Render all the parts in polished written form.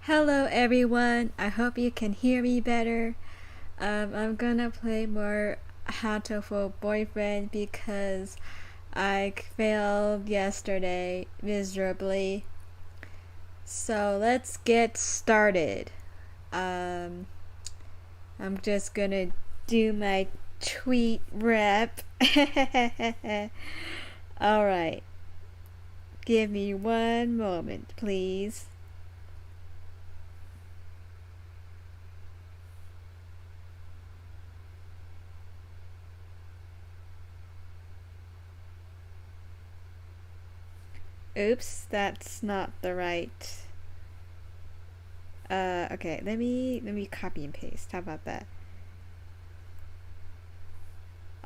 Hello everyone, I hope you can hear me better. I'm gonna play more Hatoful Boyfriend because I failed yesterday miserably. So let's get started. I'm just gonna do my tweet rep. Alright, give me one moment please. Oops, that's not the right. Okay, let me copy and paste. How about that?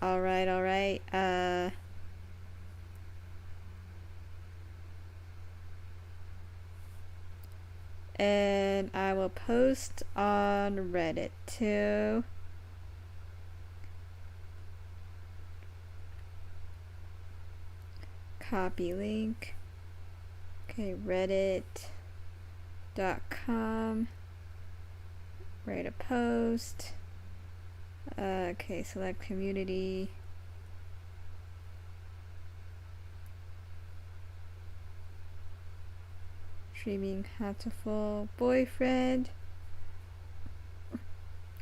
Alright. And I will post on Reddit too. Copy link. Okay, reddit.com. Write a post. Okay, select community. Streaming Hatoful Boyfriend.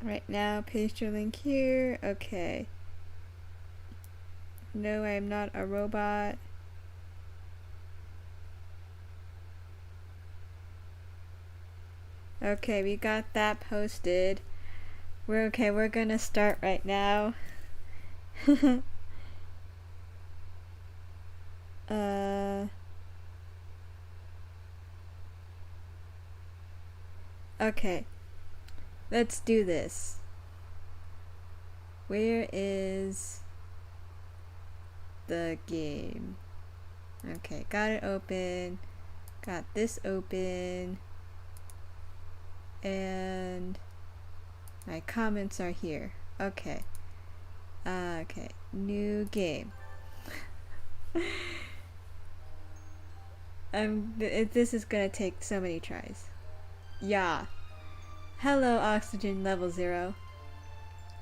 Right now, paste your link here. Okay. No, I am not a robot. Okay, we got that posted. We're gonna start right now. Okay. Let's do this. Where is the game? Okay, got it open. Got this open. And my comments are here. Okay. Okay, new game. This is gonna take so many tries. Yeah. Hello, Oxygen Level 0.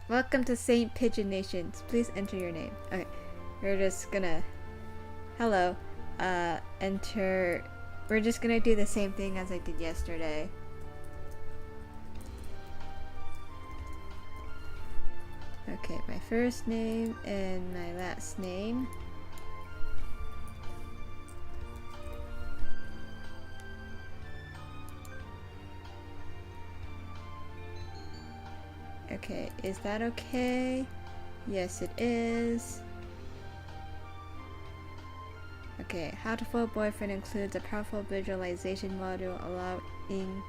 Welcome to St. Pigeon Nations. Please enter your name. Okay, we're just gonna... Hello. Enter... We're just gonna do the same thing as I did yesterday. Okay, my first name and my last name. Okay, is that okay? Yes, it is. Okay, Hatoful Boyfriend includes a powerful visualization module allowing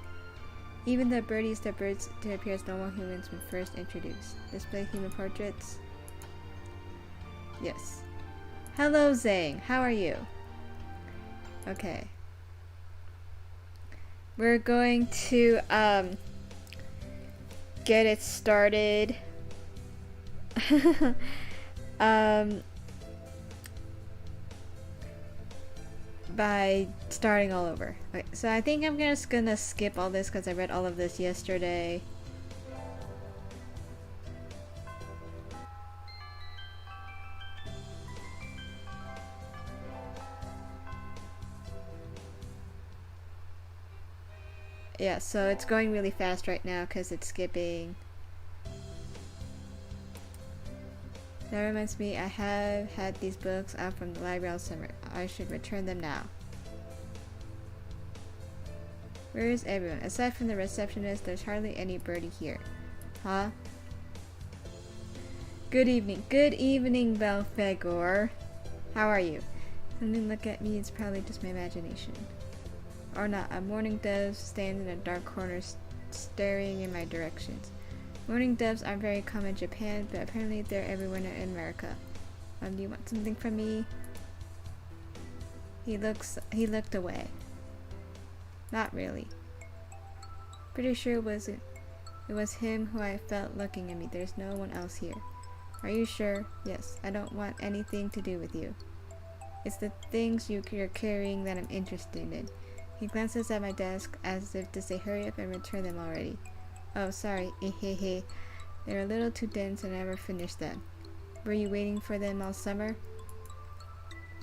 even the birds to appear as normal humans when first introduced. Display human portraits. Yes. Hello, Zhang. How are you? Okay. We're going to, get it started. By starting all over. Okay, so I think I'm just gonna skip all this because I read all of this yesterday. Yeah, so it's going really fast right now because it's skipping. That reminds me, I have had these books out from the library all summer. I should return them now. Where is everyone? Aside from the receptionist, there's hardly any birdie here. Huh? Good evening. Good evening, Belphegor. How are you? Something look at me, it's probably just my imagination. Or not, a mourning dove stands in a dark corner staring in my directions. Mourning doves aren't very common in Japan, but apparently they're everywhere in America. Do you want something from me? He looked away. Not really. Pretty sure it was him who I felt looking at me. There's no one else here. Are you sure? Yes, I don't want anything to do with you. It's the things you're carrying that I'm interested in. He glances at my desk as if to say hurry up and return them already. Oh, sorry. Ehehe. They're a little too dense and I never finished them. Were you waiting for them all summer?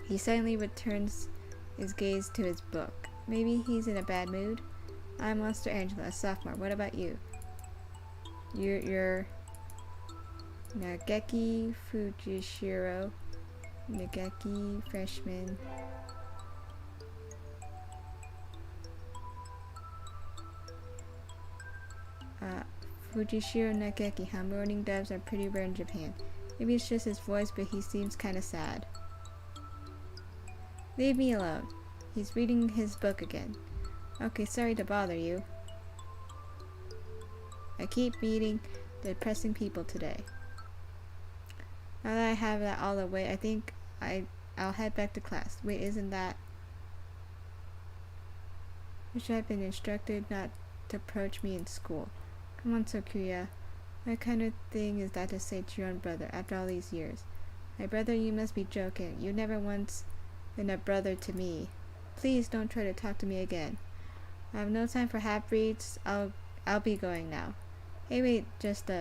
He suddenly returns his gaze to his book. Maybe he's in a bad mood? I'm Monster Angela, a sophomore. What about you? You're Nageki Fujishiro. Nageki, freshman. Fujishiro Nageki. How morning doves are pretty rare in Japan. Maybe it's just his voice, but he seems kinda sad. Leave me alone. He's reading his book again. Okay, sorry to bother you. I keep meeting depressing people today. Now that I have that all away, I think I'll head back to class. Wait, isn't that... Wish I'd been instructed not to approach me in school. Come on, Sakuya. What kind of thing is that to say to your own brother after all these years? My brother, you must be joking. You never once been a brother to me. Please don't try to talk to me again. I have no time for half-breeds. I'll be going now. Hey, wait, just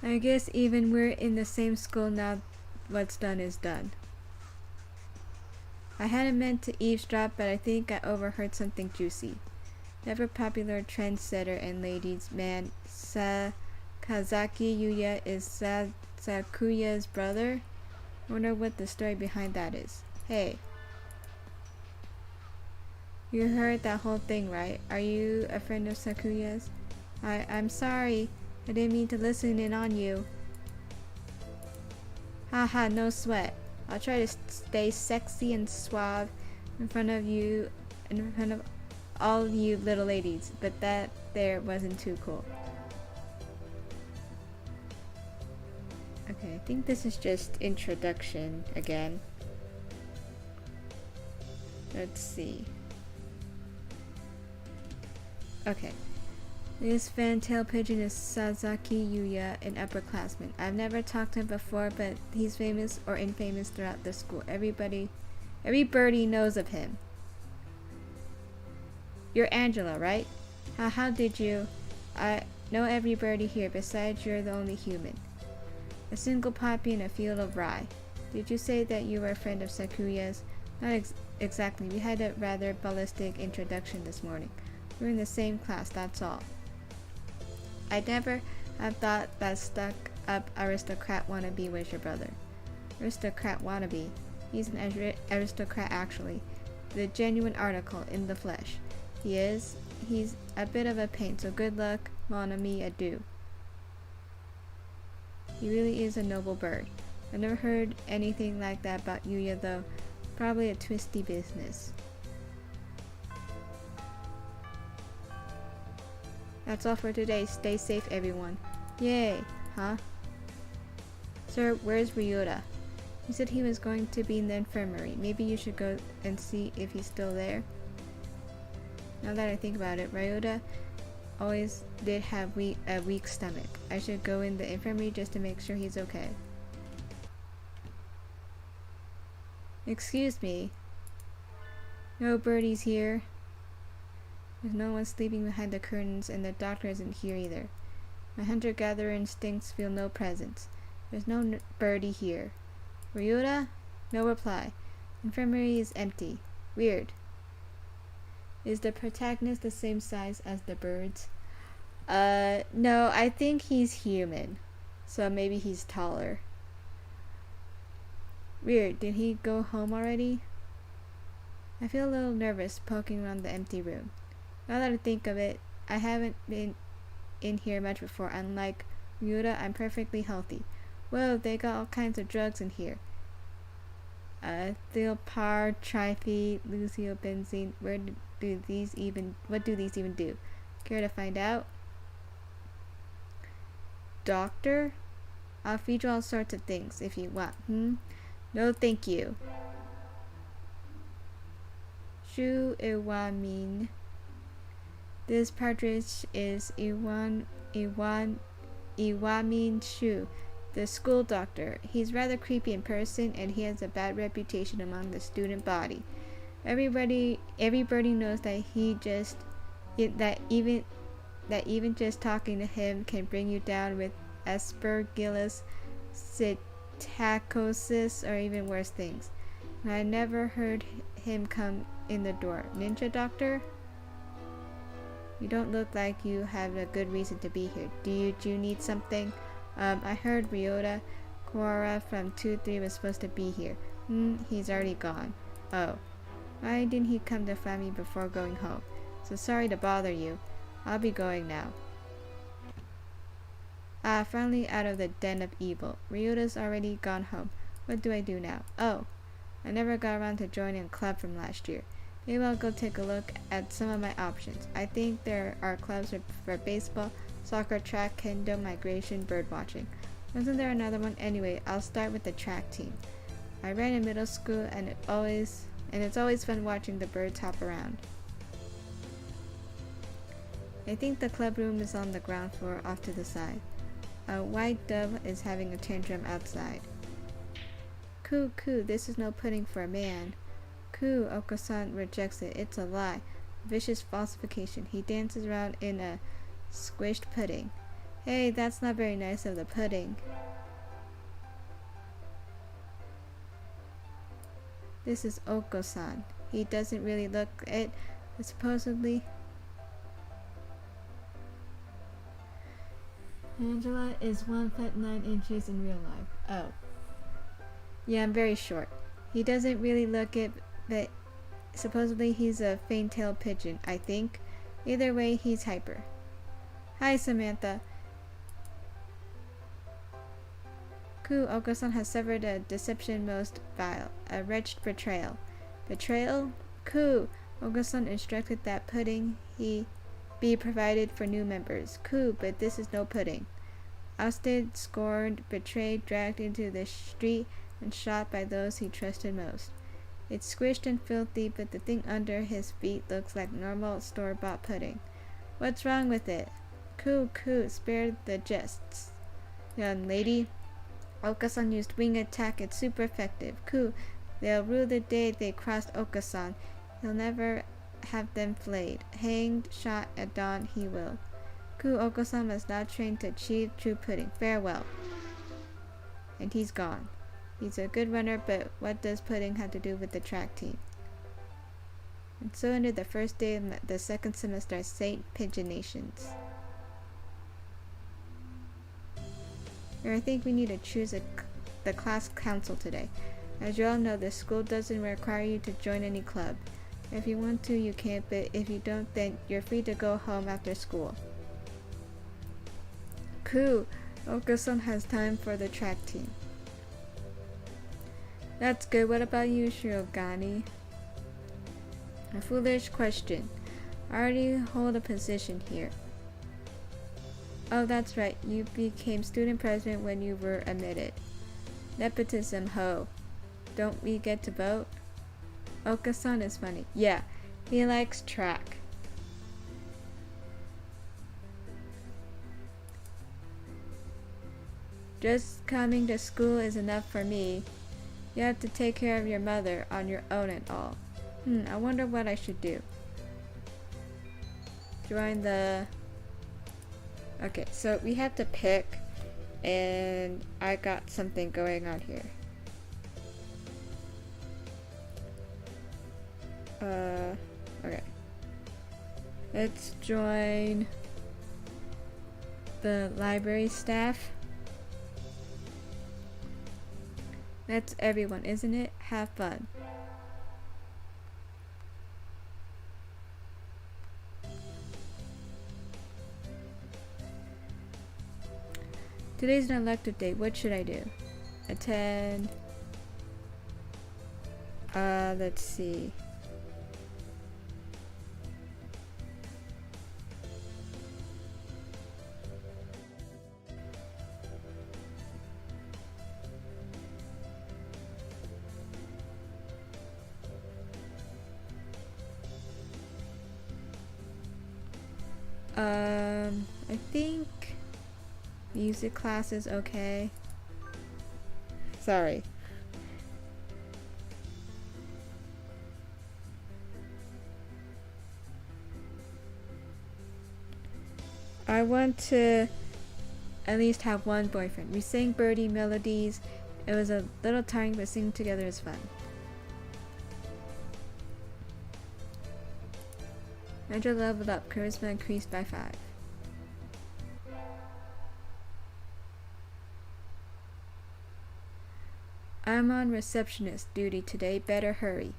I guess even we're in the same school now, what's done is done. I hadn't meant to eavesdrop, but I think I overheard something juicy. Ever popular trendsetter and ladies man Kazaki Yuya is Sakuya's brother? Wonder what the story behind that is. Hey. You heard that whole thing, right? Are you a friend of Sakuya's? I'm sorry. I didn't mean to listen in on you. Haha, no sweat. I'll try to stay sexy and suave in front of you, in front of all of you little ladies, but that there wasn't too cool. Okay, I think this is just introduction again. Let's see. Okay. This fantail pigeon is Sasaki Yuya, an upperclassman. I've never talked to him before, but he's famous or infamous throughout the school. Every birdie knows of him. You're Angela, right? How did you? I know every birdie here, besides you're the only human. A single poppy in a field of rye. Did you say that you were a friend of Sakuya's? Not exactly. We had a rather ballistic introduction this morning. We're in the same class, that's all. I'd never have thought that stuck-up aristocrat wannabe was your brother. Aristocrat wannabe? He's an aristocrat, actually. The genuine article, in the flesh. He is? He's a bit of a pain, so good luck, mon ami, adieu. He really is a noble bird. I've never heard anything like that about Yuya, though. Probably a twisty business. That's all for today. Stay safe, everyone. Yay! Huh? Sir, where's Ryota? He said he was going to be in the infirmary. Maybe you should go and see if he's still there. Now that I think about it, Ryota always did have a weak stomach. I should go in the infirmary just to make sure he's okay. Excuse me. No birdies here. There's no one sleeping behind the curtains, and the doctor isn't here either. My hunter-gatherer instincts feel no presence. There's no birdie here. Ryota? No reply. Infirmary is empty. Weird. Is the protagonist the same size as the birds? No, I think he's human. So maybe he's taller. Weird. Did he go home already? I feel a little nervous poking around the empty room. Now that I think of it, I haven't been in here much before. Unlike Ryota, I'm perfectly healthy. Whoa, they got all kinds of drugs in here. Thilpar, Triphe, Luciobenzene. What do these even do? Care to find out? Doctor? I'll feed you all sorts of things if you want. No, thank you. Shu Iwamin. This partridge is Iwamin Shu, the school doctor. He's rather creepy in person, and he has a bad reputation among the student body. Everybody knows that even just talking to him can bring you down with aspergillus, psittacosis, or even worse things. I never heard him come in the door. Ninja doctor? You don't look like you have a good reason to be here. Do you need something? I heard Ryota Kora from 2-3 was supposed to be here. He's already gone. Oh. Why didn't he come to find me before going home? So sorry to bother you. I'll be going now. Finally out of the den of evil. Ryota's already gone home. What do I do now? Oh. I never got around to joining a club from last year. Maybe I'll go take a look at some of my options. I think there are clubs for baseball, soccer, track, kendo, migration, bird watching. Wasn't there another one? Anyway, I'll start with the track team. I ran in middle school, and it's always fun watching the birds hop around. I think the club room is on the ground floor off to the side. A white dove is having a tantrum outside. Coo, this is no pudding for a man. Coo, Oko-san rejects it. It's a lie. Vicious falsification. He dances around in a squished pudding. Hey, that's not very nice of the pudding. This is Oko-san. He doesn't really look it, but supposedly... Angela is 1 foot 9 inches in real life. Oh. Yeah, I'm very short. He doesn't really look it, but supposedly he's a faint-tailed pigeon, I think. Either way, he's hyper. Hi, Samantha. Coo, Oko-san has suffered a deception most vile, a wretched betrayal. Betrayal? Coo, Oko-san instructed that pudding be provided for new members. Coo, but this is no pudding. Ousted, scorned, betrayed, dragged into the street, and shot by those he trusted most. It's squished and filthy, but the thing under his feet looks like normal store-bought pudding. What's wrong with it? Coo, spare the jests. Young lady. Oko-san used wing attack. It's super effective. Coo, they'll rue the day they crossed Oko-san. He'll never have them flayed. Hanged, shot at dawn, he will. Coo, Oko-san must now train to achieve true pudding. Farewell. And he's gone. He's a good runner, but what does pudding have to do with the track team? And so ended the first day of the second semester at St. Pigeonations. I think we need to choose the class council today. As you all know, the school doesn't require you to join any club. If you want to, you can, but if you don't, then you're free to go home after school. Coo, Oko-san has time for the track team. That's good. What about you, Shirogane? A foolish question. I already hold a position here. Oh, that's right. You became student president when you were admitted. Nepotism, ho. Don't we get to vote? Oko-san is funny. Yeah, he likes track. Just coming to school is enough for me. You have to take care of your mother on your own and all. I wonder what I should do. Join the... Okay, so we have to pick, and I got something going on here. Okay. Let's join the library staff. That's everyone, isn't it? Have fun. Today's an elective day. What should I do? Attend. Let's see. I think music class is okay. Sorry. I want to at least have one boyfriend. We sang birdie melodies. It was a little tiring, but singing together is fun. Andrew leveled up. Charisma increased by 5. I'm on receptionist duty today. Better hurry.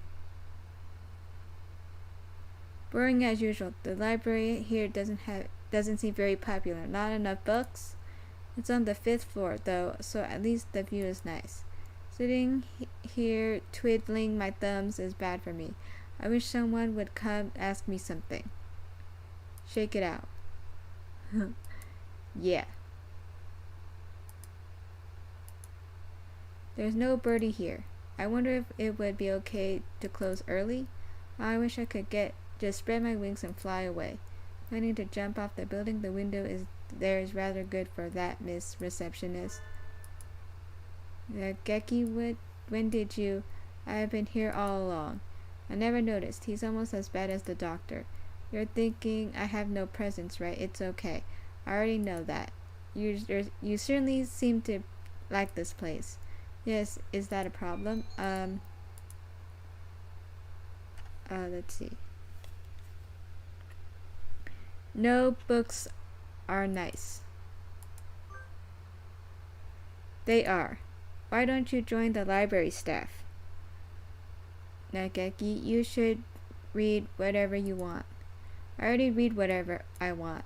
Boring as usual. The library here doesn't seem very popular. Not enough books. It's on the 5th floor though, so at least the view is nice. Sitting here twiddling my thumbs is bad for me. I wish someone would come ask me something. Shake it out. Yeah. There's no birdie here. I wonder if it would be okay to close early. I wish I could just spread my wings and fly away. Planning to jump off the building. The window is rather good for that, Miss Receptionist. Geki, when did you? I have been here all along. I never noticed. He's almost as bad as the doctor. You're thinking I have no presence, right? It's okay. I already know that. You certainly seem to like this place. Yes, is that a problem? Let's see. No, books are nice. They are. Why don't you join the library staff? Nageki, you should read whatever you want. I already read whatever I want.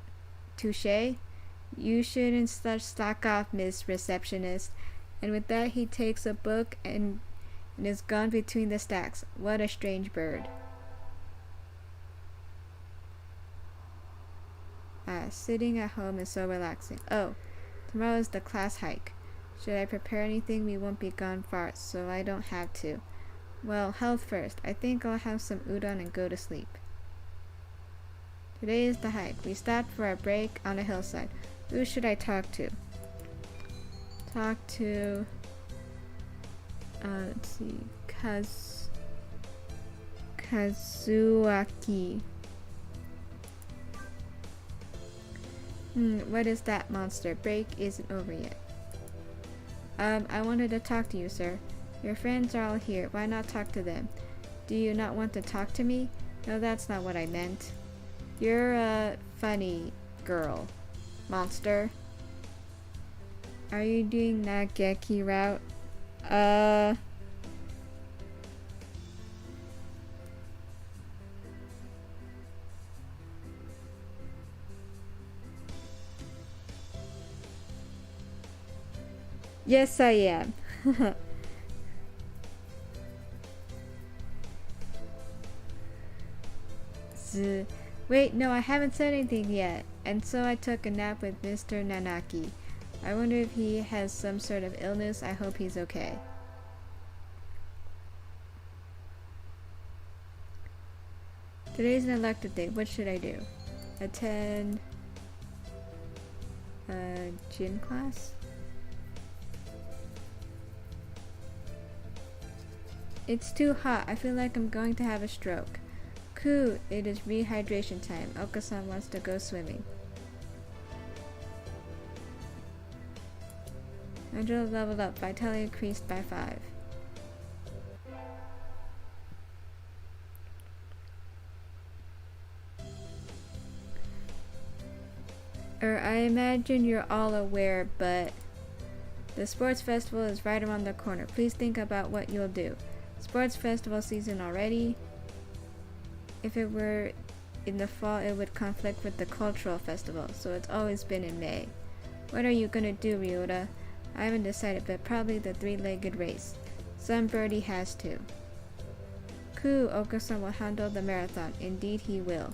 Touche? You shouldn't slack off, Miss Receptionist. And with that, he takes a book and is gone between the stacks. What a strange bird. Sitting at home is so relaxing. Oh, tomorrow is the class hike. Should I prepare anything? We won't be gone far, so I don't have to. Well, health first. I think I'll have some udon and go to sleep. Today is the hike. We stopped for a break on a hillside. Who should I talk to? Talk to... let's see. Kazuaki. What is that monster? Break isn't over yet. I wanted to talk to you, sir. Your friends are all here. Why not talk to them? Do you not want to talk to me? No, that's not what I meant. You're a funny girl. Monster. Are you doing Nageki route? Yes, I am. Wait, no, I haven't said anything yet. And so I took a nap with Mr. Nanaki. I wonder if he has some sort of illness. I hope he's okay. Today's an elective day. What should I do? Attend gym class? It's too hot. I feel like I'm going to have a stroke. Cool, it is rehydration time. Oka-san wants to go swimming. Angela leveled up. Vitality increased by 5. I imagine you're all aware, but the sports festival is right around the corner. Please think about what you'll do. Sports festival season already. If it were in the fall, it would conflict with the cultural festival, so it's always been in May. What are you gonna do, Ryota? I haven't decided, but probably the 3-legged race. Some birdie has to. Cool, Oka-san will handle the marathon. Indeed he will.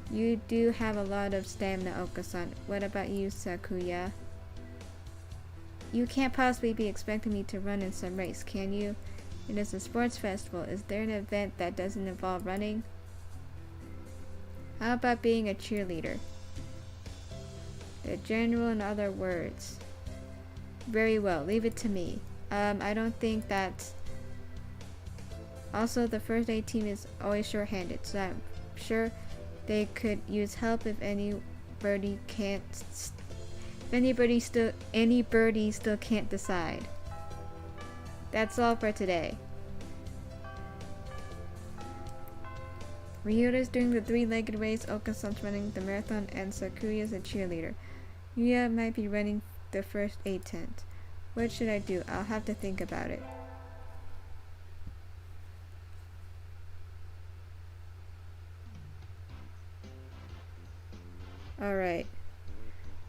You do have a lot of stamina, Oka-san. What about you, Sakuya? You can't possibly be expecting me to run in some race, can you? It is a sports festival. Is there an event that doesn't involve running? How about being a cheerleader? The general, in other words. Very well, leave it to me. I don't think that's... Also, the first aid team is always short-handed, so I'm sure they could use help if anybody still can't decide. That's all for today. Ryuta's doing the three-legged race, Okasan's running the marathon, and Sakuya's a cheerleader. Yuya might be running the first aid tent. What should I do? I'll have to think about it. Alright.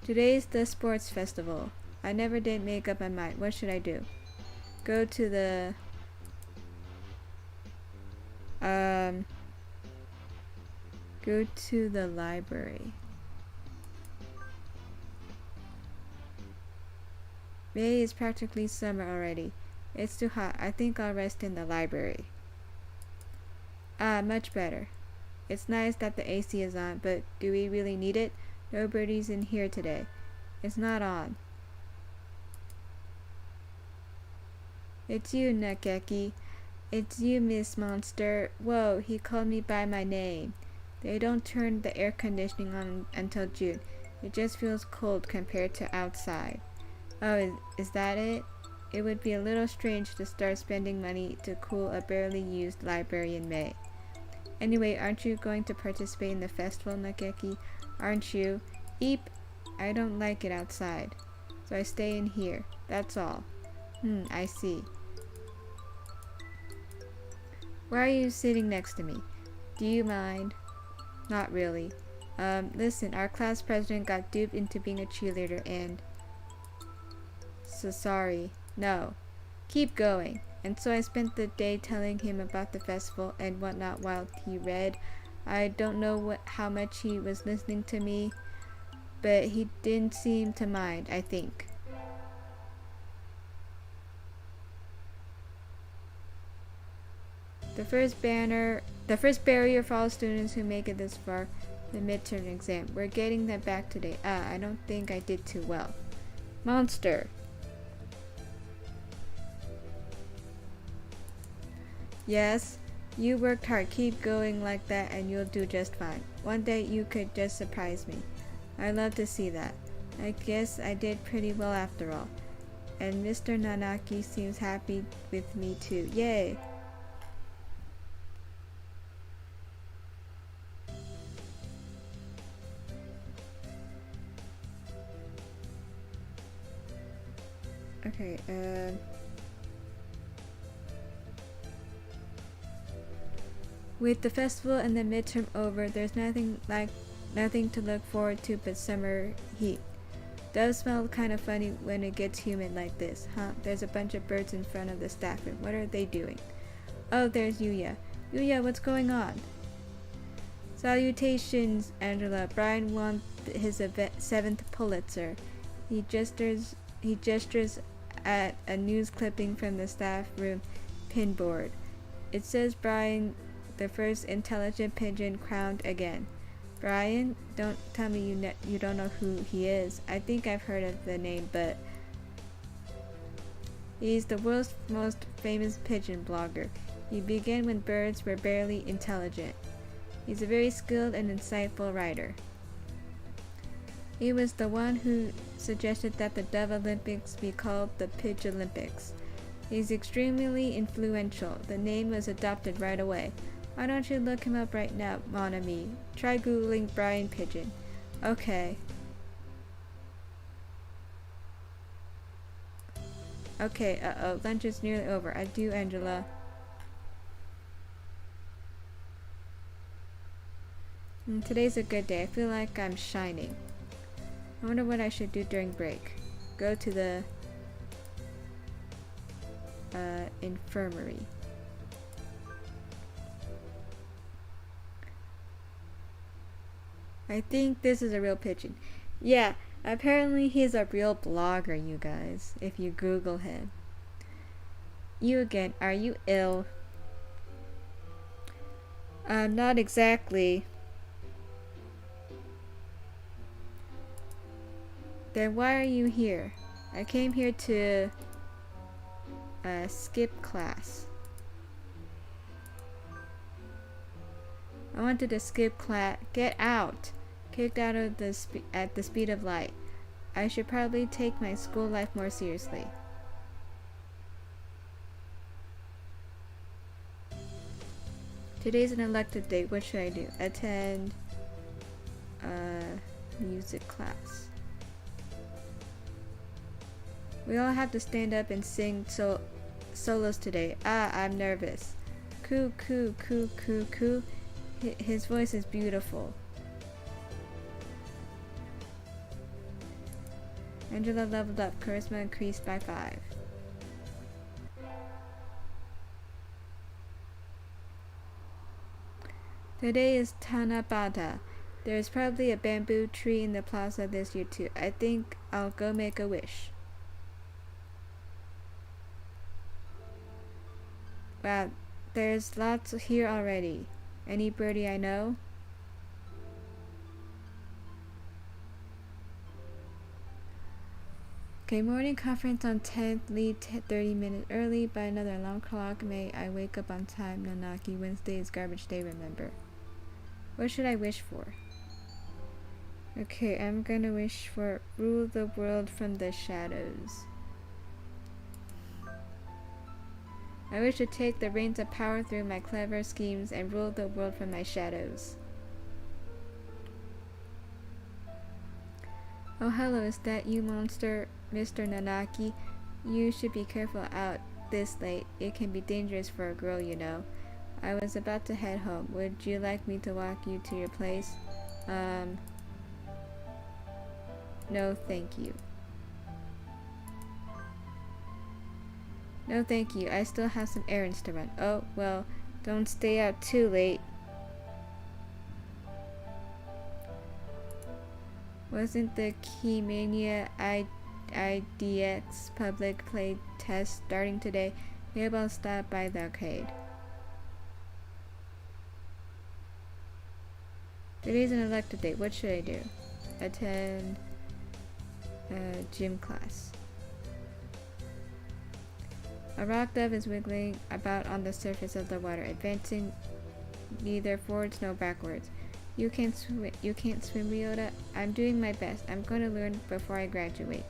Today's the sports festival. I never did make up my mind. What should I do? Go to the... Go to the library. May is practically summer already. It's too hot. I think I'll rest in the library. Ah, much better. It's nice that the AC is on, but do we really need it? Nobody's in here today. It's not on. It's you, Nakeki. It's you, Miss Monster. Whoa, he called me by my name. They don't turn the air conditioning on until June. It just feels cold compared to outside. Oh, is that it? It would be a little strange to start spending money to cool a barely used library in May. Anyway, aren't you going to participate in the festival, Nakeki? Aren't you? Eep! I don't like it outside, so I stay in here. That's all. I see. Why are you sitting next to me? Do you mind? Not really. Listen, our class president got duped into being a cheerleader and... So sorry. No. Keep going. And so I spent the day telling him about the festival and whatnot while he read. I don't know how much he was listening to me, but he didn't seem to mind, I think. The first barrier for all students who make it this far, the midterm exam. We're getting that back today. I don't think I did too well. Monster. Yes, you worked hard. Keep going like that and you'll do just fine. One day you could just surprise me. I'd love to see that. I guess I did pretty well after all. And Mr. Nanaki seems happy with me too. Yay! Okay, with the festival and the midterm over, there's nothing to look forward to but summer heat. Does smell kind of funny when it gets humid like this, huh? There's a bunch of birds in front of the staff room. What are they doing? Oh, there's Yuya. Yuya, what's going on? Salutations, Angela. Brian won his 7th Pulitzer. He gestures at a news clipping from the staff room pinboard. It says Brian, the first intelligent pigeon crowned again. Brian? Don't tell me you don't know who he is. I think I've heard of the name, but... He's the world's most famous pigeon blogger. He began when birds were barely intelligent. He's a very skilled and insightful writer. He was the one who suggested that the Dove Olympics be called the Pidge Olympics. He's extremely influential. The name was adopted right away. Why don't you look him up right now, mon ami? Try googling Brian Pigeon. Okay. Okay, lunch is nearly over. Adieu, Angela. Today's a good day. I feel like I'm shining. I wonder what I should do during break. Go to the infirmary. I think this is a real pigeon. Yeah, apparently he's a real blogger, you guys, if you Google him. You again, are you ill? Not exactly. Then why are you here? I came here to skip class. I wanted to skip class. Get out! Kicked out of at the speed of light. I should probably take my school life more seriously. Today's an elective day. What should I do? Attend music class. We all have to stand up and sing solos today. I'm nervous. Coo, coo, coo, coo, coo. His voice is beautiful. Angela leveled up. Charisma increased by 5. Today is Tanabata. There is probably a bamboo tree in the plaza this year too. I think I'll go make a wish. Wow, there's lots here already. Any birdie I know? Okay, morning conference on 10th. Leave 30 minutes early. By another alarm clock. May I wake up on time. Nanaki. Wednesday is garbage day, remember. What should I wish for? Okay, I'm gonna wish for rule the world from the shadows. I wish to take the reins of power through my clever schemes and rule the world from my shadows. Oh, hello, is that you, monster? Mr. Nanaki? You should be careful out this late. It can be dangerous for a girl, you know. I was about to head home. Would you like me to walk you to your place? No, thank you. No, thank you. I still have some errands to run. Oh, well, don't stay out too late. Wasn't the Keymania IDX public play test starting today? Maybe I'll stop by the arcade. Today's an elective day. What should I do? Attend gym class. A rock dove is wiggling about on the surface of the water, advancing neither forwards nor backwards. You can't swim, Ryota. I'm doing my best. I'm going to learn before I graduate.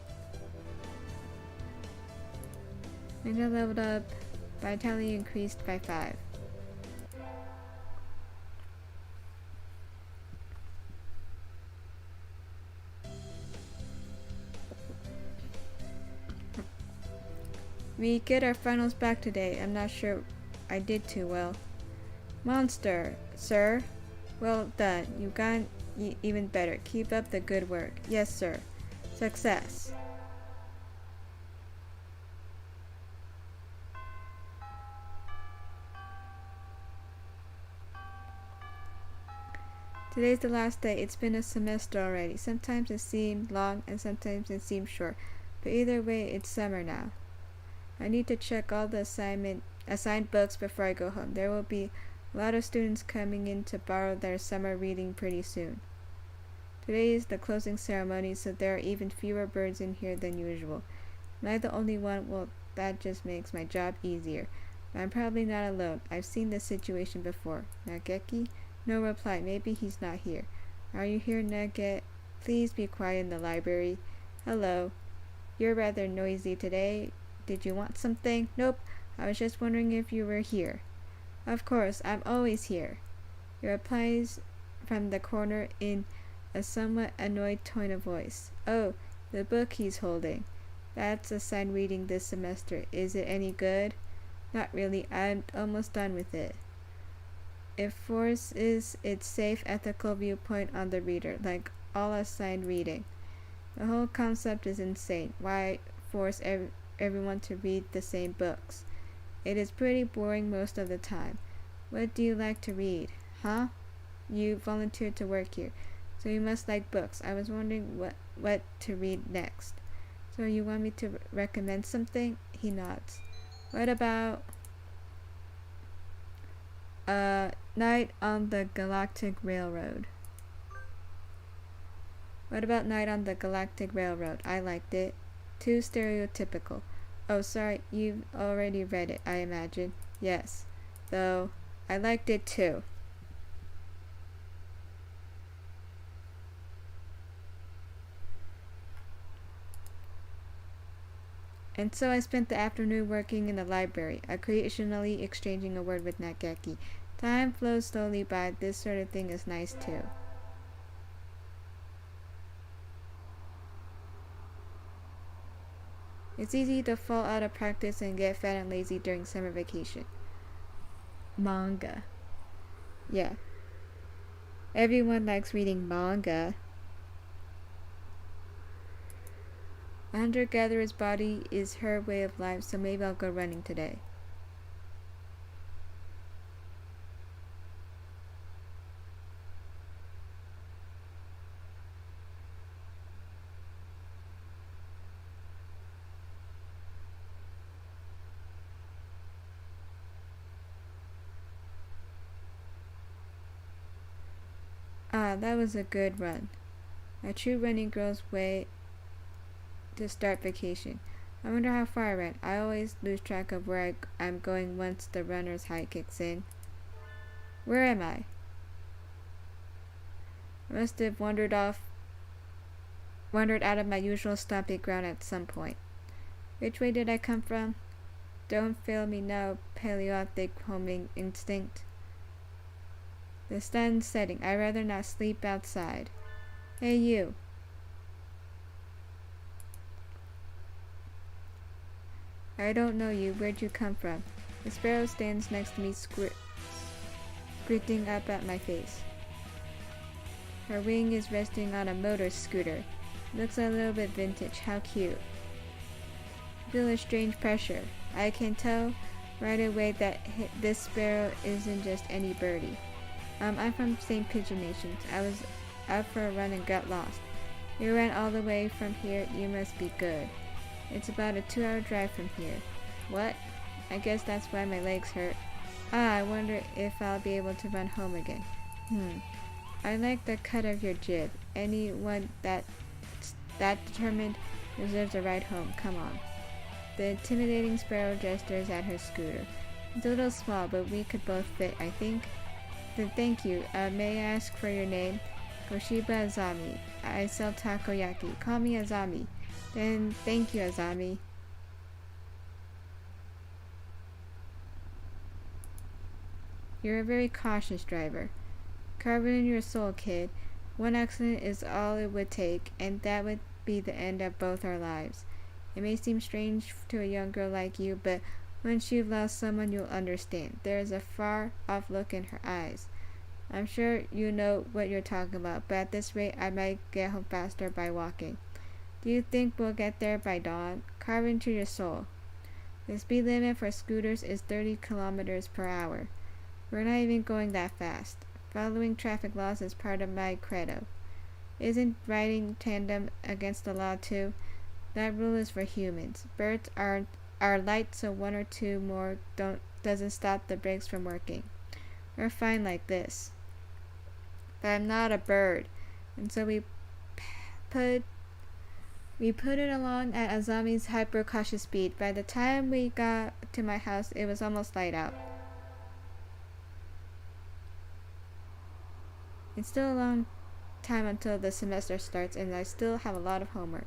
Ninja leveled up. Vitality increased by 5. We get our finals back today. I'm not sure I did too well. Monster, sir. Well done. You've gotten even better. Keep up the good work. Yes, sir. Success. Today's the last day. It's been a semester already. Sometimes it seemed long and sometimes it seemed short. But either way, it's summer now. I need to check all the assigned books before I go home. There will be a lot of students coming in to borrow their summer reading pretty soon. Today is the closing ceremony, so there are even fewer birds in here than usual. Am I the only one? Well, that just makes my job easier. But I'm probably not alone. I've seen this situation before. Nageki? No reply. Maybe he's not here. Are you here, Nage? Please be quiet in the library. Hello. You're rather noisy today. Did you want something? Nope. I was just wondering if you were here. Of course, I'm always here. He replies from the corner in a somewhat annoyed tone of voice. Oh, the book he's holding. That's assigned reading this semester. Is it any good? Not really. I'm almost done with it. It forces its safe, ethical viewpoint on the reader, like all assigned reading. The whole concept is insane. Why force everyone to read the same books? It is pretty boring most of the time. What do you like to read? Huh? You volunteered to work here, so you must like books. I was wondering what to read next. So you want me to recommend something? He nods. What about Night on the Galactic Railroad? What about Night on the Galactic Railroad? I liked it. Too stereotypical. Oh, sorry, you've already read it, I imagine. Yes. Though, I liked it too. And so I spent the afternoon working in the library, occasionally exchanging a word with Nageki. Time flows slowly by. This sort of thing is nice too. It's easy to fall out of practice and get fat and lazy during summer vacation. Manga. Yeah. Everyone likes reading manga. A hunter-gatherer's body is her way of life, so maybe I'll go running today. Ah, that was a good run. A true running girl's way to start vacation. I wonder how far I ran. I always lose track of where I'm going once the runner's high kicks in. Where am I? I must have wandered out of my usual stomping ground at some point. Which way did I come from? Don't fail me now, Paleolithic homing instinct. The sun's setting. I'd rather not sleep outside. Hey, you. I don't know you. Where'd you come from? The sparrow stands next to me, squinting up at my face. Her wing is resting on a motor scooter. Looks a little bit vintage. How cute. I feel a strange pressure. I can tell right away that this sparrow isn't just any birdie. I'm from St. Pigeon Nations. I was out for a run and got lost. You ran all the way from here. You must be good. It's about a 2-hour drive from here. What? I guess that's why my legs hurt. I wonder if I'll be able to run home again. I like the cut of your jib. Anyone that's that determined deserves a ride home. Come on. The intimidating sparrow gestures at her scooter. It's a little small, but we could both fit, I think. Then thank you. May I ask for your name? Koshiba Azami. I sell takoyaki. Call me Azami. Then thank you, Azami. You're a very cautious driver. Carve it in your soul, kid. One accident is all it would take, and that would be the end of both our lives. It may seem strange to a young girl like you, but once you've lost someone, you'll understand. There is a far-off look in her eyes. I'm sure you know what you're talking about, but at this rate, I might get home faster by walking. Do you think we'll get there by dawn? Carve into your soul. The speed limit for scooters is 30 kilometers per hour. We're not even going that fast. Following traffic laws is part of my credo. Isn't riding tandem against the law too? That rule is for humans. Birds are light, so 1 or 2 more doesn't stop the brakes from working. We're fine like this. But I'm not a bird, and so we put it along at Azami's hyper cautious speed. By the time we got to my house, it was almost light out. It's still a long time until the semester starts, and I still have a lot of homework.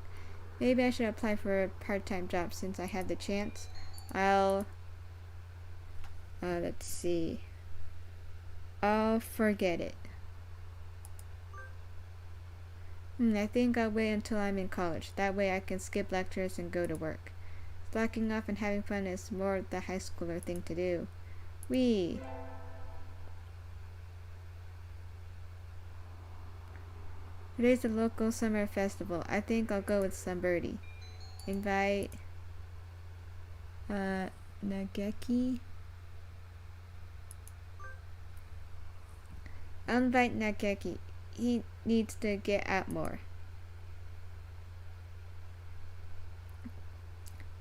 Maybe I should apply for a part-time job since I have the chance. Let's see. I'll forget it. I think I'll wait until I'm in college. That way I can skip lectures and go to work. Slacking off and having fun is more the high schooler thing to do. Whee! Today's the local summer festival. I think I'll go with some birdie. Invite Nageki. I'll invite Nageki. He needs to get out more.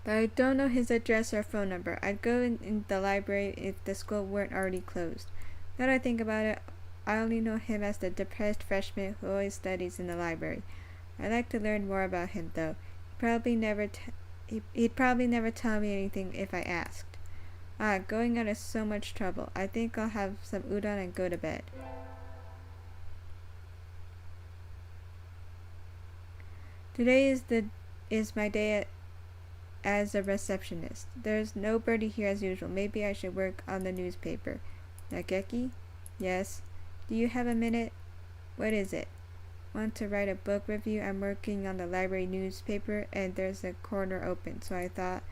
But I don't know his address or phone number. I'd go in the library if the school weren't already closed. Now that I think about it, I only know him as the depressed freshman who always studies in the library. I'd like to learn more about him, though. He'd probably never tell me anything if I asked. Going out is so much trouble. I think I'll have some udon and go to bed. Today is my day as a receptionist. There's nobody here as usual. Maybe I should work on the newspaper. Nageki? Yes. Do you have a minute? What is it? Want to write a book review? I'm working on the library newspaper and there's a corner open, so I thought,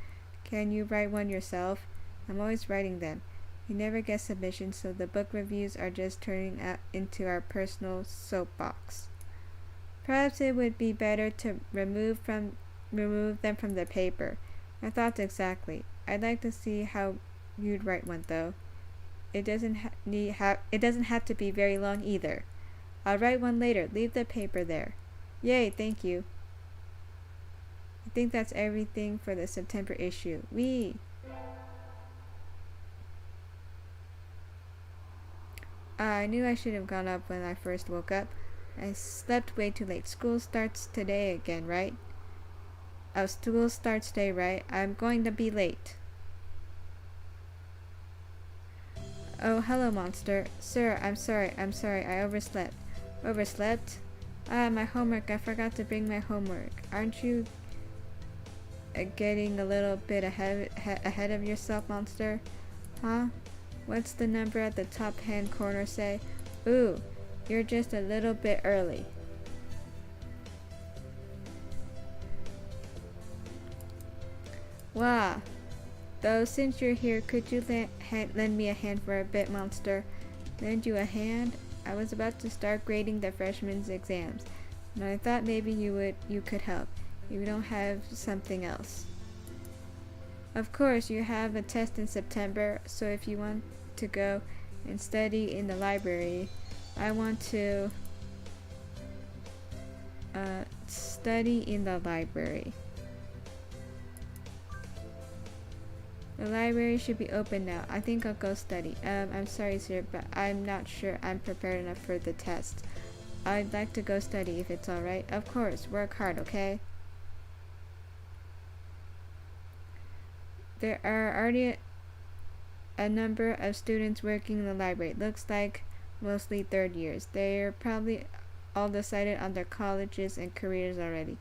can you write one yourself? I'm always writing them. We never get submissions, so the book reviews are just turning out into our personal soapbox. Perhaps it would be better to remove them from the paper. My thoughts exactly. I'd like to see how you'd write one, though. It doesn't have to be very long either. I'll write one later. Leave the paper there. Yay, thank you. I think that's everything for the September issue. I knew I should have gone up when I first woke up. I slept way too late. School starts today again, right? School starts today, right? I'm going to be late. Oh, hello, monster. Sir, I'm sorry. I overslept. Overslept? My homework. I forgot to bring my homework. Aren't you getting a little bit ahead of yourself, monster? Huh? What's the number at the top hand corner say? Ooh, you're just a little bit early. Wow. Though, since you're here, could you lend me a hand for a bit, monster? Lend you a hand? I was about to start grading the freshmen's exams, and I thought maybe you could help, if you don't have something else. Of course, you have a test in September, so if you want to go and study in the library, I want to study in the library. The library should be open now. I think I'll go study. I'm sorry, sir, but I'm not sure I'm prepared enough for the test. I'd like to go study if it's alright. Of course, work hard, okay? There are already a number of students working in the library. Looks like mostly third years. They're probably all decided on their colleges and careers already.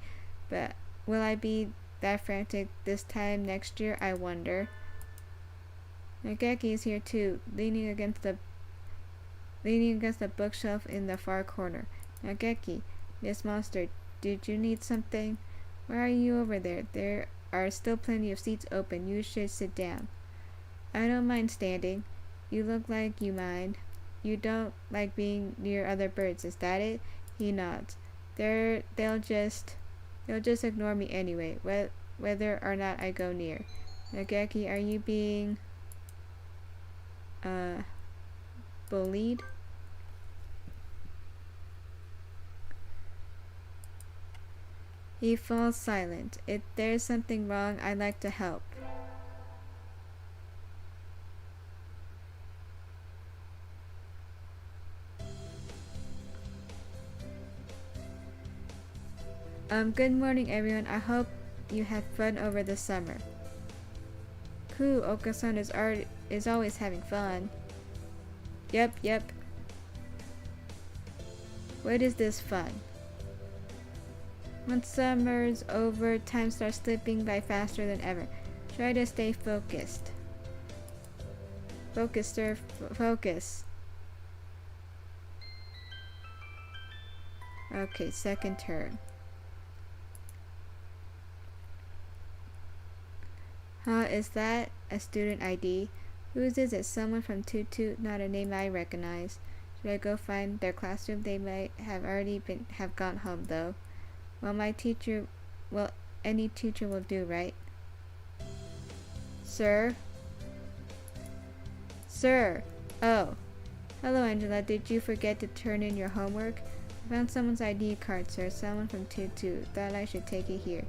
But will I be that frantic this time next year, I wonder? Nageki is here too, leaning against the bookshelf in the far corner. Nageki, Miss Monster, did you need something? Why are you over there? There are still plenty of seats open. You should sit down. I don't mind standing. You look like you mind. You don't like being near other birds, is that it? He nods. They'll just ignore me anyway, whether or not I go near. Nageki, are you being bullied? He falls silent. If there's something wrong, I'd like to help. Good morning, everyone. I hope you had fun over the summer. Cool, Okasan is always having fun. Yep. What is this fun? Once summer's over, time starts slipping by faster than ever. Try to stay focused. Focus, sir. Focus. Okay, second turn. Is that a student ID? Whose is it? Someone from Tutu? Not a name I recognize. Should I go find their classroom? They might have already have gone home though. Well, any teacher will do, right? Sir? Oh. Hello, Angela. Did you forget to turn in your homework? I found someone's ID card, sir. Someone from Tutu. Thought I should take it here.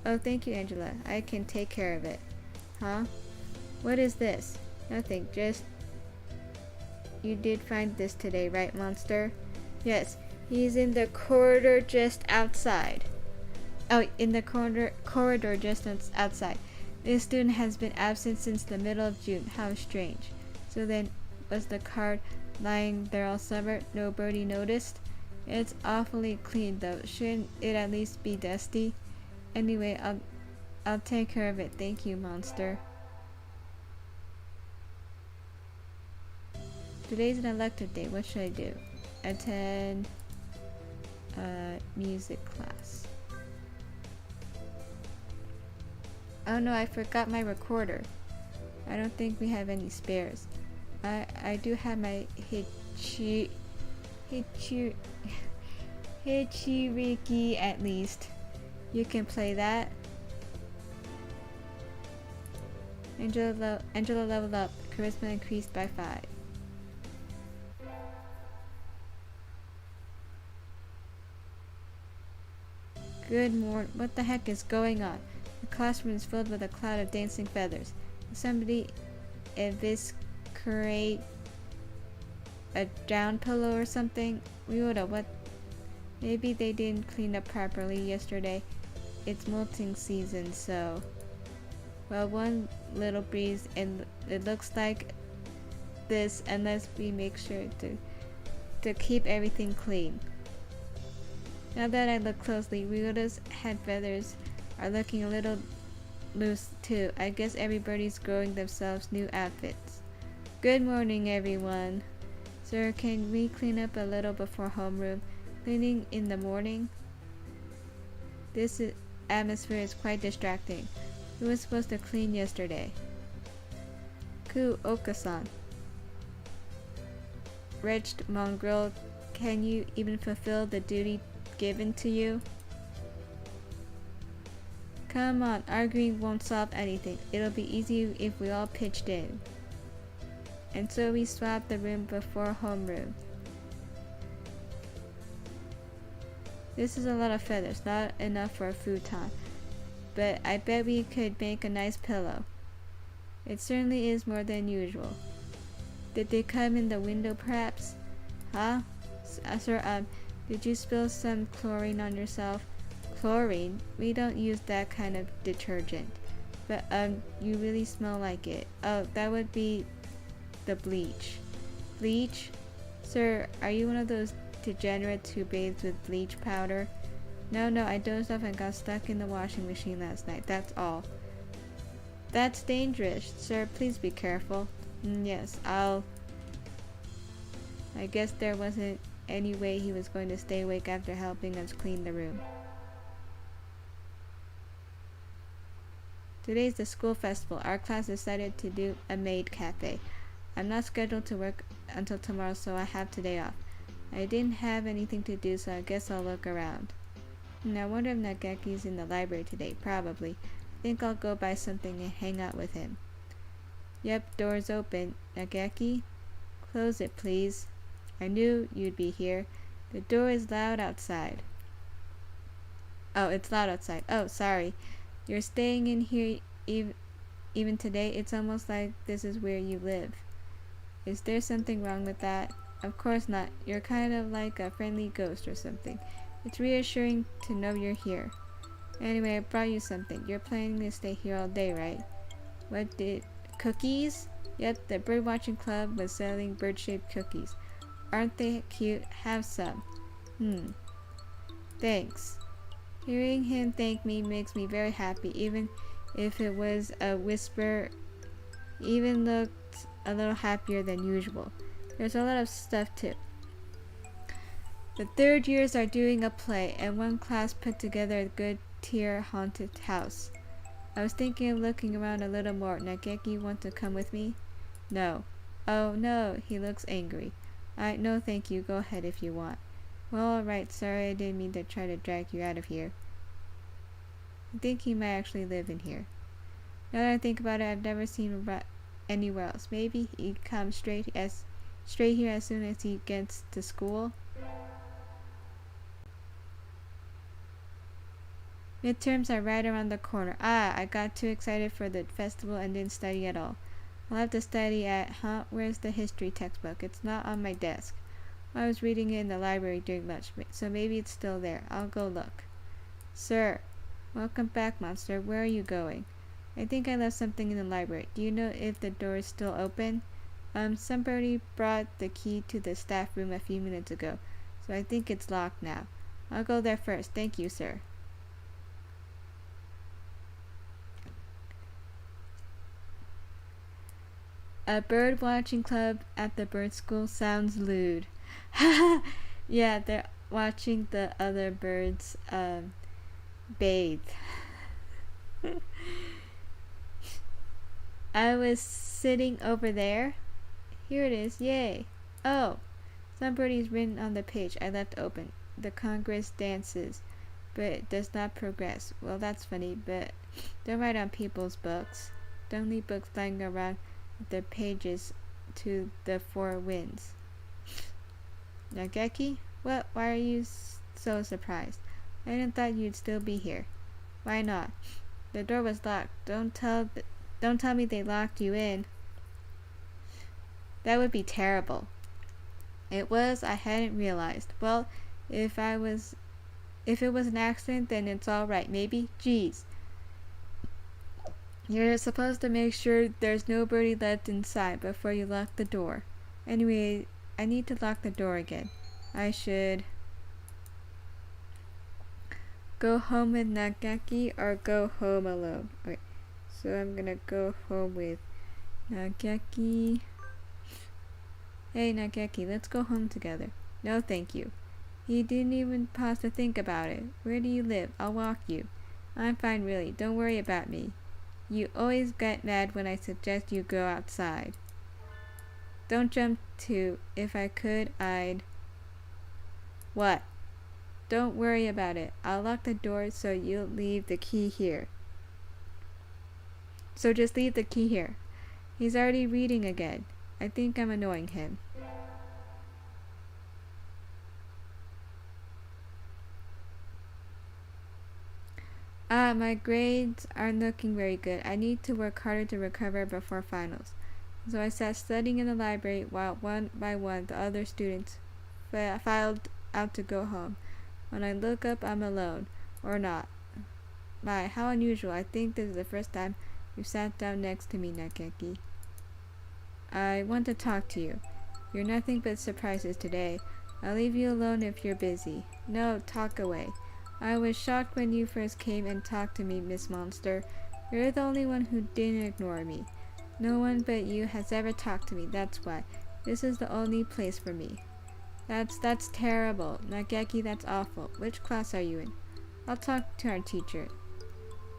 Oh, thank you, Angela. I can take care of it. Huh? What is this? Nothing, just... You did find this today, right, monster? Yes. He's in the corridor just outside. Oh, in the corridor just outside. This student has been absent since the middle of June. How strange. So then, was the card lying there all summer? Nobody noticed? It's awfully clean though. Shouldn't it at least be dusty? Anyway, I'll take care of it. Thank you, monster. Today's an elective day. What should I do? Attend music class. Oh no, I forgot my recorder. I don't think we have any spares. I do have my Hichiriki at least. You can play that. Angela leveled up. Charisma increased by 5. Good morning. What the heck is going on? The classroom is filled with a cloud of dancing feathers. Did somebody eviscerate a down pillow or something? Ryota, what? Maybe they didn't clean up properly yesterday. It's molting season, so... Well, one little breeze and it looks like this unless we make sure to keep everything clean. Now that I look closely, Ryota's head feathers are looking a little loose too. I guess everybody's growing themselves new outfits. Good morning, everyone. Sir, can we clean up a little before homeroom? Cleaning in the morning? This atmosphere is quite distracting. Who was supposed to clean yesterday? Oka-san. Wretched mongrel, can you even fulfill the duty given to you? Come on, arguing won't solve anything. It'll be easy if we all pitched in. And so we swapped the room before homeroom. This is a lot of feathers, not enough for a futon. But I bet we could make a nice pillow. It certainly is more than usual. Did they come in the window perhaps? Huh? Sir, did you spill some chlorine on yourself? Chlorine? We don't use that kind of detergent. But, you really smell like it. Oh, that would be the bleach. Bleach? Sir, are you one of those degenerates who bathes with bleach powder? No, I dozed off and got stuck in the washing machine last night. That's all. That's dangerous. Sir, please be careful. Yes, I guess there wasn't any way he was going to stay awake after helping us clean the room. Today's the school festival. Our class decided to do a maid cafe. I'm not scheduled to work until tomorrow, so I have today off. I didn't have anything to do, so I guess I'll look around. I wonder if Nageki's in the library today. Probably. I think I'll go buy something and hang out with him. Yep, door's open. Nageki? Close it, please. I knew you'd be here. The door is loud outside. Oh, it's loud outside. Oh, sorry. You're staying in here even today? It's almost like this is where you live. Is there something wrong with that? Of course not. You're kind of like a friendly ghost or something. It's reassuring to know you're here. Anyway, I brought you something. You're planning to stay here all day, right? What did... Cookies? Yep, the birdwatching club was selling bird-shaped cookies. Aren't they cute? Have some. Thanks. Hearing him thank me makes me very happy, even if it was a whisper. Even looked a little happier than usual. There's a lot of stuff too. The third years are doing a play, and one class put together a good tier haunted house. I was thinking of looking around a little more. Nageki, want to come with me? No. Oh no, he looks angry. No thank you, go ahead if you want. Well, alright, sorry I didn't mean to try to drag you out of here. I think he might actually live in here. Now that I think about it, I've never seen him anywhere else. Maybe he comes straight here as soon as he gets to school. Midterms are right around the corner. I got too excited for the festival and didn't study at all. I'll have to study at, where's the history textbook? It's not on my desk. I was reading it in the library during lunch, so maybe it's still there. I'll go look. Sir. Welcome back, Monster. Where are you going? I think I left something in the library. Do you know if the door is still open? Somebody brought the key to the staff room a few minutes ago, so I think it's locked now. I'll go there first. Thank you, sir. A bird watching club at the bird school sounds lewd. Yeah, they're watching the other birds bathe. I was sitting over there. Here it is. Yay. Oh, somebody's written on the page I left open. The Congress dances, but it does not progress. Well, that's funny, but don't write on people's books. Don't leave books lying around with their pages to the four winds. Nageki? What? Why are you so surprised? I didn't thought you'd still be here. Why not? The door was locked. Don't tell me they locked you in. That would be terrible. It was. I hadn't realized. Well, if it was an accident, then it's all right. Maybe. Geez. You're supposed to make sure there's nobody left inside before you lock the door. Anyway, I need to lock the door again. I should go home with Nageki or go home alone. Okay, so I'm gonna go home with Nageki. Hey Nageki, let's go home together. No, thank you. He didn't even pause to think about it. Where do you live? I'll walk you. I'm fine, really. Don't worry about me. You always get mad when I suggest you go outside. Don't jump to. If I could, I'd... What? Don't worry about it. I'll lock the door so you'll leave the key here. So just leave the key here. He's already reading again. I think I'm annoying him. My grades aren't looking very good. I need to work harder to recover before finals. So I sat studying in the library while one by one the other students filed out to go home. When I look up, I'm alone. Or not. My, how unusual. I think this is the first time you sat down next to me, Nageki. I want to talk to you. You're nothing but surprises today. I'll leave you alone if you're busy. No, talk away. I was shocked when you first came and talked to me, Miss Monster. You're the only one who didn't ignore me. No one but you has ever talked to me, that's why. This is the only place for me. That's terrible. Nageki, that's awful. Which class are you in? I'll talk to our teacher.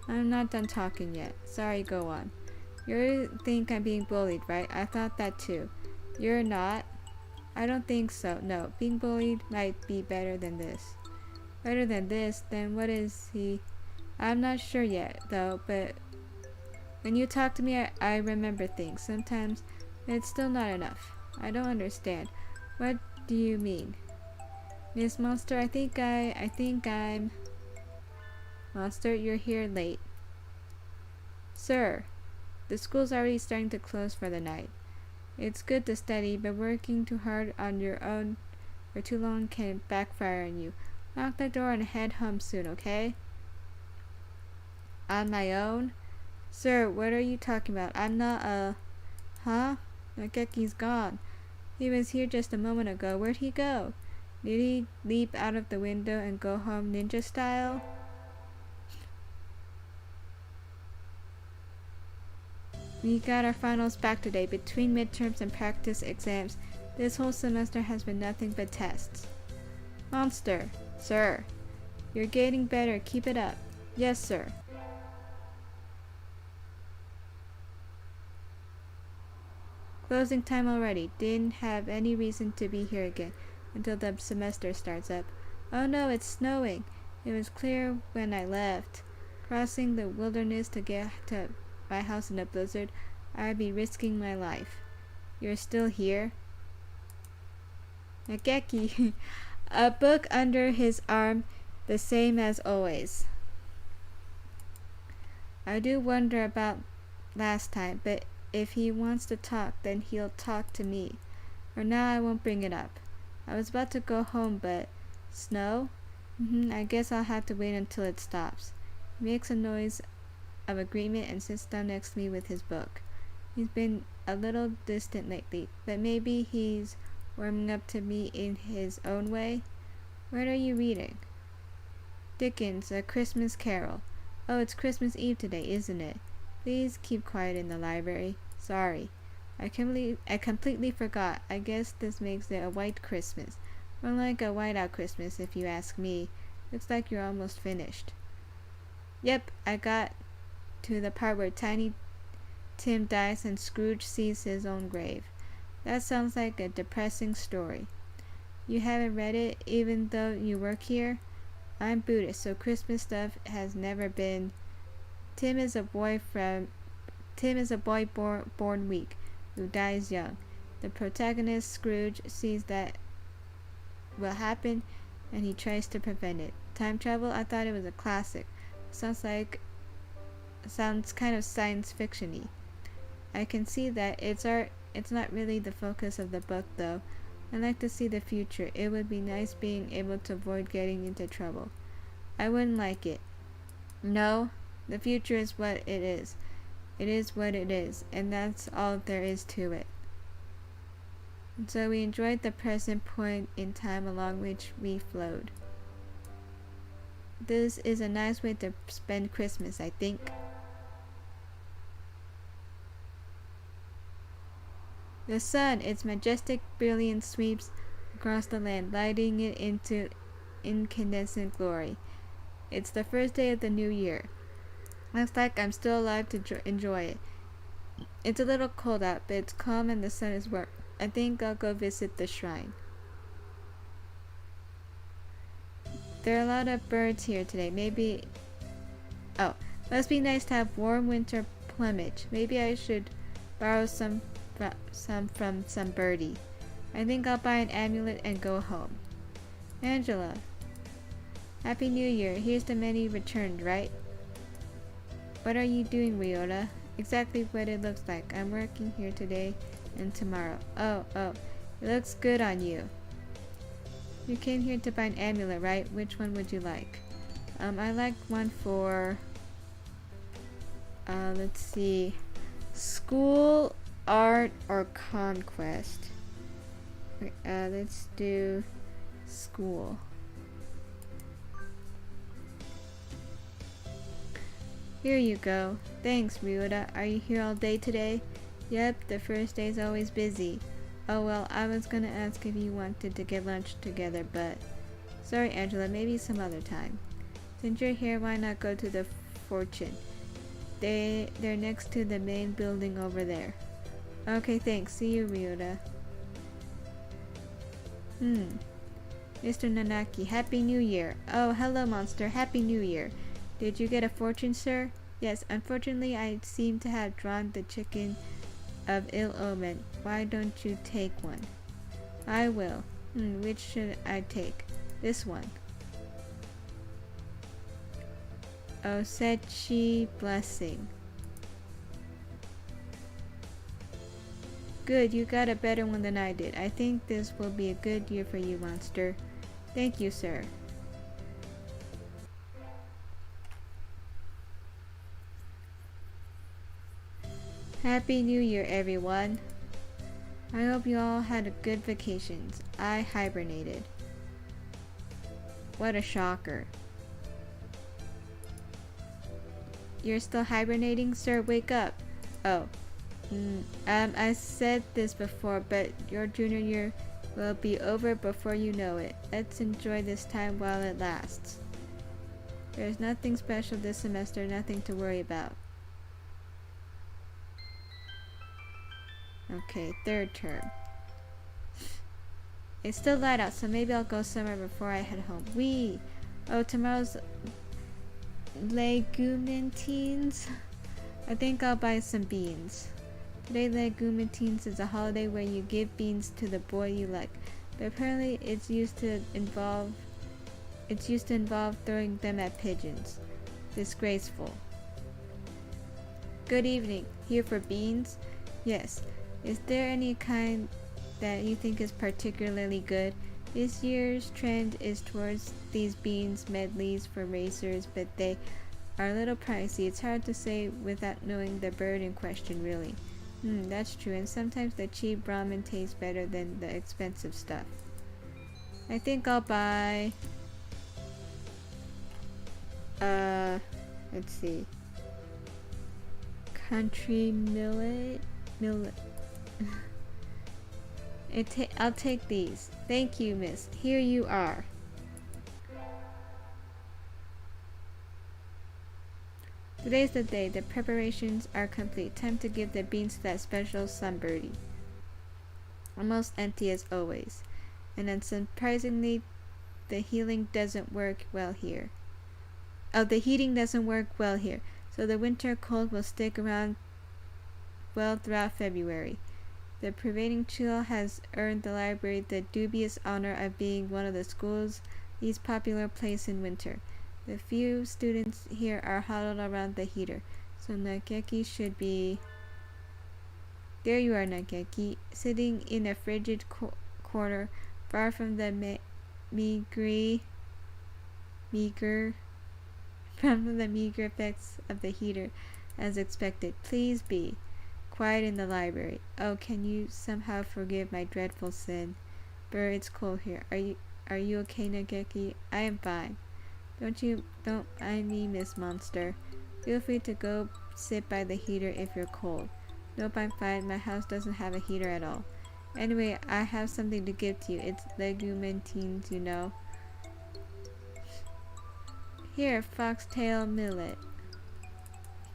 I'm not done talking yet. Sorry, go on. You think I'm being bullied, right? I thought that too. You're not? I don't think so. No, being bullied might be better than this. Better than this? Then what is he? I'm not sure yet, though, but when you talk to me, I remember things. Sometimes it's still not enough. I don't understand. What do you mean? Miss Monster, I think I'm... Monster, you're here late. Sir, the school's already starting to close for the night. It's good to study, but working too hard on your own for too long can backfire on you. Lock the door and head home soon, okay? On my own? Sir, what are you talking about? I'm not Huh? Nageki's gone. He was here just a moment ago. Where'd he go? Did he leap out of the window and go home ninja style? We got our finals back today. Between midterms and practice exams, this whole semester has been nothing but tests. Monster, sir, you're getting better. Keep it up. Yes, sir. Closing time already. Didn't have any reason to be here again until the semester starts up. Oh no, it's snowing. It was clear when I left. Crossing the wilderness to get to my house in a blizzard, I'd be risking my life. You're still here? Nageki, a book under his arm, the same as always. I do wonder about last time, but if he wants to talk, then he'll talk to me. For now, I won't bring it up. I was about to go home, but snow? I guess I'll have to wait until it stops. He makes a noise of agreement and sits down next to me with his book. He's been a little distant lately, but maybe he's warming up to me in his own way. What are you reading? Dickens' A Christmas Carol. Oh, it's Christmas Eve today, isn't it? Please keep quiet in the library. Sorry. I completely forgot. I guess this makes it a white Christmas. More like a whiteout Christmas, if you ask me. Looks like you're almost finished. Yep, I got to the part where Tiny Tim dies and Scrooge sees his own grave. That sounds like a depressing story. You haven't read it, even though you work here? I'm Buddhist, so Christmas stuff has never been. Tim is a boy born weak, who dies young. The protagonist, Scrooge, sees that will happen, and he tries to prevent it. Time travel? I thought it was a classic. Sounds kind of science fiction-y. I can see that it's art. It's not really the focus of the book, though. I like to see the future. It would be nice being able to avoid getting into trouble. I wouldn't like it. No, the future is what it is. It is what it is, and that's all there is to it. And so we enjoyed the present point in time along which we flowed. This is a nice way to spend Christmas, I think. The sun, its majestic brilliance, sweeps across the land, lighting it into incandescent glory. It's the first day of the new year. Looks like I'm still alive to enjoy it. It's a little cold out, but it's calm and the sun is warm. I think I'll go visit the shrine. There are a lot of birds here today. Must be nice to have warm winter plumage. Maybe I should borrow some from some birdie. I think I'll buy an amulet and go home. Angela. Happy New Year. Here's the many returned, right? What are you doing, Ryota? Exactly what it looks like. I'm working here today and tomorrow. Oh, it looks good on you. You came here to buy an amulet, right? Which one would you like? I like one for, let's see, school, art, or conquest. Let's do school. Here you go. Thanks, Ryota. Are you here all day today? Yep, the first day's always busy. Oh well, I was gonna ask if you wanted to get lunch together, but... Sorry, Angela, maybe some other time. Since you're here, why not go to the Fortune? They're next to the main building over there. Okay, thanks. See you, Ryota. Mr. Nanaki, Happy New Year. Oh, hello, monster. Happy New Year. Did you get a fortune, sir? Yes, unfortunately I seem to have drawn the chicken of ill omen. Why don't you take one? I will. Which should I take? This one. Osechi Blessing. Good, you got a better one than I did. I think this will be a good year for you, monster. Thank you, sir. Happy New Year, everyone. I hope you all had a good vacations. I hibernated. What a shocker. You're still hibernating, sir? Wake up. Oh. I said this before, but your junior year will be over before you know it. Let's enjoy this time while it lasts. There's nothing special this semester, nothing to worry about. Okay, third term. It's still light out, so maybe I'll go somewhere before I head home. Wee! Oh, tomorrow's Legumintines? I think I'll buy some beans. Today, Legumintines is a holiday where you give beans to the boy you like, but apparently it's used to involve throwing them at pigeons. Disgraceful. Good evening. Here for beans? Yes. Is there any kind that you think is particularly good? This year's trend is towards these beans medleys for racers, but they are a little pricey. It's hard to say without knowing the bird in question, really. That's true, and sometimes the cheap ramen tastes better than the expensive stuff. I think I'll buy... let's see. Country millet? I'll take these. Thank you, miss. Here you are. Today's the day. The preparations are complete. Time to give the beans to that special sunbirdie. Almost empty as always. And unsurprisingly, the heating doesn't work well here. The heating doesn't work well here. So the winter cold will stick around well throughout February. The prevailing chill has earned the library the dubious honor of being one of the school's least popular place in winter. The few students here are huddled around the heater, so Nageki should be... There you are, Nageki, sitting in a frigid corner, far from the meager effects of the heater, as expected. Please be quiet in the library. Oh, can you somehow forgive my dreadful sin? Burr, it's cold here. Are you okay, Nageki? I am fine. Don't mind me, Miss Monster. Feel free to go sit by the heater if you're cold. Nope, I'm fine. My house doesn't have a heater at all. Anyway, I have something to give to you. It's legumentines, you know. Here, foxtail millet.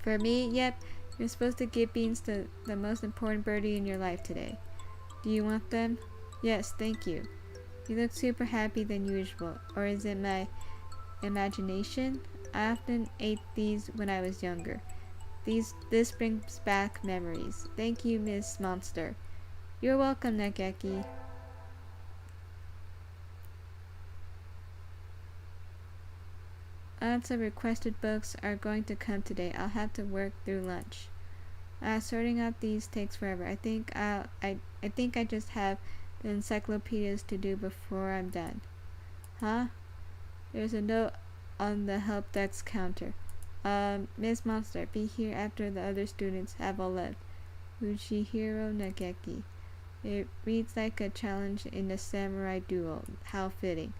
For me? Yep. You're supposed to give beans to the most important birdie in your life today. Do you want them? Yes, thank you. You look super happy than usual. Or is it my imagination? I often ate these when I was younger. This brings back memories. Thank you, Miss Monster. You're welcome, Nageki. Lots of requested books are going to come today. I'll have to work through lunch. Sorting out these takes forever. I think I just have the encyclopedias to do before I'm done. Huh? There's a note on the help desk counter. Miss Monster, be here after the other students have all left. Uchihiro Nageki. It reads like a challenge in a samurai duel. How fitting.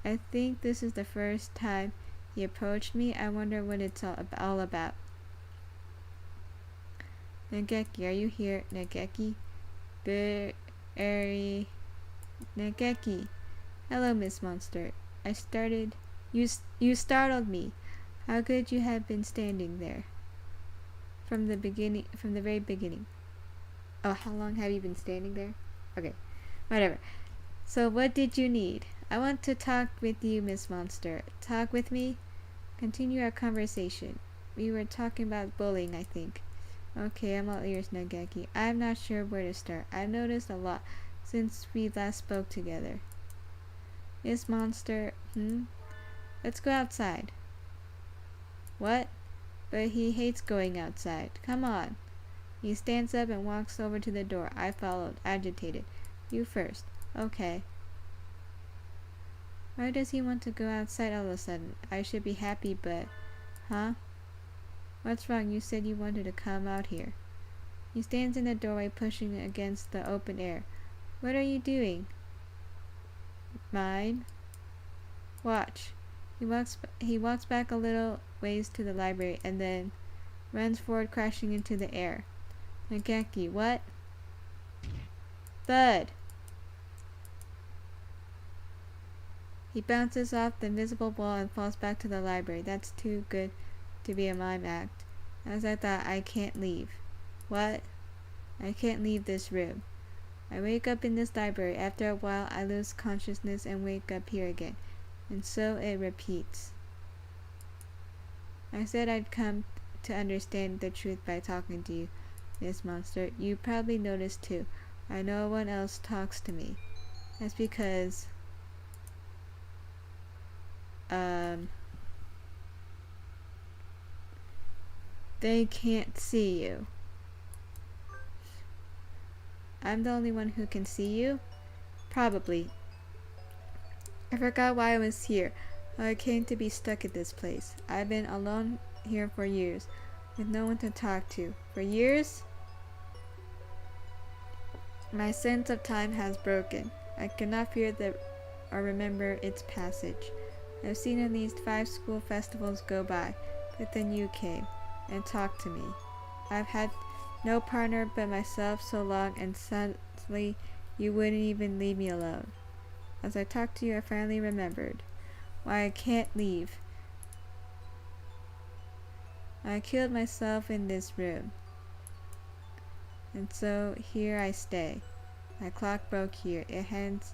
I think this is the first time he approached me. I wonder what it's all about. Nageki, are you here? Nageki? Nageki. Hello, Miss Monster. You startled me. How could you have been standing there? From the very beginning. Oh, how long have you been standing there? Okay, whatever. So what did you need? I want to talk with you, Miss Monster. Talk with me? Continue our conversation. We were talking about bullying, I think. Okay, I'm all ears, Nageki. I'm not sure where to start. I've noticed a lot since we last spoke together. Miss Monster, Let's go outside. What? But he hates going outside. Come on. He stands up and walks over to the door. I followed, agitated. You first. Okay. Why does he want to go outside all of a sudden? I should be happy, but... Huh? What's wrong? You said you wanted to come out here. He stands in the doorway, pushing against the open air. What are you doing? Mine? Watch. He walks back a little ways to the library and then runs forward, crashing into the air. Nageki, what? Thud! He bounces off the invisible wall and falls back to the library. That's too good to be a mime act. As I thought, I can't leave. What? I can't leave this room. I wake up in this library. After a while, I lose consciousness and wake up here again. And so it repeats. I said I'd come to understand the truth by talking to you, Miss Monster. You probably noticed too. No one else talks to me. That's because... they can't see you. I'm the only one who can see you? Probably. I forgot why I was here. How I came to be stuck at this place. I've been alone here for years, with no one to talk to. For years? My sense of time has broken. I cannot fear or remember its passage. I've seen at least 5 school festivals go by, but then you came and talked to me. I've had no partner but myself so long, and suddenly you wouldn't even leave me alone. As I talked to you, I finally remembered why I can't leave. I killed myself in this room, and so here I stay. My clock broke here. It hands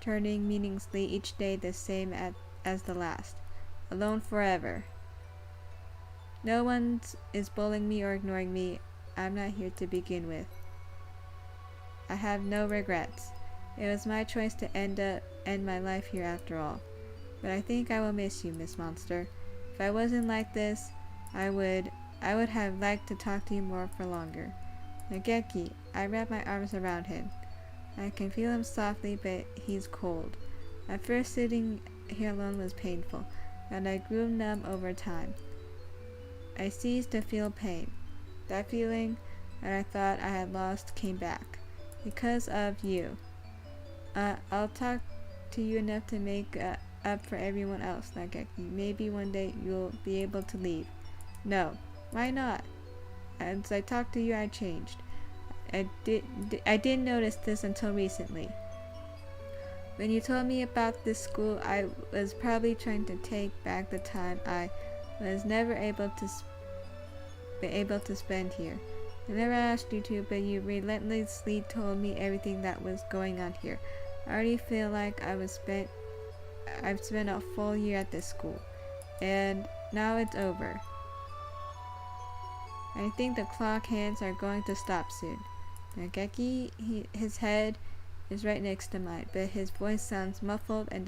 turning meaninglessly each day the same as the last. Alone forever. No one is bullying me or ignoring me. I'm not here to begin with. I have no regrets. It was my choice to end my life here after all. But I think I will miss you, Miss Monster. If I wasn't like this, I would have liked to talk to you more for longer. Nageki, I wrap my arms around him. I can feel him softly, but he's cold. At first, sitting here alone was painful, and I grew numb over time. I ceased to feel pain. That feeling that I thought I had lost came back. Because of you. I'll talk to you enough to make up for everyone else, Nageki. Maybe one day you'll be able to leave. No. Why not? As I talked to you, I changed. I didn't notice this until recently. When you told me about this school, I was probably trying to take back the time I was never able to spend here. I never asked you to, but you relentlessly told me everything that was going on here. I already feel like I've spent a full year at this school, and now it's over. I think the clock hands are going to stop soon. Nageki, his head is right next to mine, but his voice sounds muffled and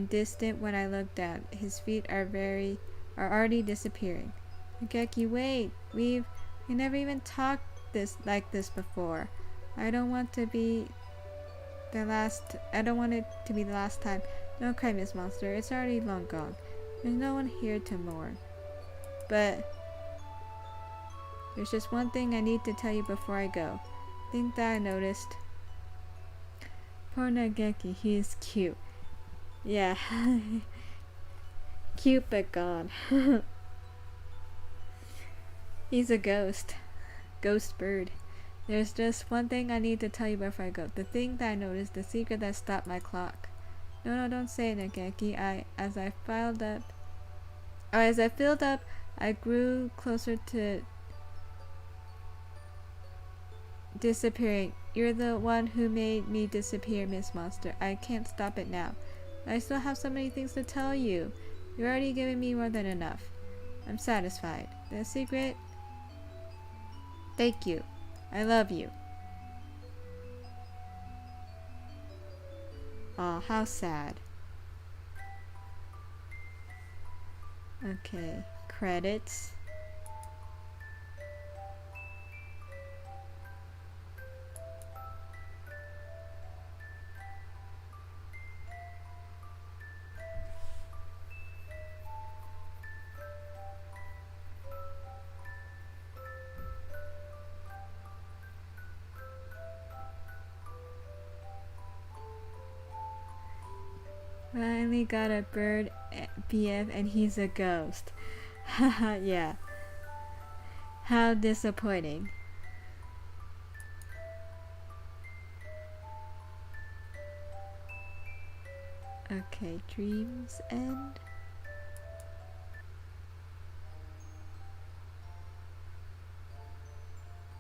distant when I look down. His feet are already disappearing. Nageki, wait! We never even talked like this before. I don't want it to be the last time. Don't cry, Miss Monster. It's already long gone. There's no one here to mourn. But there's just one thing I need to tell you before I go. Think that I noticed. Poor Nageki, he is cute. Yeah. Cute but gone. He's a ghost. Ghost bird. There's just one thing I need to tell you before I go. The thing that I noticed, the secret that stopped my clock. No, don't say it, Nageki. As I filled up, I grew closer to disappearing. You're the one who made me disappear, Miss Monster. I can't stop it now. I still have so many things to tell you. You're already giving me more than enough. I'm satisfied. The secret... Thank you. I love you. Aw, how sad. Okay, credits. Finally got a bird BF and he's a ghost. Haha, yeah. How disappointing. Okay, dreams end.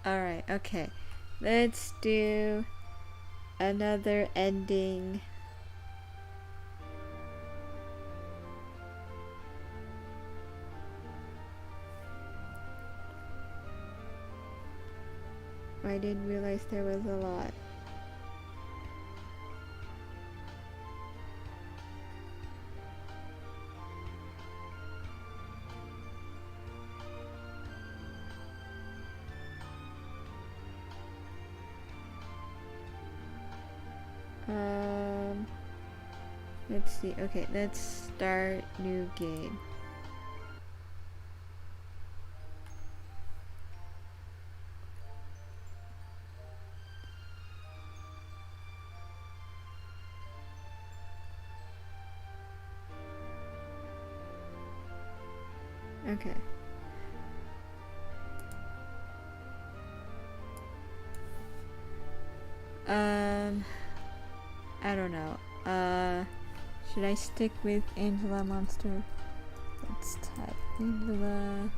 Alright, okay. Let's do another ending. I didn't realize there was a lot. Let's see. Okay, let's start new game. Okay. I don't know. Should I stick with Angela Monster? Let's type Angela.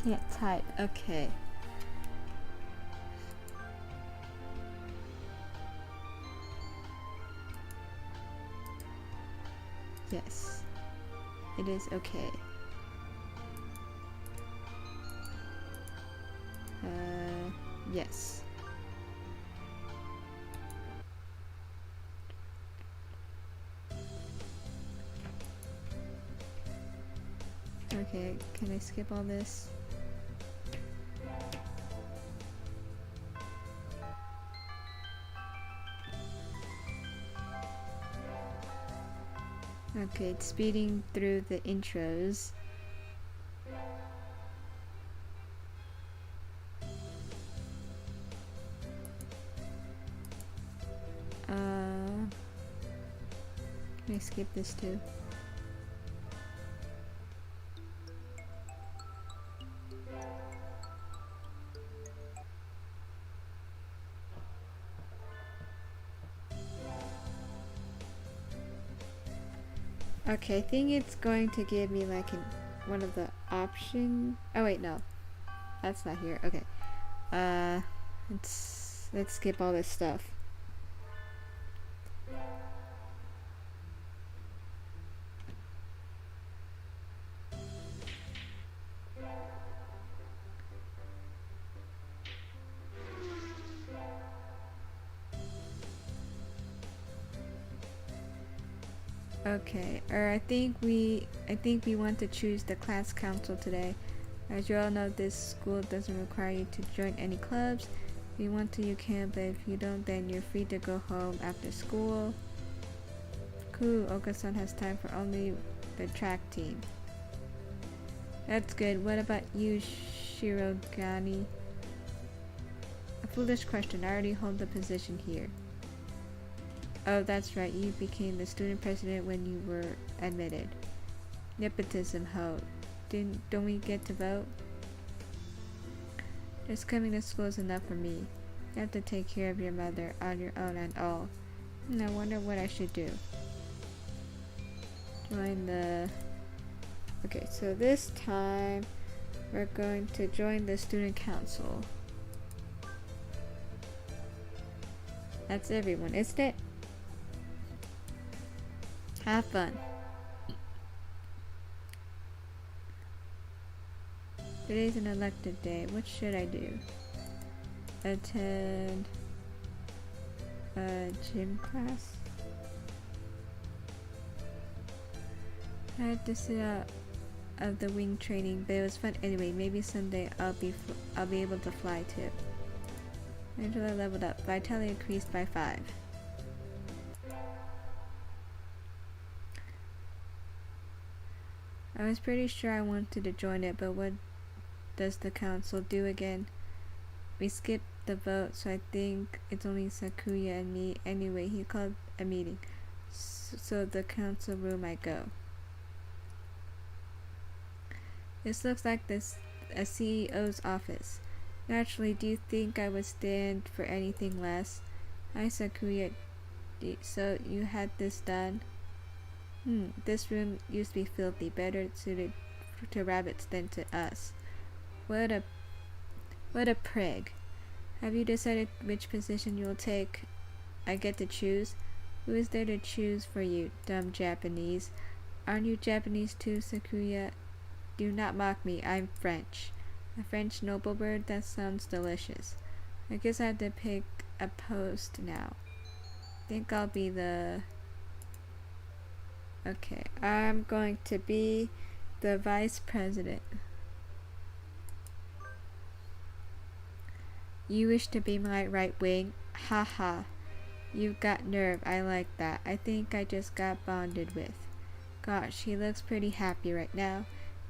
Can't type. Okay. Yes. It is okay. Yes. Okay, can I skip all this? Okay, it's speeding through the intros. Can I skip this too? Okay, I think it's going to give me like one of the option. Oh wait, no, that's not here. Okay, let's skip all this stuff. Okay, or I think we want to choose the class council today. As you all know, this school doesn't require you to join any clubs. If you want to, you can, but if you don't, then you're free to go home after school. Cool, Okasan has time for only the track team. That's good. What about you, Shirogane? A foolish question. I already hold the position here. Oh, that's right. You became the student president when you were admitted. Nepotism, ho. Don't we get to vote? Just coming to school is enough for me. You have to take care of your mother on your own and all. I wonder what I should do. Join the... Okay, so this time we're going to join the student council. That's everyone, isn't it? Have fun. Today's an elective day. What should I do? Attend a gym class? I had to sit out of the wing training, but it was fun anyway. Maybe someday I'll be able to fly too. Angela leveled up. Vitality increased by 5. I was pretty sure I wanted to join it, but what does the council do again? We skipped the vote, so I think it's only Sakuya and me. Anyway, he called a meeting, so the council room I go. This looks like a CEO's office. Naturally, do you think I would stand for anything less? Hi, Sakuya. So you had this done? This room used to be filthy, better suited to rabbits than to us. What a prig. Have you decided which position you will take? I get to choose? Who is there to choose for you, dumb Japanese? Aren't you Japanese too, Sakuya? Do not mock me, I'm French. A French noble bird? That sounds delicious. I guess I have to pick a post now. Think I'll be the... Okay, I'm going to be the vice president. You wish to be my right wing? Ha ha. You've got nerve, I like that. I think I just got bonded with. Gosh, he looks pretty happy right now.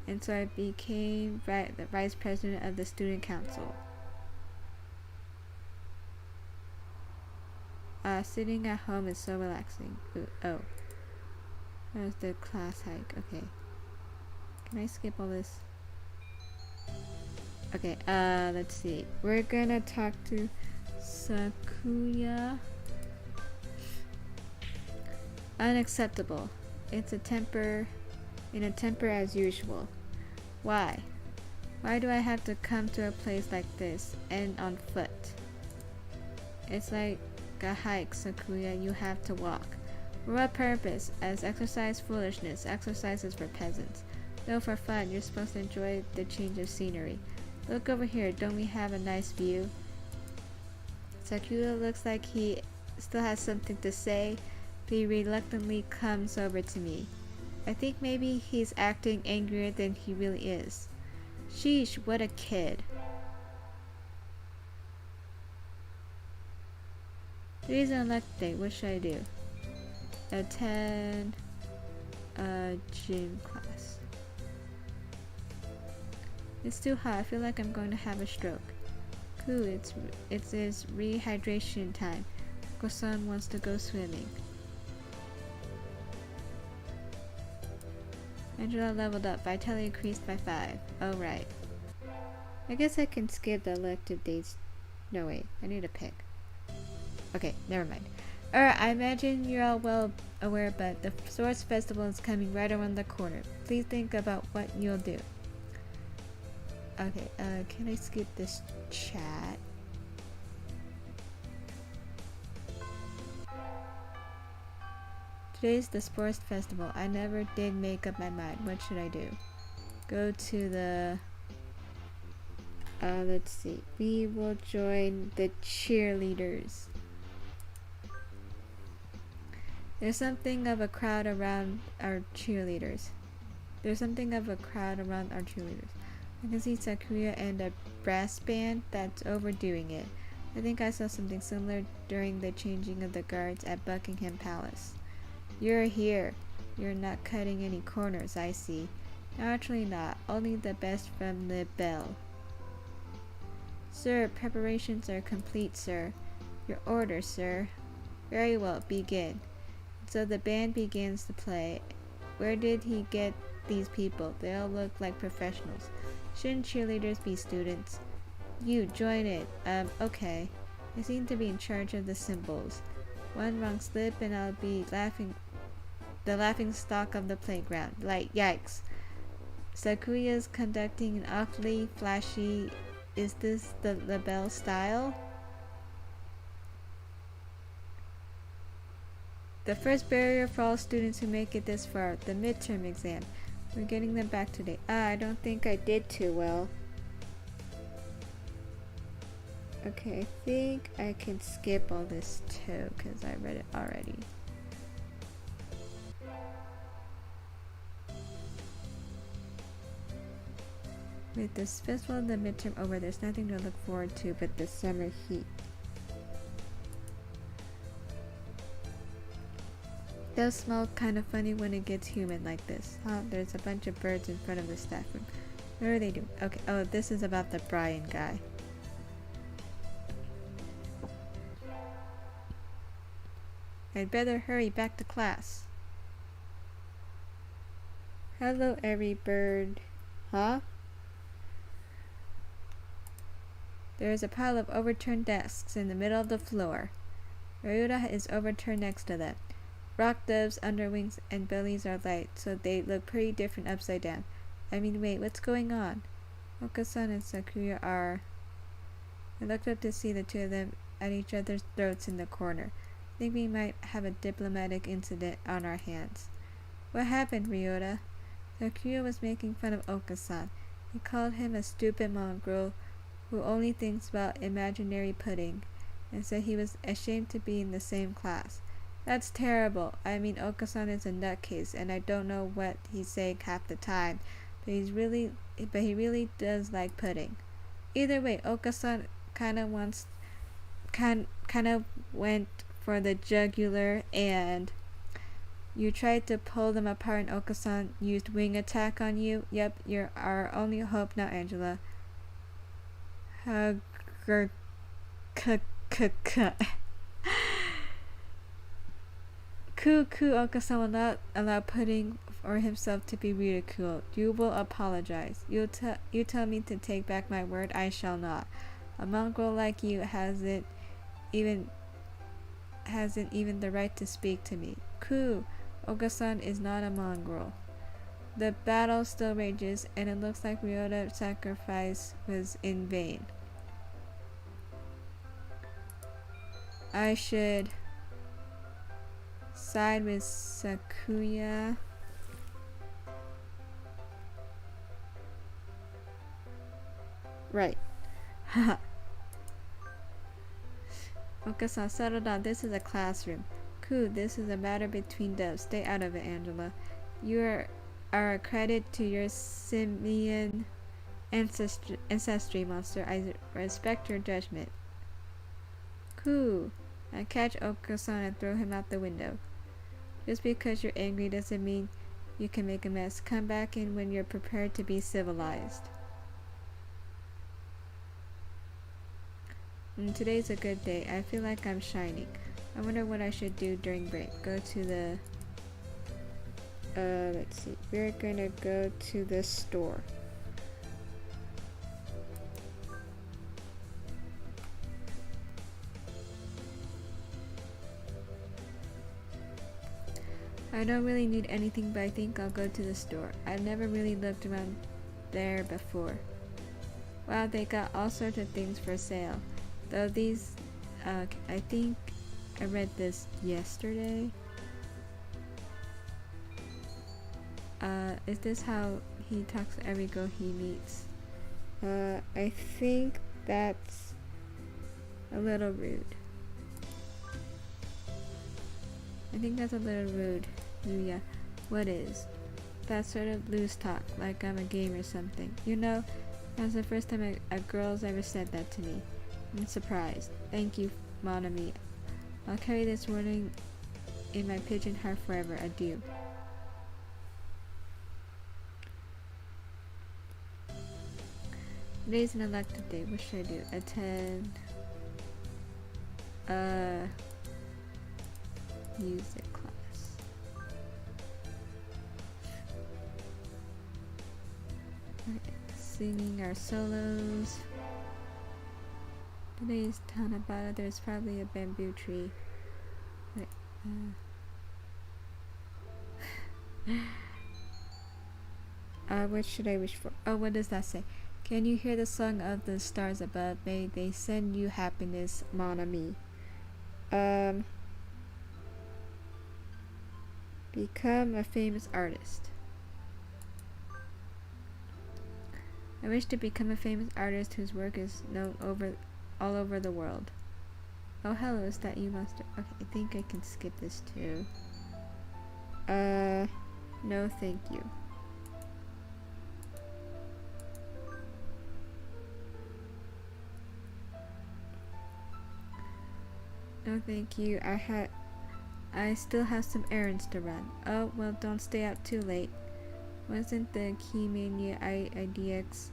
And so I became the vice president of the student council. Sitting at home is so relaxing. Ooh, oh. That was the class hike. Okay. Can I skip all this? Okay, let's see. We're gonna talk to Sakuya. Unacceptable. In a temper as usual. Why? Why do I have to come to a place like this and on foot? It's like a hike, Sakuya. You have to walk. For what purpose? As exercise foolishness. Exercise is for peasants. No, for fun. You're supposed to enjoy the change of scenery. Look over here. Don't we have a nice view? Sakuya looks like he still has something to say, but he reluctantly comes over to me. I think maybe he's acting angrier than he really is. Sheesh, what a kid. Today's an elect day. What should I do? Attend a gym class. It's too hot. I feel like I'm going to have a stroke. Cool, it's rehydration time. Kosan wants to go swimming. Angela leveled up. Vitality increased by 5. Oh, right. I guess I can skip the elective dates. No, wait. I need to pick. Okay, never mind. Alright, I imagine you're all well aware, but the Swords Festival is coming right around the corner. Please think about what you'll do. Okay, can I skip this chat? Today's the Sports Festival. I never did make up my mind. What should I do? Go to the... let's see. We will join the cheerleaders. There's something of a crowd around our cheerleaders. I can see Sakuya and a brass band that's overdoing it. I think I saw something similar during the changing of the guards at Buckingham Palace. You're here. You're not cutting any corners, I see. Naturally not. Only the best from the bell. Sir, preparations are complete, sir. Your order, sir. Very well, begin. So the band begins to play. Where did he get these people? They all look like professionals. Shouldn't cheerleaders be students? You, join it. Okay. I seem to be in charge of the symbols. One wrong slip and I'll be the laughing stock of the playground. Like, yikes. Sakuya's conducting an awfully flashy... Is this the bell style? The first barrier for all students who make it this far, the midterm exam. We're getting them back today. I don't think I did too well. Okay, I think I can skip all this too, because I read it already. With this festival and the midterm over, there's nothing to look forward to but the summer heat. Those smell kind of funny when it gets humid like this. Huh? There's a bunch of birds in front of the staff room. What are they doing? Okay, oh, this is about the Brian guy. I'd better hurry back to class. Hello, every bird. Huh? There is a pile of overturned desks in the middle of the floor. Ryuta is overturned next to them. Rock doves' underwings and bellies are light, so they look pretty different upside down. I mean, wait, what's going on? Okasan and Sakuya are... I looked up to see the two of them at each other's throats in the corner. I think we might have a diplomatic incident on our hands. What happened, Ryota? Sakuya was making fun of Okasan. He called him a stupid mongrel who only thinks about imaginary pudding, and said he was ashamed to be in the same class. That's terrible. I mean, Okasan is a nutcase, and I don't know what he's saying half the time, but he really does like pudding. Either way, Okasan kind of went for the jugular, and you tried to pull them apart, and Okasan used wing attack on you. Yep, you're our only hope now, Angela. Okasan will not allow pudding or himself to be ridiculed. You will apologize. You tell me to take back my word. I shall not. A mongrel like you hasn't even the right to speak to me. Okasan is not a mongrel. The battle still rages, and it looks like Ryota's sacrifice was in vain. I should side with Sakuya. Right. Haha. Okasan, settle down. This is a classroom. This is a matter between devs. Stay out of it, Angela. You are a credit to your simian ancestry, monster. I respect your judgment. I catch Okasan and throw him out the window. Just because you're angry doesn't mean you can make a mess. Come back in when you're prepared to be civilized. Today's a good day. I feel like I'm shining. I wonder what I should do during break. Go to the... let's see. We're gonna go to the store. I don't really need anything, but I think I'll go to the store. I've never really looked around there before. Wow, they got all sorts of things for sale. Though these, I think I read this yesterday. Is this how he talks to every girl he meets? I think that's a little rude. I think that's a little rude, Yuya. What is? That sort of loose talk, like I'm a game or something. You know, that's the first time a girl's ever said that to me. I'm surprised. Thank you, mon ami. I'll carry this warning in my pigeon heart forever. Adieu. Today's an elective day. What should I do? Attend music class. Okay, singing our solos. Today's Tanabata. There's probably a bamboo tree. Wait, what should I wish for? Oh, what does that say? Can you hear the song of the stars above? May they send you happiness, mon ami. Become a famous artist. I wish to become a famous artist whose work is known all over the world. Oh, hello, is that you, monster? Okay, I think I can skip this too. No thank you. No thank you. I still have some errands to run. Oh, well, don't stay out too late. Wasn't the Keymania IDX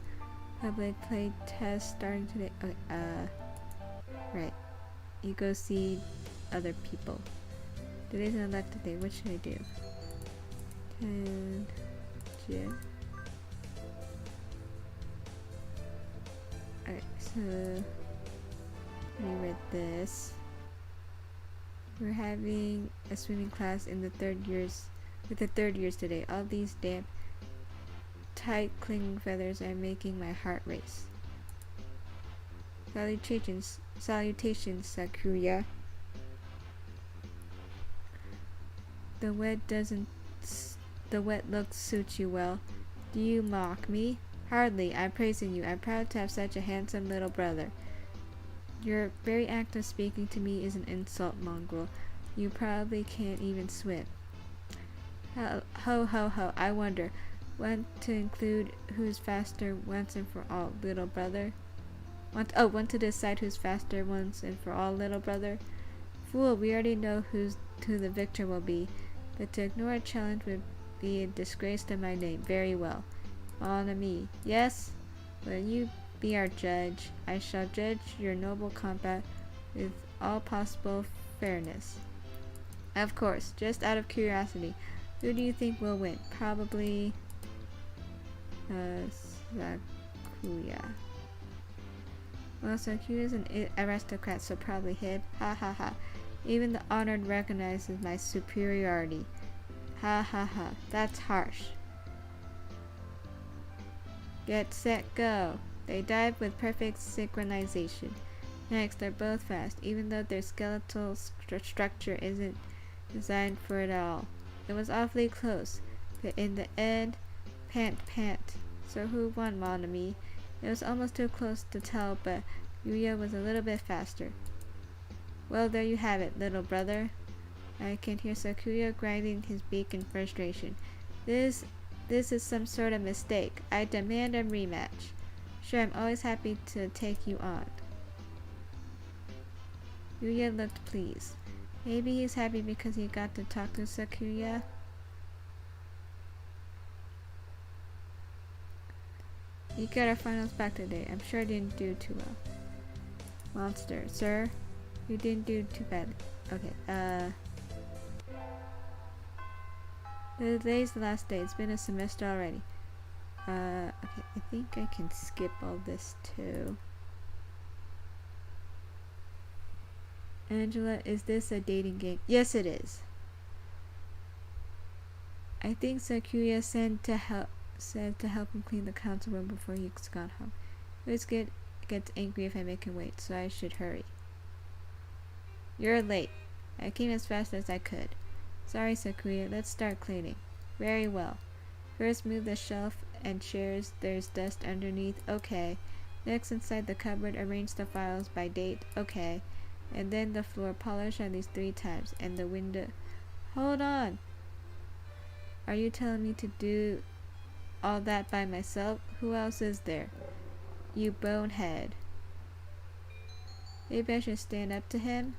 public play test starting today? Okay, right. You go see other people. Today's an elective day. What should I do? 10 Jan. Alright, so let me read this. We're having a swimming class in the third years today. All these damp, tight clinging feathers are making my heart race. Salutations, Sakuya. The wet look suits you well. Do you mock me? Hardly. I'm praising you. I'm proud to have such a handsome little brother. Your very act of speaking to me is an insult, mongrel. You probably can't even swim. Ho ho ho. I wonder. Want to include who's faster once and for all, little brother? Want to decide who's faster once and for all, little brother? Fool, we already know who the victor will be, but to ignore a challenge would be a disgrace to my name. Very well. Mon ami. Yes? Will you be our judge? I shall judge your noble combat with all possible fairness. Of course, just out of curiosity, who do you think will win? Probably Sakuya. Well, Sakuya's an aristocrat, so probably him. Ha ha ha. Even the honored recognizes my superiority. Ha ha ha. That's harsh. Get set, go. They dive with perfect synchronization. Next, they're both fast, even though their skeletal structure isn't designed for it all. It was awfully close, but in the end, pant. So who won, mon ami? It was almost too close to tell, but Yuya was a little bit faster. Well, there you have it, little brother. I can hear Sakuya grinding his beak in frustration. This is some sort of mistake. I demand a rematch. Sure, I'm always happy to take you on. Yuya looked pleased. Maybe he's happy because he got to talk to Sakuya. You got our finals back today. I'm sure I didn't do too well. Monster, sir. You didn't do too badly. Okay, today's the last day. It's been a semester already. Okay, I think I can skip all this too. Angela, is this a dating game? Yes, it is. I think Sakuya said to help him clean the council room before he's gone home. He always gets angry if I make him wait, so I should hurry. You're late. I came as fast as I could. Sorry, Sakuya. Let's start cleaning. Very well. First, move the shelf and chairs. There's dust underneath. Okay. Next, inside the cupboard, arrange the files by date. Okay. And then the floor, polish at least 3 times. And the window. Hold on. Are you telling me to do all that by myself? Who else is there? You bonehead. Maybe I should stand up to him?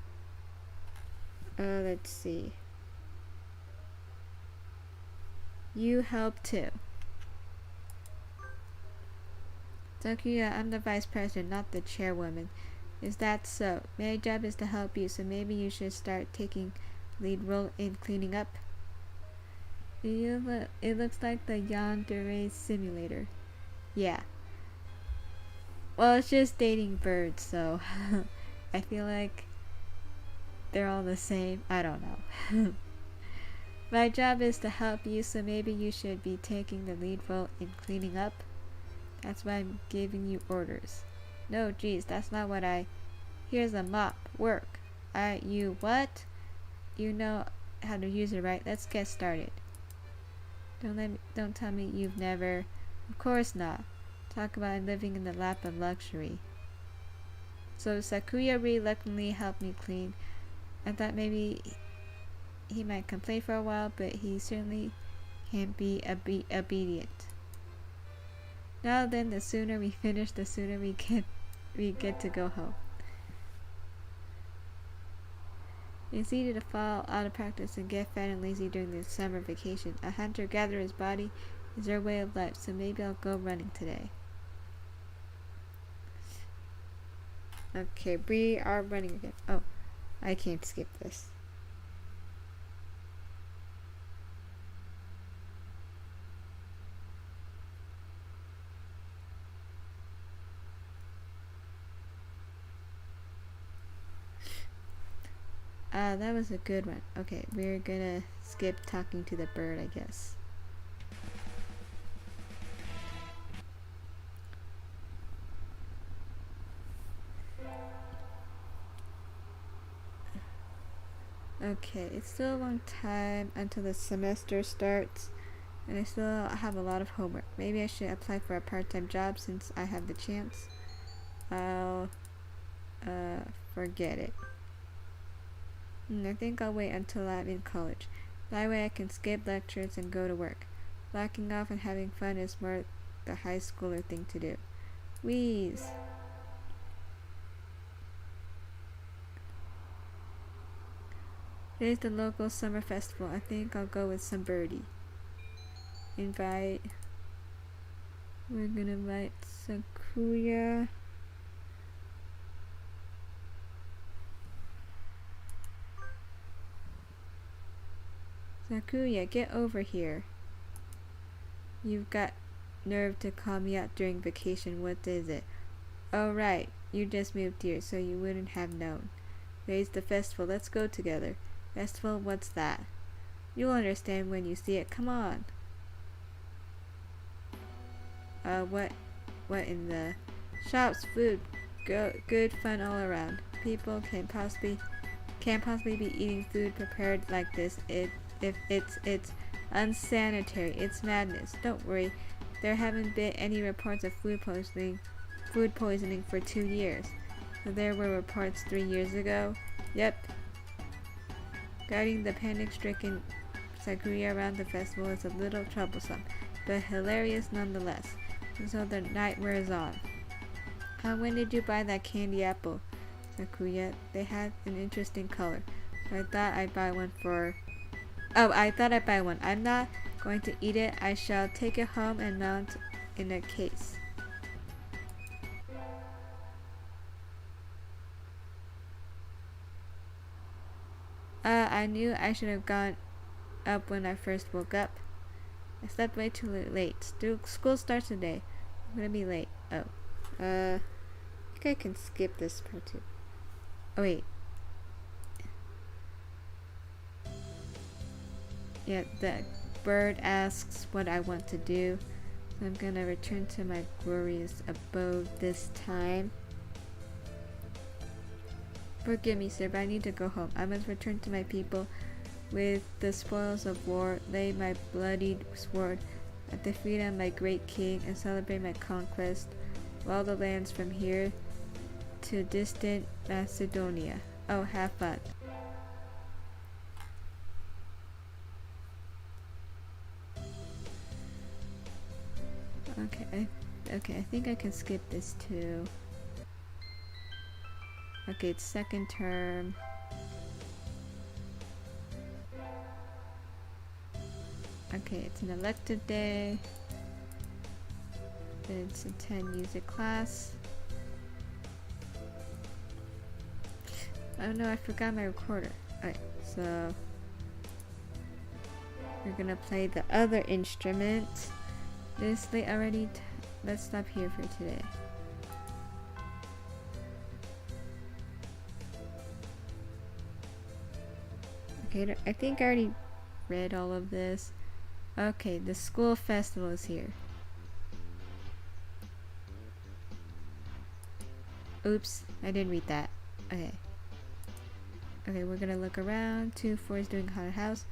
Let's see. You help too. Sakuya, I'm the vice president, not the chairwoman. Is that so? My job is to help you, so maybe you should start taking lead role in cleaning up. It looks like the yandere simulator. Yeah. Well, it's just dating birds, so I feel like they're all the same. I don't know. My job is to help you, so maybe you should be taking the lead role in cleaning up. That's why I'm giving you orders. No, geez, that's not what Here's a mop. Work. You what? You know how to use it, right? Let's get started. Don't tell me you've never. Of course not. Talk about living in the lap of luxury. So Sakuya reluctantly helped me clean. I thought maybe he might complain for a while, but he certainly can't be obedient. Now then, the sooner we finish, the sooner we get to go home. It's easy to fall out of practice and get fat and lazy during the summer vacation. A hunter-gatherer's body is their way of life, so maybe I'll go running today. Okay, we are running again. Oh, I can't skip this. That was a good one. Okay, we're gonna skip talking to the bird, I guess. Okay, it's still a long time until the semester starts, and I still have a lot of homework. Maybe I should apply for a part-time job since I have the chance. I'll forget it. I think I'll wait until I'm in college. That way I can skip lectures and go to work. Locking off and having fun is more the high schooler thing to do. Wheeze! Today's the local summer festival. I think I'll go with some birdie. Invite. We're gonna invite Sakuya. Sakuya, get over here. You've got nerve to call me out during vacation. What is it? Oh right, you just moved here, so you wouldn't have known. Today's the festival. Let's go together. Festival? What's that? You'll understand when you see it. Come on. What in the shops? Food. Good fun all around. People can't possibly be eating food prepared like this. It's unsanitary. It's madness. Don't worry. There haven't been any reports of food poisoning for 2 years. So there were reports 3 years ago. Yep. Guiding the panic-stricken Sakuya around the festival is a little troublesome, but hilarious nonetheless. And so the night wears on. When did you buy that candy apple, Sakuya? They had an interesting color. So I thought I'd buy one for... Oh, I thought I'd buy one. I'm not going to eat it. I shall take it home and mount in a case. I knew I should have gone up when I first woke up. I slept way too late. School starts today. I'm gonna be late. Oh. I think I can skip this part too. Oh wait. Yeah, the bird asks what I want to do. So I'm gonna return to my glorious abode this time. Forgive me, sir, but I need to go home. I must return to my people with the spoils of war, lay my bloodied sword at the feet of my great king, and celebrate my conquest of all the lands from here to distant Macedonia. Oh, have fun. Okay, I think I can skip this too. Okay, it's second term. Okay, it's an elective day. It's attend music class. Oh no, I forgot my recorder. Alright, so we're gonna play the other instrument. This late already. Let's stop here for today. Okay, I think I already read all of this. Okay, the school festival is here. Oops, I didn't read that. Okay. Okay, we're gonna look around. 2-4 is doing haunted house.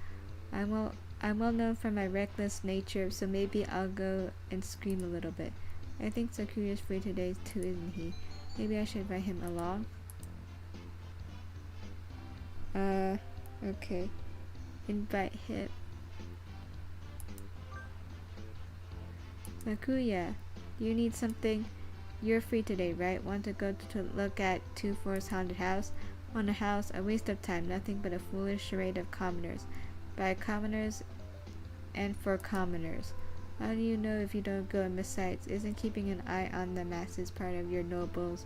I'm well known for my reckless nature, so maybe I'll go and scream a little bit. I think Sakuya's free today too, isn't he? Maybe I should invite him along. Okay. Invite him. Sakuya, you need something? You're free today, right? Want to go to look at 2-4's haunted house? Haunted house, a waste of time, nothing but a foolish charade of commoners. By commoners and for commoners. How do you know if you don't go? And besides, isn't keeping an eye on the masses part of your noble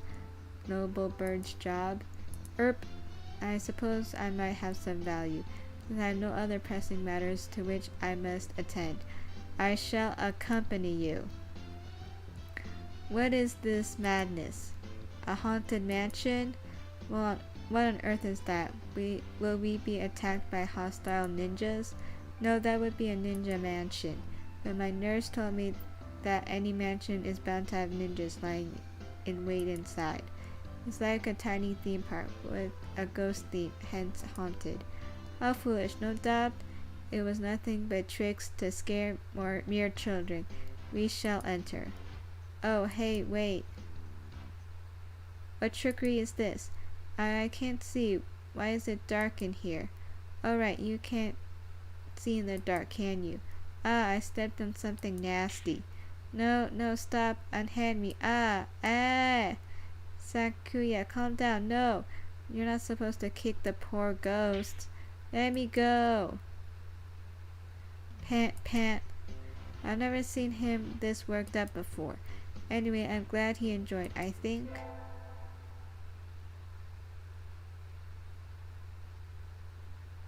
bird's job? I suppose I might have some value, since I have no other pressing matters to which I must attend. I shall accompany you. What is this madness? A haunted mansion? Well, what on earth is that? Will we be attacked by hostile ninjas? No, that would be a ninja mansion. But my nurse told me that any mansion is bound to have ninjas lying in wait inside. It's like a tiny theme park with a ghost theme, hence haunted. How foolish, no doubt it was nothing but tricks to scare mere children. We shall enter. Oh, hey, wait. What trickery is this? I can't see. Why is it dark in here? Alright, you can't see in the dark, can you? I stepped on something nasty. No, stop. Unhand me. Sakuya, calm down. No, you're not supposed to kick the poor ghost. Let me go. Pant, pant. I've never seen him this worked up before. Anyway, I'm glad he enjoyed. I think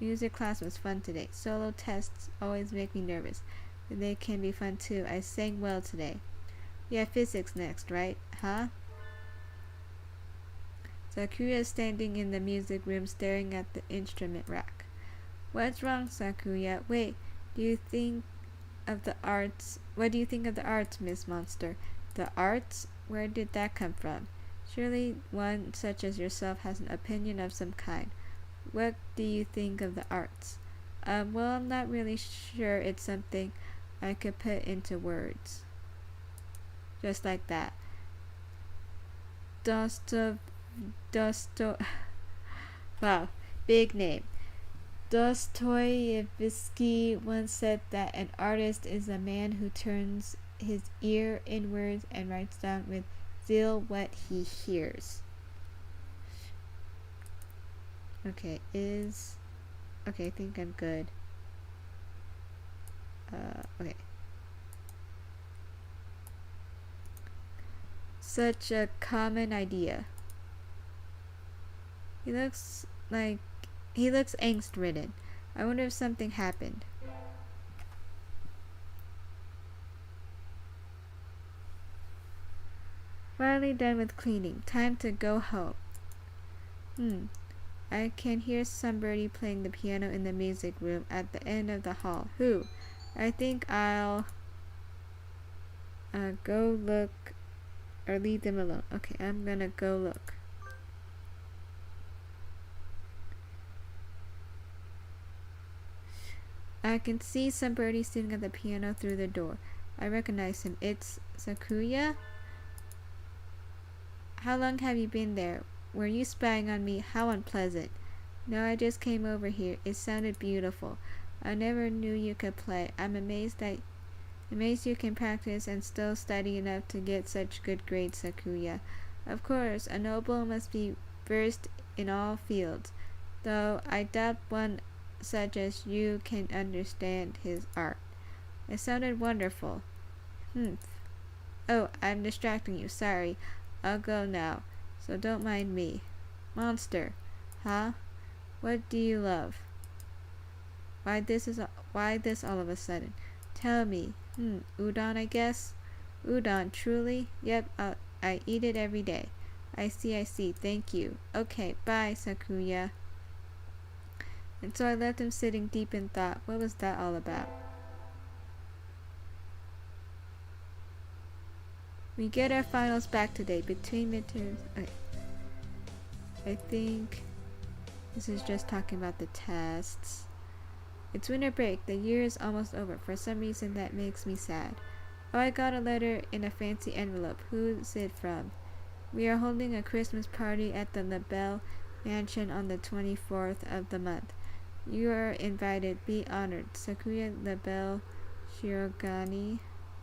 music class was fun today. Solo tests always make me nervous, but they can be fun too. I sang well today. We have physics next, right? Huh? Sakuya is standing in the music room staring at the instrument rack. What's wrong, Sakuya? Wait, do you think of the arts? What do you think of the arts, Miss Monster? The arts? Where did that come from? Surely one such as yourself has an opinion of some kind. What do you think of the arts? Well, I'm not really sure it's something I could put into words. Just like that. Wow, big name. Dostoevsky once said that an artist is a man who turns his ear inwards and writes down with zeal what he hears. Okay, okay, I think I'm good. Okay. Such a common idea. He looks angst-ridden. I wonder if something happened. Finally done with cleaning. Time to go home. I can hear somebody playing the piano in the music room at the end of the hall. Who? I think I'll go look or leave them alone. Okay, I'm gonna go look. I can see somebody sitting at the piano through the door. I recognize him. It's Sakuya? How long have you been there? Were you spying on me? How unpleasant. No, I just came over here. It sounded beautiful. I never knew you could play. I'm amazed you can practice and still study enough to get such good grades, Sakuya. Of course, a noble must be versed in all fields, though I doubt one such as you can understand his art. It sounded wonderful. Oh, I'm distracting you. Sorry. I'll go now, so don't mind me. Monster. Huh? What do you love? Why this all of a sudden? Tell me. Udon, I guess? Udon, truly? Yep, I eat it every day. I see. Thank you. Okay, bye, Sakuya. And so I left him sitting deep in thought. What was that all about? We get our finals back today between midterms. Okay. I think this is just talking about the tests. It's winter break. The year is almost over. For some reason that makes me sad. Oh, I got a letter in a fancy envelope. Who's it from? We are holding a Christmas party at the LaBelle Mansion on the 24th of the month. You are invited. Be honored. Sakuya LaBelle Shirogane.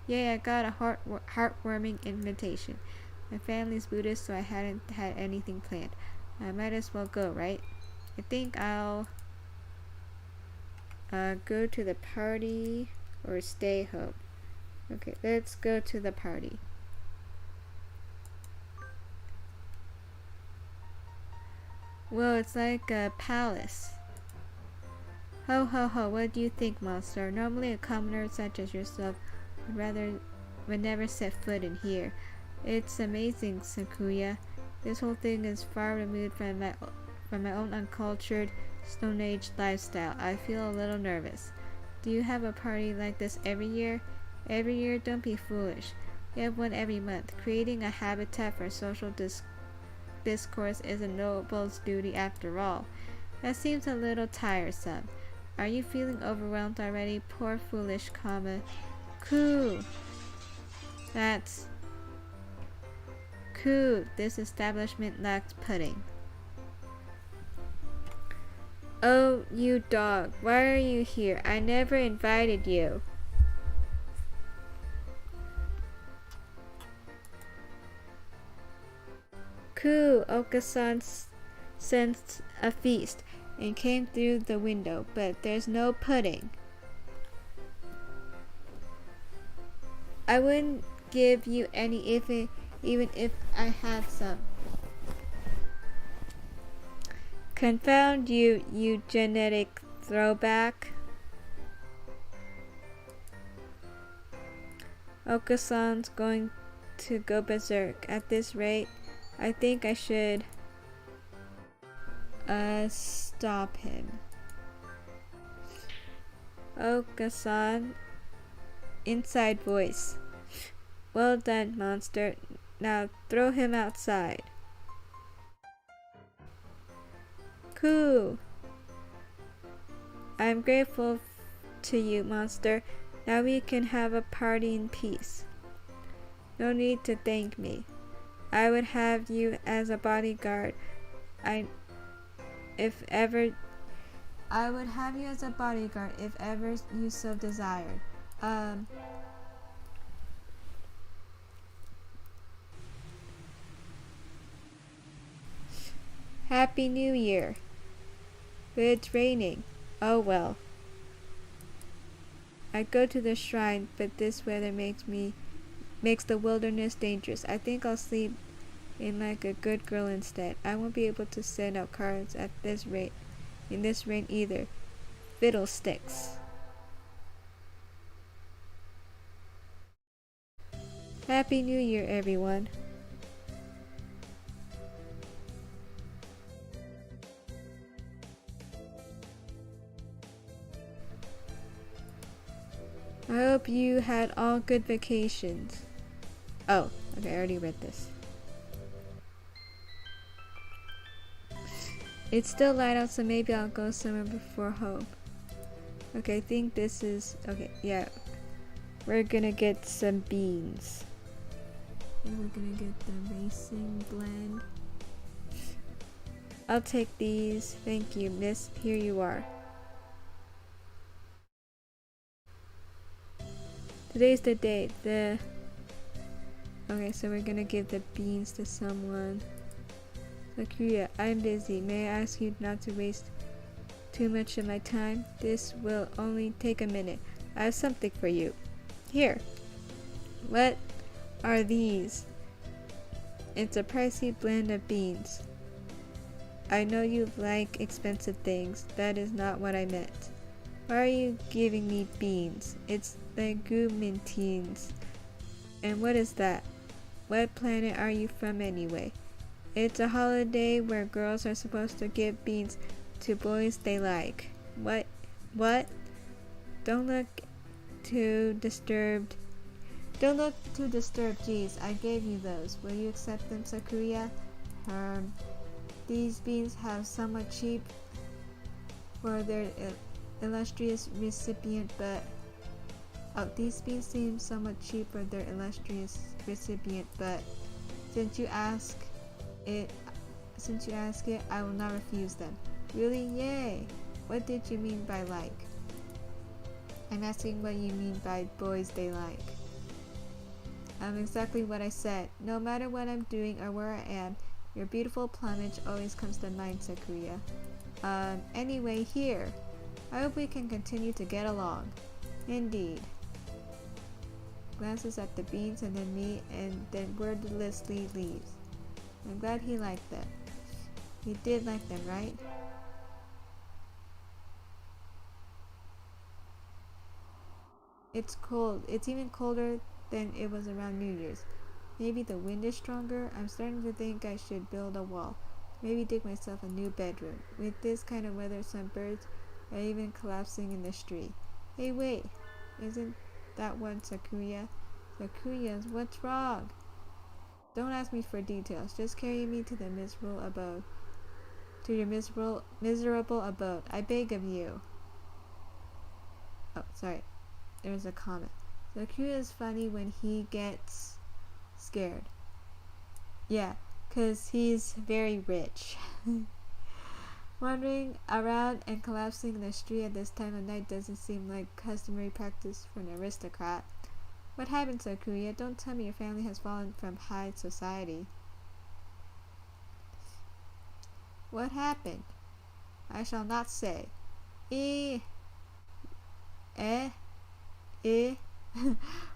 Yay, I got a heartwarming invitation. My family's Buddhist, so I hadn't had anything planned. I might as well go, right? I think I'll go to the party or stay home. Okay, let's go to the party. Whoa, it's like a palace. Ho ho ho, what do you think, monster? Normally a commoner such as yourself would never set foot in here. It's amazing, Sakuya. This whole thing is far removed from my own uncultured Stone Age lifestyle. I feel a little nervous. Do you have a party like this every year? Every year? Don't be foolish. We have one every month. Creating a habitat for social discourse is a noble's duty after all. That seems a little tiresome. Are you feeling overwhelmed already? Poor foolish comma. Coo! That's coo. This establishment lacks pudding. Oh, you dog. Why are you here? I never invited you. Coo! Okasan sensed a feast. and came through the window, but there's no pudding. I wouldn't give you any even if I had some. Confound you, you genetic throwback. Okasan's going to go berserk. At this rate, I think I should stop him. Okasan, inside voice. Well done, monster. Now throw him outside. Cool. I'm grateful to you, monster. Now we can have a party in peace. No need to thank me. I would have you as a bodyguard. If ever you so desired. Happy New Year. But it's raining. Oh well. I go to the shrine, but this weather makes the wilderness dangerous. I think I'll sleep in like a good girl instead. I won't be able to send out cards at this rate in this rain either. Fiddlesticks. Happy New Year, everyone. I hope you had all good vacations. Oh, okay, I already read this. It's still light out, so maybe I'll go somewhere before home. Okay, I think this is... Okay, yeah. We're gonna get some beans. And we're gonna get the racing blend. I'll take these. Thank you, miss. Here you are. Today's the day. Okay, so we're gonna give the beans to someone. Sakura, I'm busy. May I ask you not to waste too much of my time? This will only take a minute. I have something for you. Here. What are these? It's a pricey blend of beans. I know you like expensive things. That is not what I meant. Why are you giving me beans? It's legumines. And what is that? What planet are you from anyway? It's a holiday where girls are supposed to give beans to boys they like. What? Don't look too disturbed. Jeez, I gave you those. Will you accept them, Sakura? These beans have somewhat cheap for their illustrious recipient, but these beans seem somewhat cheap for their illustrious recipient, but since you ask it, I will not refuse them. Really? Yay! What did you mean by like? I'm asking what you mean by boys they like. Exactly what I said. No matter what I'm doing or where I am, your beautiful plumage always comes to mind, Sakura. Anyway, here. I hope we can continue to get along. Indeed. Glances at the beans and then me, and then wordlessly leaves. I'm glad he liked them. He did like them, right? It's cold. It's even colder than it was around New Year's. Maybe the wind is stronger. I'm starting to think I should build a wall. Maybe dig myself a new bedroom. With this kind of weather, some birds are even collapsing in the street. Hey, wait. Isn't that one Sakura? Sakura's, what's wrong? Don't ask me for details. Just carry me to the miserable abode. To your miserable abode. I beg of you. Oh, sorry. There's a comment. Sakura is funny when he gets scared. Yeah, 'cause he's very rich. Wandering around and collapsing in the street at this time of night doesn't seem like customary practice for an aristocrat. What happened, Sakura? Don't tell me your family has fallen from high society. What happened? I shall not say. Eh? Eh? Eh?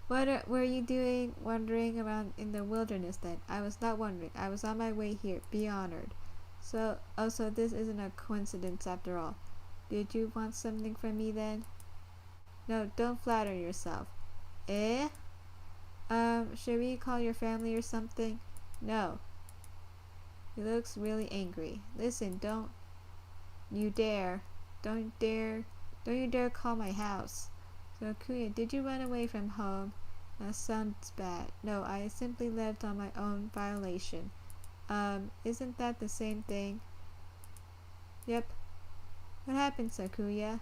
What were you doing wandering around in the wilderness then? I was not wandering. I was on my way here. Be honored. So this isn't a coincidence after all. Did you want something from me then? No, don't flatter yourself. Eh? Should we call your family or something? No. He looks really angry. Listen, don't you dare call my house. So Kuya, did you run away from home? That sounds bad. No, I simply left on my own violation. Isn't that the same thing? Yep. What happened, Sakuya?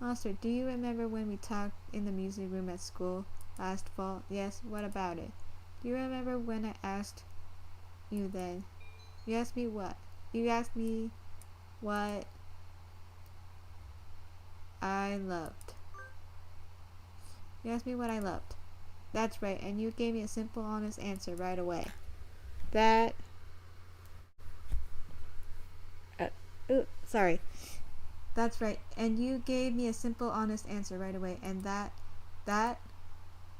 Monster, do you remember when we talked in the music room at school last fall? Yes, what about it? Do you remember when I asked you then? You asked me what? You asked me what I loved. You asked me what I loved. That's right, and you gave me a simple, honest answer right away. That's right, and you gave me a simple, honest answer right away, and that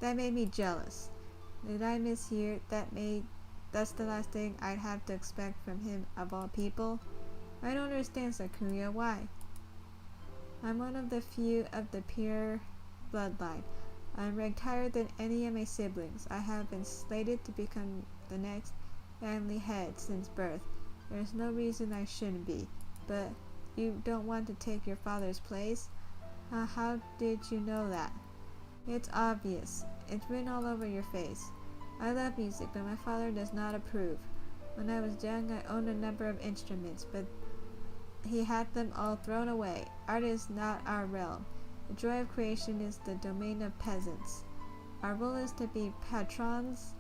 made me jealous. Did I mishear? That's the last thing I'd have to expect from him of all people? I don't understand, Sakuya. Why? I'm one of the few of the pure bloodline. I'm ranked higher than any of my siblings. I have been slated to become the next family head since birth. There's no reason I shouldn't be. But you don't want to take your father's place? How did you know that? It's obvious. It's written all over your face. I love music, but my father does not approve. When I was young, I owned a number of instruments, but he had them all thrown away. Art is not our realm. The joy of creation is the domain of peasants. Our role is to be patrons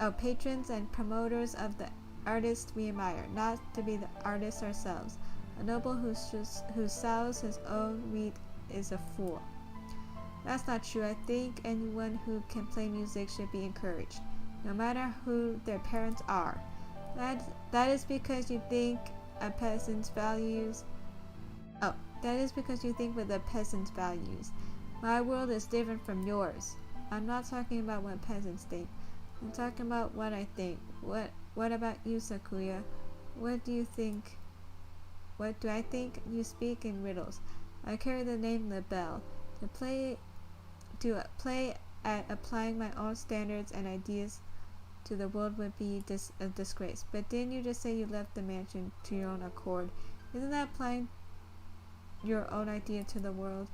and promoters of the artists we admire, not to be the artists ourselves. A noble who sows his own wheat is a fool. That's not true. I think anyone who can play music should be encouraged, no matter who their parents are. That is because you think a peasant's values. That is because you think with a peasant's values. My world is different from yours. I'm not talking about what peasants think. I'm talking about what I think. What about you, Sakuya? What do you think? What do I think? You speak in riddles. I carry the name Lebel. To play at applying my own standards and ideas to the world would be a disgrace. But didn't you just say you left the mansion to your own accord? Isn't that applying your own idea to the world?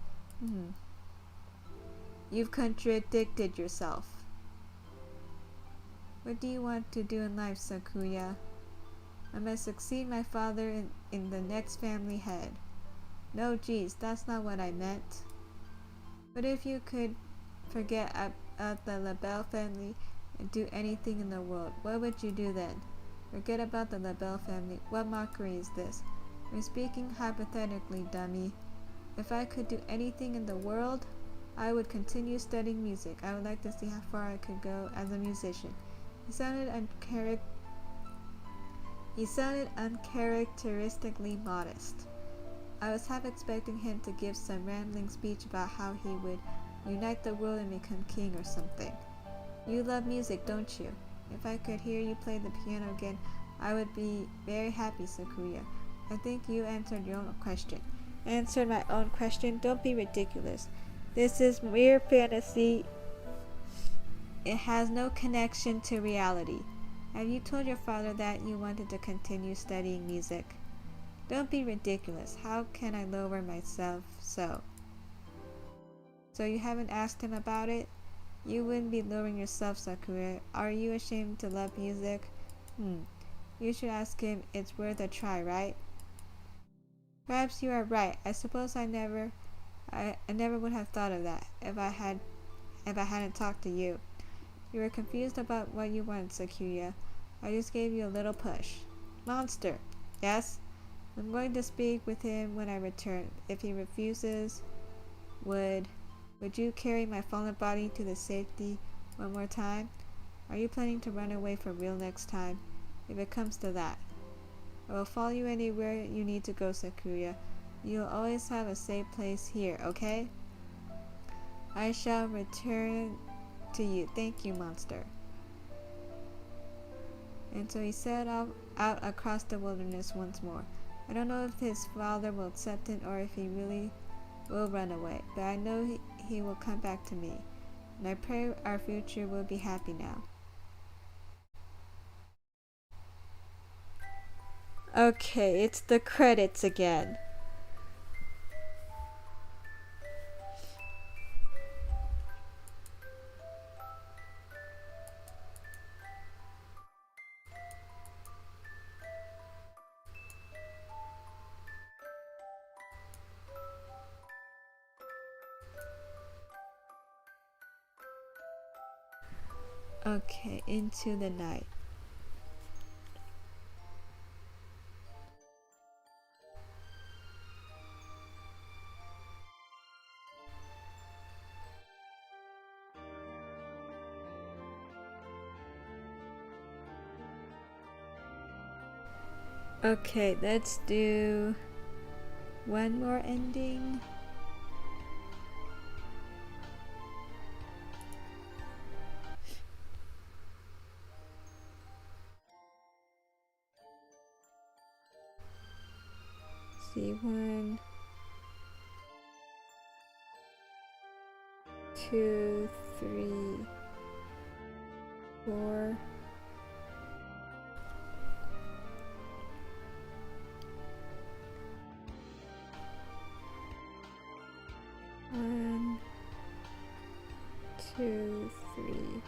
You've contradicted yourself. What do you want to do in life, Sakuya? I must succeed my father in the next family head. No, geez, that's not what I meant. But if you could forget about the Lebel family and do anything in the world, what would you do then? Forget about the Lebel family. What mockery is this? We're speaking hypothetically, dummy. If I could do anything in the world, I would continue studying music. I would like to see how far I could go as a musician. He sounded uncharacteristically modest. I was half expecting him to give some rambling speech about how he would unite the world and become king or something. You love music, don't you? If I could hear you play the piano again, I would be very happy, Sakuya. I think you answered your own question. Answered my own question? Don't be ridiculous. This is mere fantasy. It has no connection to reality. Have you told your father that you wanted to continue studying music? Don't be ridiculous. How can I lower myself so? So you haven't asked him about it? You wouldn't be lowering yourself, Sakura. Are you ashamed to love music? You should ask him. It's worth a try, right? Perhaps you are right. I suppose I never would have thought of that if I hadn't talked to you. You were confused about what you wanted, Sakuya. I just gave you a little push. Monster. Yes? I'm going to speak with him when I return. If he refuses, would you carry my fallen body to the safety one more time? Are you planning to run away for real next time, if it comes to that? I will follow you anywhere you need to go, Sakuya. You'll always have a safe place here, okay? I shall return to you. Thank you, monster. And so he set out across the wilderness once more. I don't know if his father will accept it or if he really will run away, but I know he will come back to me. And I pray our future will be happy now. Okay, it's the credits again. Okay, into the night. Okay, let's do one more ending. See, 1, 2, 3, 4. One, 2, 3.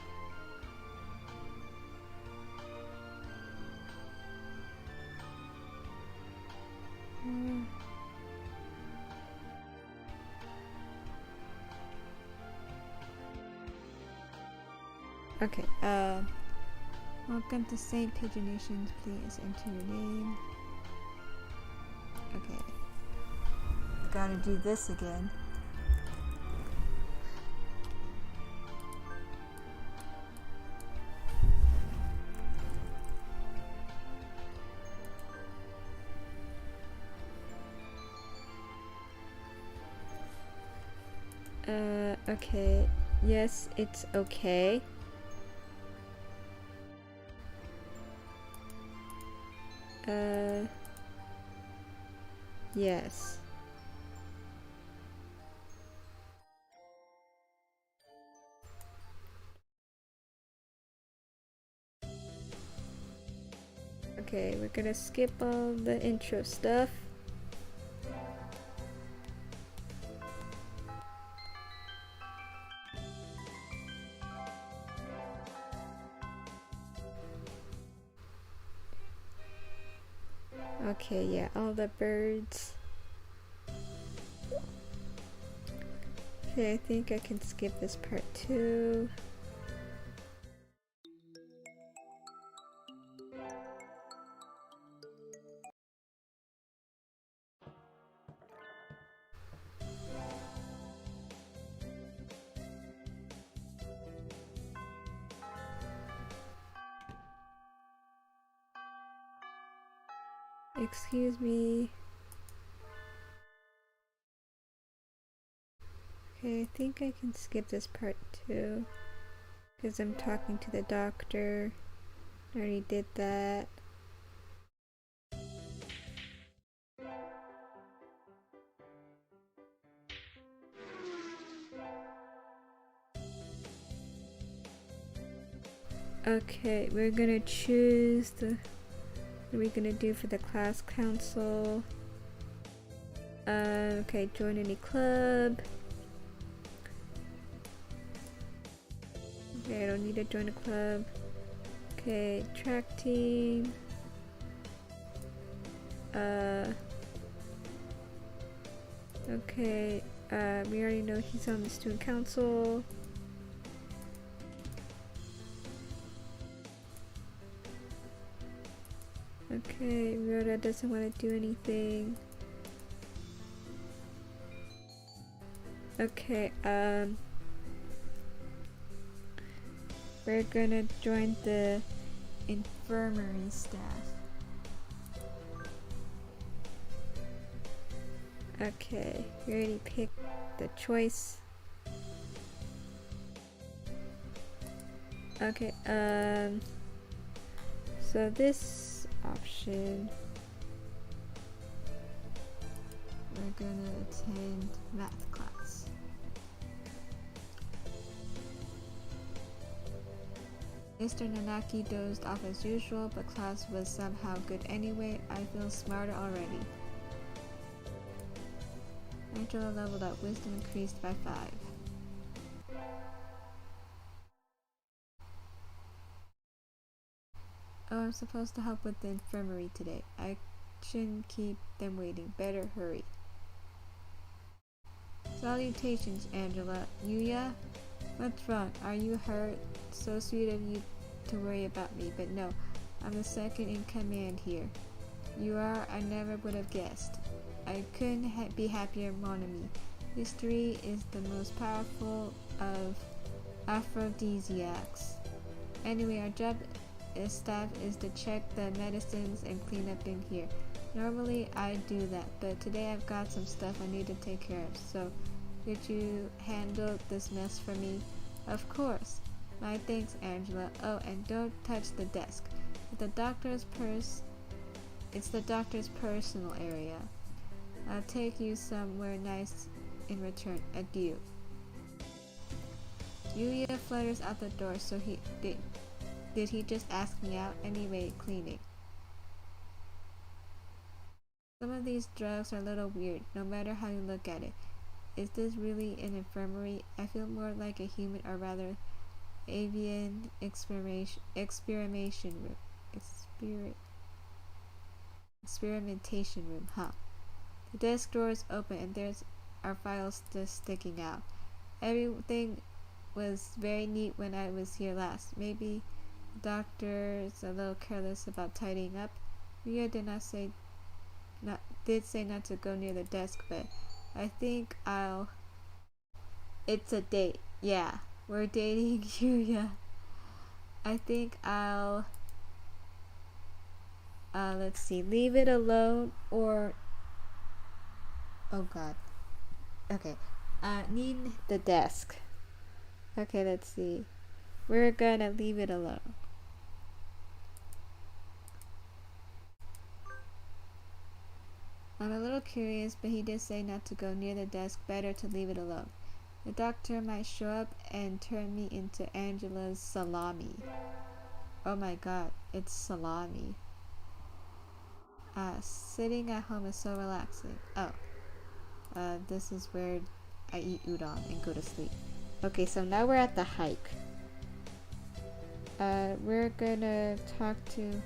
Okay, welcome to St. Pigeonations. Please enter your name. Okay. Gotta do this again. Okay. Yes, it's okay. Yes. Okay, we're gonna skip all the intro stuff. Okay, yeah, all the birds. Okay, I think I can skip this part too. Excuse me. Okay, I think I can skip this part too, because I'm talking to the doctor. I already did that. Okay, we're gonna choose the... What are we gonna do for the class council? Okay, join any club. Okay, I don't need to join a club. Okay, track team. Okay, we already know he's on the student council. Okay, Rhoda doesn't want to do anything. Okay, we're gonna join the infirmary staff. Okay, we already picked the choice. Okay, so this option, we're gonna attend math class. Mr. Nanaki dozed off as usual, but class was somehow good anyway. I feel smarter already. Angela leveled up. Wisdom increased by 5. Oh, I'm supposed to help with the infirmary today. I shouldn't keep them waiting. Better hurry. Salutations, Angela. Yuya? What's wrong? Are you hurt? So sweet of you to worry about me, but no. I'm the second in command here. You are? I never would have guessed. I couldn't be happier, mon ami. History is the most powerful of aphrodisiacs. Anyway, our job as staff is to check the medicines and clean up in here. Normally I do that, but today I've got some stuff I need to take care of, so could you handle this mess for me? Of course. My thanks, Angela. Oh, and don't touch the desk. It's the doctor's personal area. I'll take you somewhere nice in return. Adieu. Yuya flutters out the door, so did he just ask me out? Anyway, cleaning. Some of these drugs are a little weird, no matter how you look at it. Is this really an infirmary? I feel more like a human, or rather, avian experimentation room, huh? The desk door is open and there's our files just sticking out. Everything was very neat when I was here last. Maybe the doctor's a little careless about tidying up. Ria did say not to go near the desk, but I think it's a date. Yeah, we're dating Yuya. I think let's see, leave it alone or, oh god. Okay, need the desk. Okay, let's see. We're gonna leave it alone. I'm a little curious, but he did say not to go near the desk. Better to leave it alone. The doctor might show up and turn me into Angela's salami. Oh my god, it's salami. Sitting at home is so relaxing. Oh. This is where I eat udon and go to sleep. Okay, so now we're at the hike. We're gonna talk to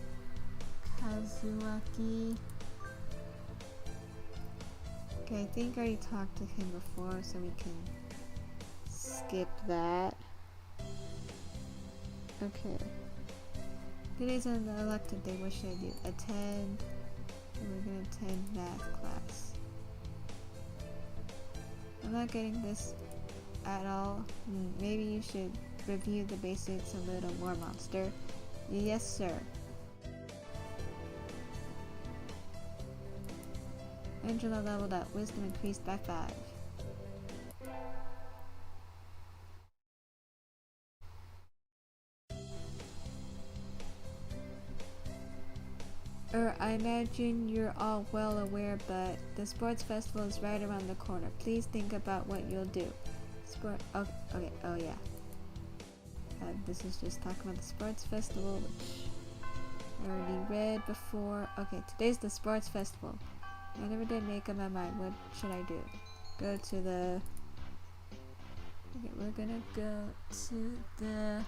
Kazuaki. Okay, I think I already talked to him before, so we can skip that. Okay. Today's an elective day. What should I do? Attend. We're gonna attend math class. I'm not getting this at all. Maybe you should review the basics a little more, monster. Yes, sir. Angela leveled up. Wisdom increased by 5. I imagine you're all well aware, but the sports festival is right around the corner. Please think about what you'll do. Oh, okay, oh yeah. This is just talking about the sports festival, which I already read before. Okay, today's the sports festival. I never did make up my mind. What should I do? Go to the... Okay, we're gonna go to the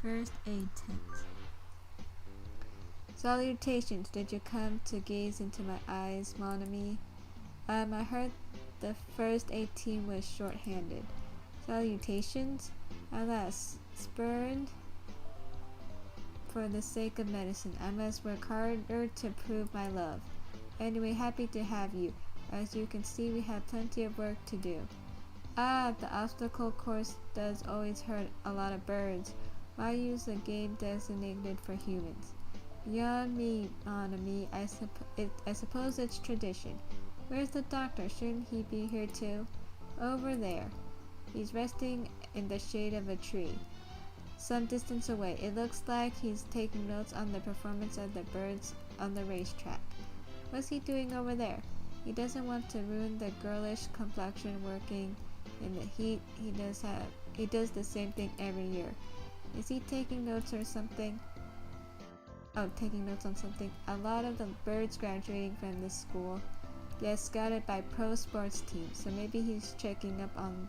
first aid tent. Salutations, did you come to gaze into my eyes, mon ami? I heard the first aid team was short-handed. Salutations? Alas, spurned for the sake of medicine, I must work harder to prove my love. Anyway, happy to have you. As you can see, we have plenty of work to do. The obstacle course does always hurt a lot of birds. Why use a game designated for humans? Beyond me, mon ami, I suppose it's tradition. Where's the doctor? Shouldn't he be here too? Over there. He's resting in the shade of a tree, some distance away. It looks like he's taking notes on the performance of the birds on the racetrack. What's he doing over there? He doesn't want to ruin the girlish complexion working in the heat. He does the same thing every year. Is he taking notes or something? Oh, taking notes on something. A lot of the birds graduating from this school get scouted by pro sports teams, so maybe he's checking up on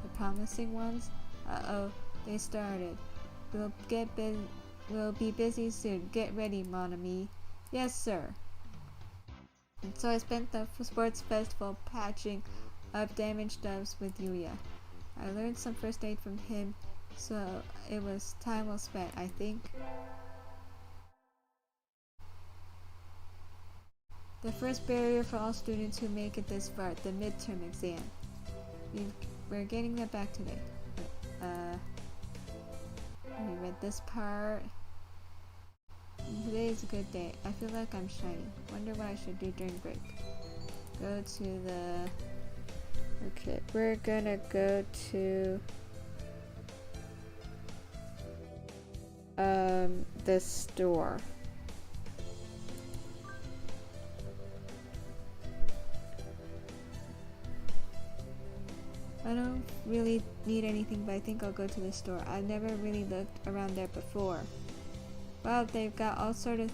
the promising ones. Uh-oh, they started. We'll be busy soon. Get ready, mon ami. Yes, sir. And so I spent the sports festival patching up damaged doves with Yuya. I learned some first aid from him, so it was time well spent, I think. The first barrier for all students who make it this far, the midterm exam. We're getting that back today. We read this part. Today is a good day. I feel like I'm shiny. Wonder what I should do during break. Go to the... Okay, we're gonna go to... the store. I don't really need anything, but I think I'll go to the store. I've never really looked around there before. Wow, they've got all sorts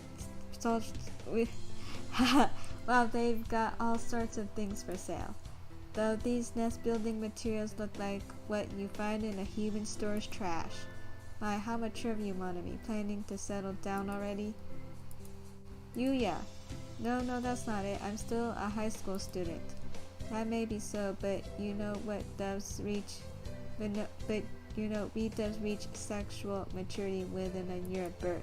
of things for sale. Though these nest building materials look like what you find in a human store's trash. My, how mature of you, mon ami. Planning to settle down already? Yuya. No, that's not it. I'm still a high school student. That may be so, but you know what doves reach, but you know we doves reach sexual maturity within a year of birth.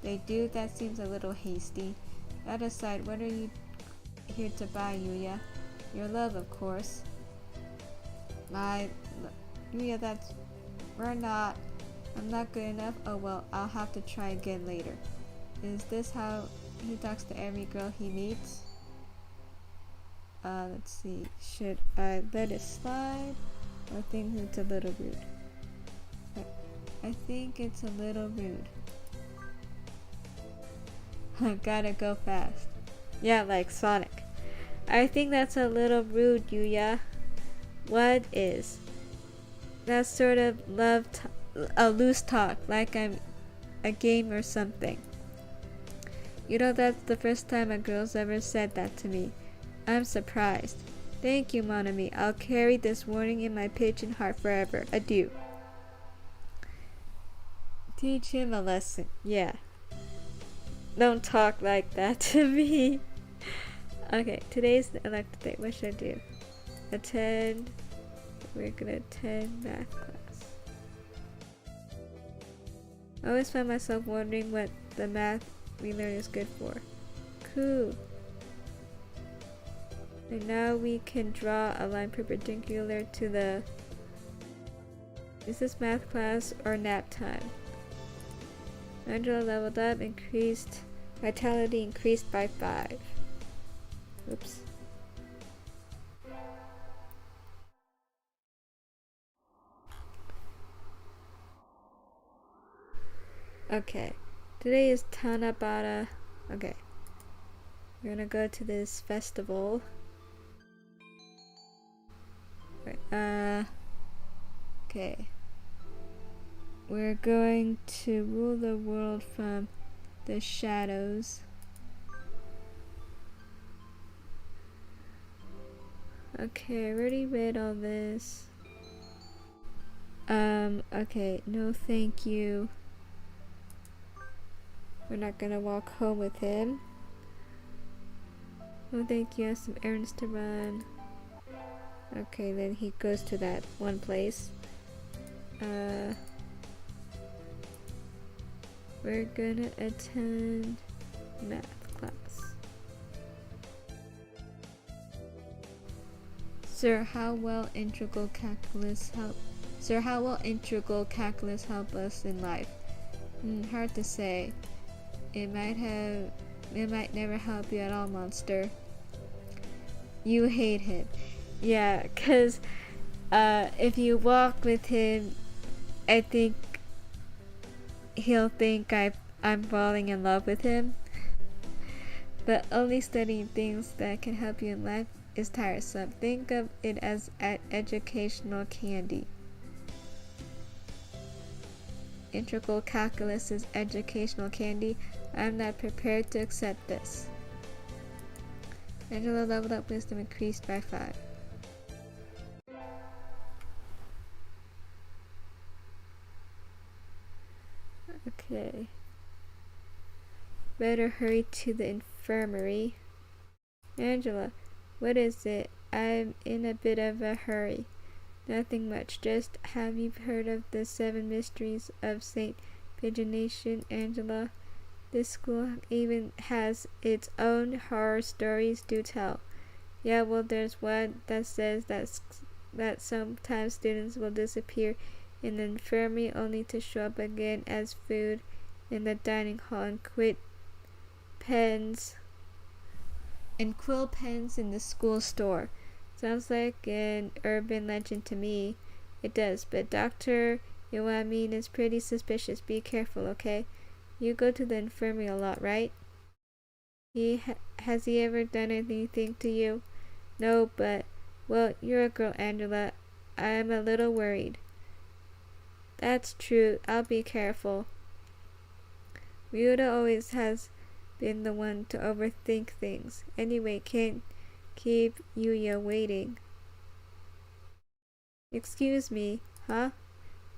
They do? That seems a little hasty. That aside, what are you here to buy, Yuya? Your love, of course. Yuya, I'm not good enough? Oh well, I'll have to try again later. Is this how he talks to every girl he meets? Let's see. Should I let it slide? Or think it's a little rude? I think it's a little rude. Gotta go fast. Yeah, like Sonic. I think that's a little rude, Yuya. What is? That's sort of a loose talk, like I'm a game or something. You know, that's the first time a girl's ever said that to me. I'm surprised. Thank you, mon ami. I'll carry this warning in my pigeon heart forever. Adieu. Teach him a lesson. Yeah. Don't talk like that to me. Okay, today's the elective day. What should I do? Attend. We're gonna attend math class. I always find myself wondering what the math we learn is good for. Cool. And now we can draw a line perpendicular to the... Is this math class or nap time? Angela leveled up, increased vitality increased by 5. Oops. Okay. Today is Tanabata. Okay. We're gonna go to this festival. Okay. We're going to rule the world from the shadows. Okay, I already read all this. Okay, no thank you. We're not gonna walk home with him. No thank you, I have some errands to run. Okay, then he goes to that one place. We're gonna attend math class. Sir, how will integral calculus help us in life? Hard to say. It might never help you at all, monster. You hate him. Yeah, cause if you walk with him, I think he'll think I'm falling in love with him. But only studying things that can help you in life is tiresome. Think of it as educational candy. Integral calculus is educational candy. I'm not prepared to accept this. Angela leveled up, wisdom increased by 5. Okay. Better hurry to the infirmary. Angela, what is it? I'm in a bit of a hurry. Nothing much. Just have you heard of the 7 mysteries of St. Pigeonation, Angela? This school even has its own horror stories to tell. Yeah, well, there's one that says that sometimes students will disappear in the infirmary only to show up again as food in the dining hall and quill pens in the school store. Sounds like an urban legend to me. It does, but Dr. Iwamin is pretty suspicious. Be careful, okay? You go to the infirmary a lot, right? Has he ever done anything to you? No, but, well, you're a girl, Angela. I'm a little worried. That's true. I'll be careful. Ryuda always has been the one to overthink things. Anyway, can't keep Yuya waiting. Excuse me, huh?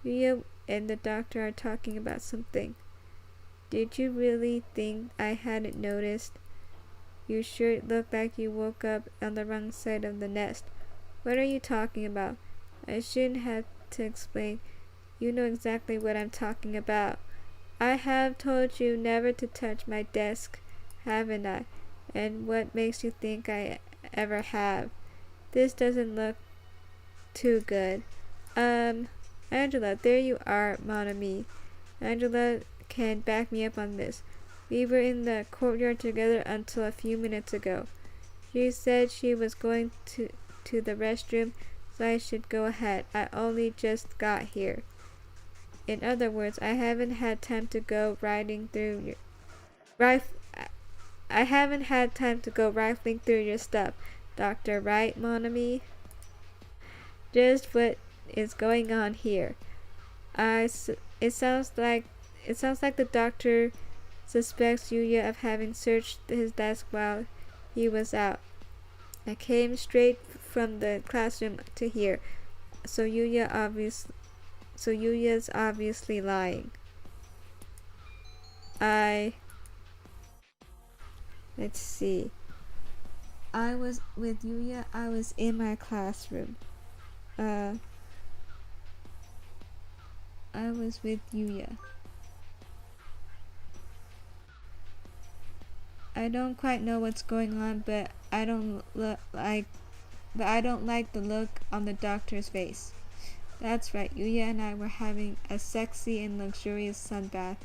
Yuya and the doctor are talking about something. Did you really think I hadn't noticed? You sure looked like you woke up on the wrong side of the nest. What are you talking about? I shouldn't have to explain. You know exactly what I'm talking about. I have told you never to touch my desk, haven't I? And what makes you think I ever have? This doesn't look too good. Angela, there you are, mon ami. Angela can back me up on this. We were in the courtyard together until a few minutes ago. She said she was going to the restroom, so I should go ahead. I only just got here. In other words, I haven't had time to go rifling through your stuff, Doctor, right, mon ami? Just what is going on here? It sounds like the doctor suspects Yuya of having searched his desk while he was out. I came straight from the classroom to here, so Yuya's obviously lying. Let's see. I was with Yuya. I was in my classroom. I was with Yuya. I don't quite know what's going on, but I don't like the look on the doctor's face. That's right, Yuya and I were having a sexy and luxurious sunbath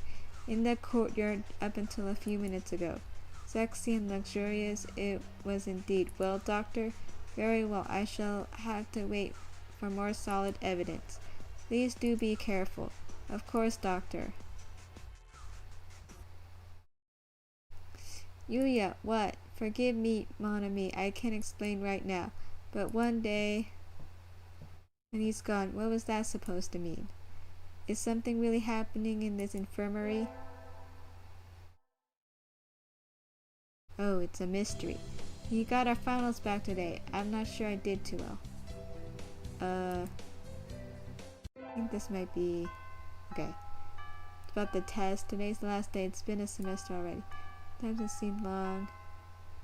in the courtyard up until a few minutes ago. Sexy and luxurious it was indeed. Well, doctor, very well, I shall have to wait for more solid evidence. Please do be careful. Of course, doctor. Yuya, what? Forgive me, mon ami, I can't explain right now. But one day... And he's gone. What was that supposed to mean? Is something really happening in this infirmary? Oh, it's a mystery. We got our finals back today. I'm not sure I did too well. I think this might be... Okay. It's about the test. Today's the last day. It's been a semester already. Times have seemed long.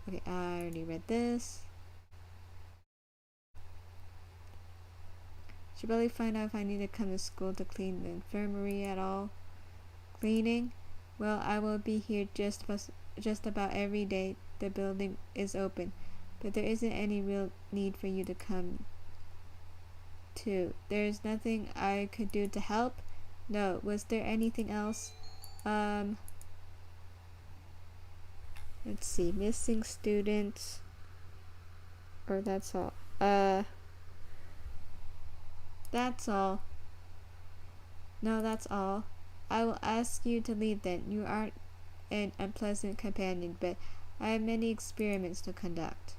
Okay, I already read this. Should probably find out if I need to come to school to clean the infirmary at all. Cleaning? Well, I will be here just about every day the building is open, but there isn't any real need for you to come too. There's nothing I could do to help? No. Was there anything else? Let's see. Missing students. Or that's all. That's all. No, that's all. I will ask you to leave then. You aren't an unpleasant companion, but I have many experiments to conduct.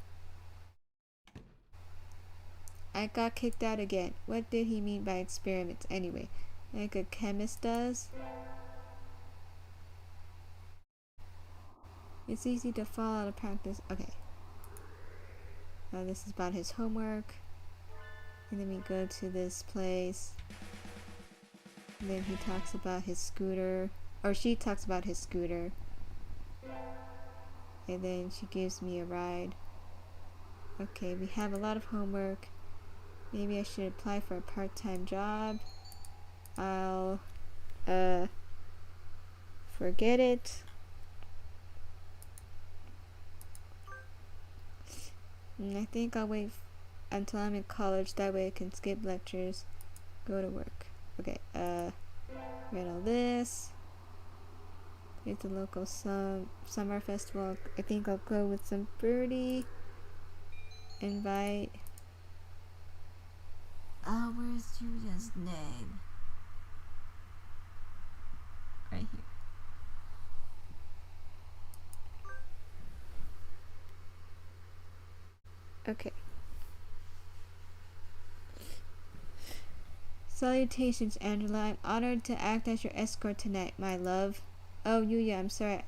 I got kicked out again. What did he mean by experiments anyway? Like a chemist does? It's easy to fall out of practice. Okay. This is about his homework. And then we go to this place. And then he talks about his scooter. Or she talks about his scooter. And then she gives me a ride. Okay, we have a lot of homework. Maybe I should apply for a part-time job. I'll forget it. And I think I'll wait until I'm in college. That way I can skip lectures, go to work. Okay, read all this. It's the local summer festival. I think I'll go with some birdie. Invite. Where's Julia's name? Right here. Okay. Salutations, Angela. I'm honored to act as your escort tonight, my love. Oh, Yuya, I'm sorry.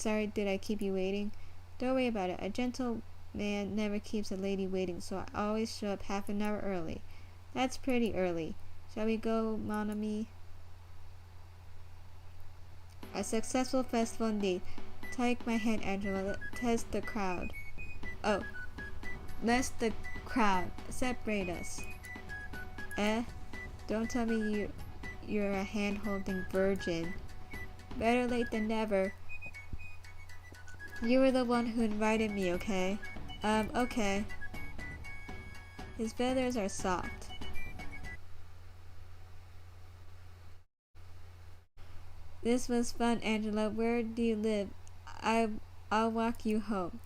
Did I keep you waiting? Don't worry about it. A gentleman never keeps a lady waiting, so I always show up half an hour early. That's pretty early. Shall we go, mon ami? A successful festival indeed. Take my hand, Angela. Test the crowd. Oh. Let's the crowd separate us. Don't tell me you're a hand-holding virgin. Better late than never. You were the one who invited me, okay? Okay. His feathers are soft. This was fun, Angela. Where do you live? I'll walk you home.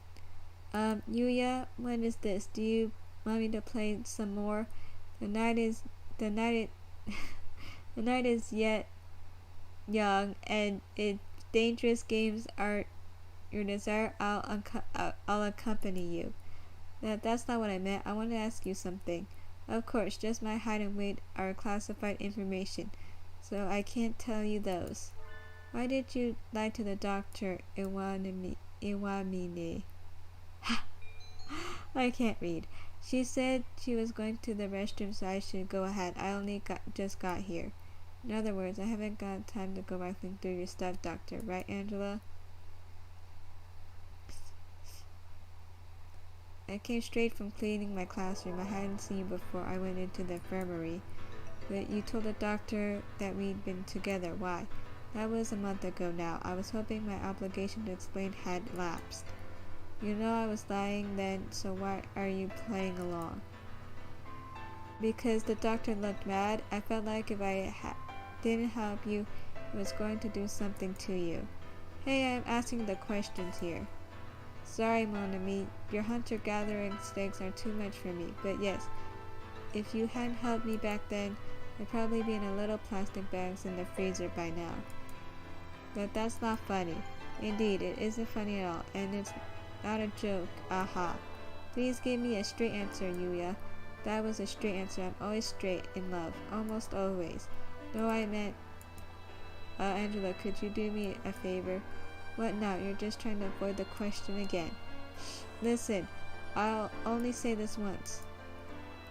Yuya, what is this? Do you want me to play some more? The night is yet young, and if dangerous games are your desire, I'll accompany you. That's not what I meant. I want to ask you something. Of course, just my height and weight are classified information, so I can't tell you those. Why did you lie to the doctor, Iwamine? I can't read. She said she was going to the restroom, so I should go ahead. I only just got here. In other words, I haven't got time to go rifling through your stuff, doctor. Right, Angela? I came straight from cleaning my classroom. I hadn't seen you before I went into the infirmary. But you told the doctor that we'd been together. Why? That was a month ago now. I was hoping my obligation to explain had lapsed. You know I was lying then, so why are you playing along? Because the doctor looked mad. I felt like if I didn't help you, it was going to do something to you. Hey, I'm asking the questions here. Sorry, mon ami, your hunter-gathering instincts are too much for me, but yes, if you hadn't helped me back then, I'd probably be in a little plastic bags in the freezer by now. But that's not funny. Indeed, it isn't funny at all, and it's not a joke. Aha. Please give me a straight answer, Yuya. That was a straight answer. I'm always straight in love. Almost always. No, I meant... Angela, could you do me a favor? What now? You're just trying to avoid the question again. Shh. Listen, I'll only say this once.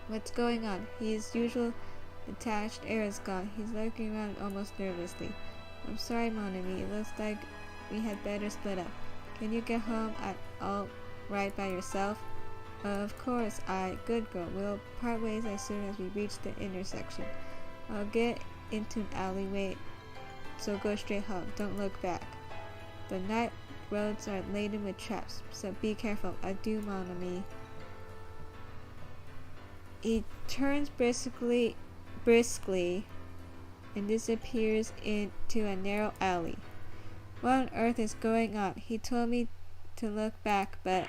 What's going on? His usual attached air is gone. He's lurking around almost nervously. I'm sorry, mon ami. It looks like we had better split up. Can you get home at all right by yourself? Of course, good girl. We'll part ways as soon as we reach the intersection. I'll get into an alleyway, so go straight home. Don't look back. The night roads are laden with traps, so be careful. Adieu, mon ami. He turns briskly and disappears into a narrow alley. What on earth is going on? He told me to look back, but...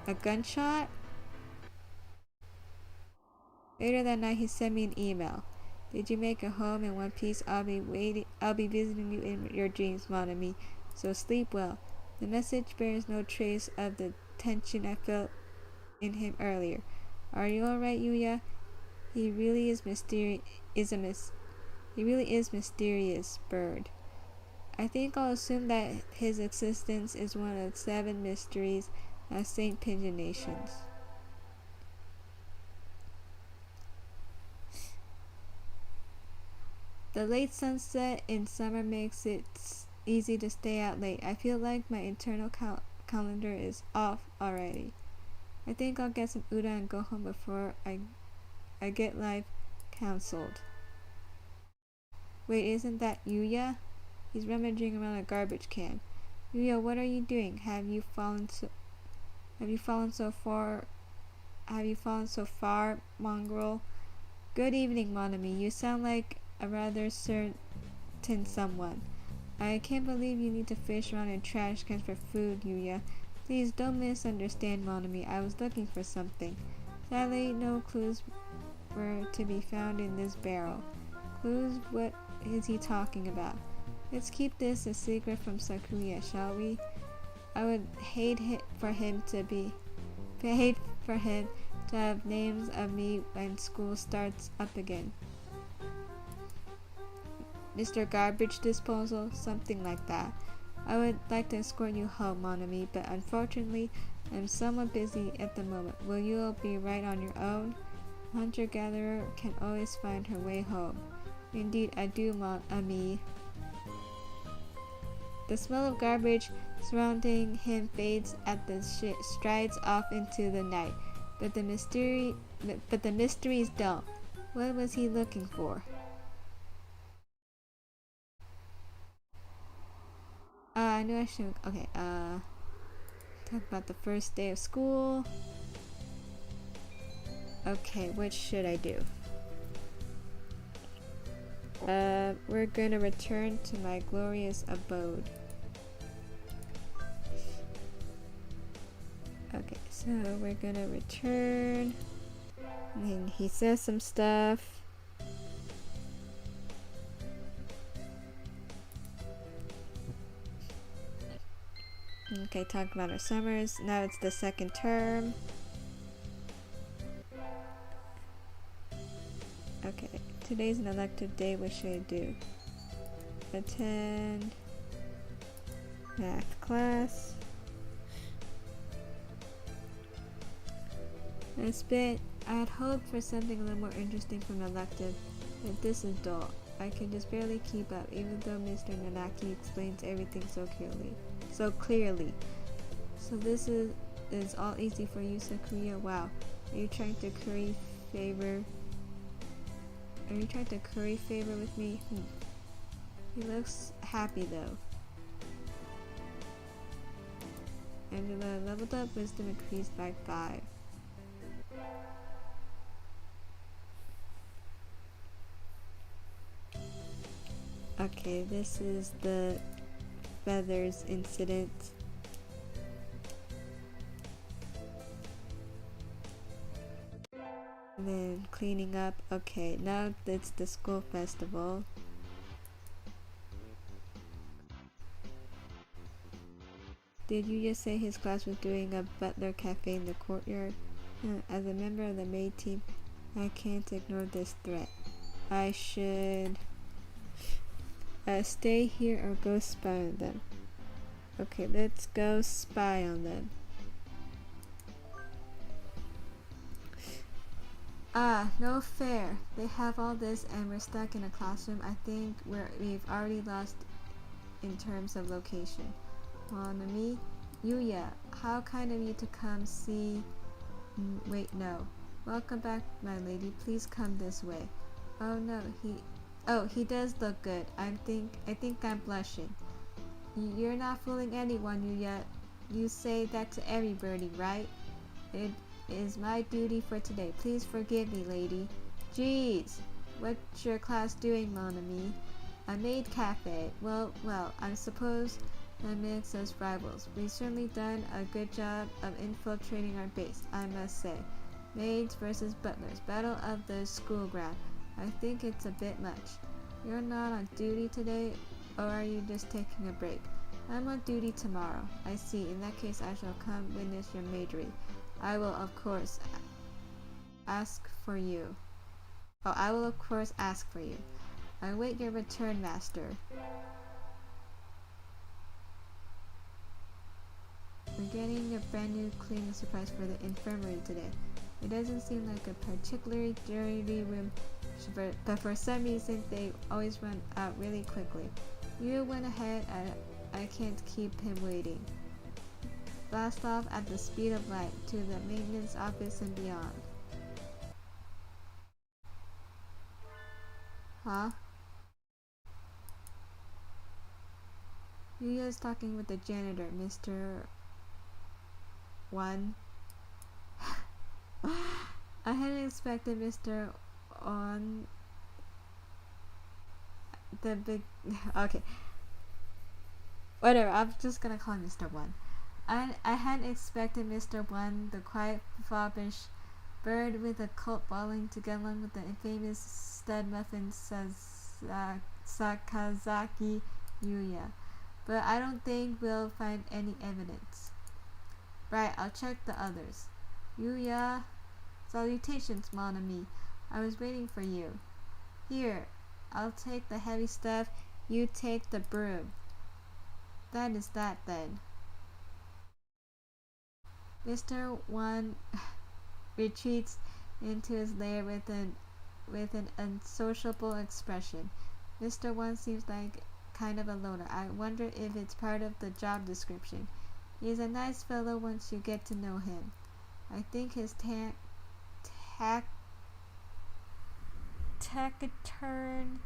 A gunshot? Later that night, he sent me an email. Did you make a home in one piece? I'll be visiting you in your dreams, mon ami. So sleep well. The message bears no trace of the tension I felt in him earlier. Are you all right, Yuya? He really is He really is mysterious bird. I think I'll assume that his existence is one of 7 mysteries of Saint Pigeon Nations. The late sunset in summer makes it easy to stay out late. I feel like my internal calendar is off already. I think I'll get some udon and go home before I get life cancelled. Wait, isn't that Yuya? He's rummaging around a garbage can. Yuya, what are you doing? Have you fallen so far, mongrel? Good evening, mon ami. You sound like a rather certain someone. I can't believe you need to fish around in trash cans for food, Yuya. Please don't misunderstand, mon ami. I was looking for something. Sadly, no clues were to be found in this barrel. Clues? What is he talking about? Let's keep this a secret from Sakuya, shall we? I would hate for him to have names of me when school starts up again. Mr. Garbage Disposal, something like that. I would like to escort you home, mon ami, but unfortunately, I'm somewhat busy at the moment. Will you all be right on your own? Hunter-gatherer can always find her way home. Indeed, I do, mon ami. The smell of garbage surrounding him fades as the strides off into the night, but the mysteries don't. What was he looking for? I knew I should. Okay. Talk about the first day of school. Okay, which should I do? We're gonna return to my glorious abode. Okay, so we're gonna return. And he says some stuff. Okay, talk about our summers. Now it's the second term. Okay, today's an elective day. What should I do? Attend math class. I had hoped for something a little more interesting from the elective, but this is dull. I can just barely keep up, even though Mr. Nanaki explains everything so clearly. So this is all easy for you, Sakuya. Wow. Are you trying to curry favor with me? He looks happy though. Angela leveled up, wisdom increased by 5. Okay, this is the feathers incident. And then cleaning up. Okay, now it's the school festival. Did you just say his class was doing a butler cafe in the courtyard? As a member of the maid team, I can't ignore this threat. I should stay here or go spy on them. Okay, let's go spy on them. No fair. They have all this and we're stuck in a classroom. I think we've already lost in terms of location. Mon ami, Yuya, how kind of you to come see. Wait, no. Welcome back, my lady. Please come this way. Oh no, he does look good. I think I'm blushing. You're not fooling anyone, Yuya. You say that to every birdie, right? It is my duty for today. Please forgive me, lady. Jeez, what's your class doing, mon ami? A maid cafe. Well, I suppose that makes us rivals. We've certainly done a good job of infiltrating our base, I must say. Maids versus butlers, battle of the school ground. I think it's a bit much. You're not on duty today, or are you just taking a break? I'm on duty tomorrow. I see. In that case, I shall come witness your maidery. I will, of course, ask for you. I will, of course, ask for you. I await your return, master. We're getting a brand new cleaning supplies for the infirmary today. It doesn't seem like a particularly dirty room, but for some reason they always run out really quickly. You went ahead, I can't keep him waiting. Blast off at the speed of light to the maintenance office and beyond. Huh? Yuya is talking with the janitor, Mr. 1. I hadn't expected Mr. On the big... Okay. Whatever, I'm just gonna call him Mr. 1. I hadn't expected Mr. 1, the quiet, foppish bird with a cult bawling to get along with the infamous stud muffin Sakazaki Yuya. But I don't think we'll find any evidence. Right, I'll check the others. Yuya, salutations, mon ami. I was waiting for you. Here, I'll take the heavy stuff, you take the broom. That is that then. Mr. 1 retreats into his lair with an unsociable expression. Mr. 1 seems like kind of a loner. I wonder if it's part of the job description. He's a nice fellow once you get to know him. I think his taciturn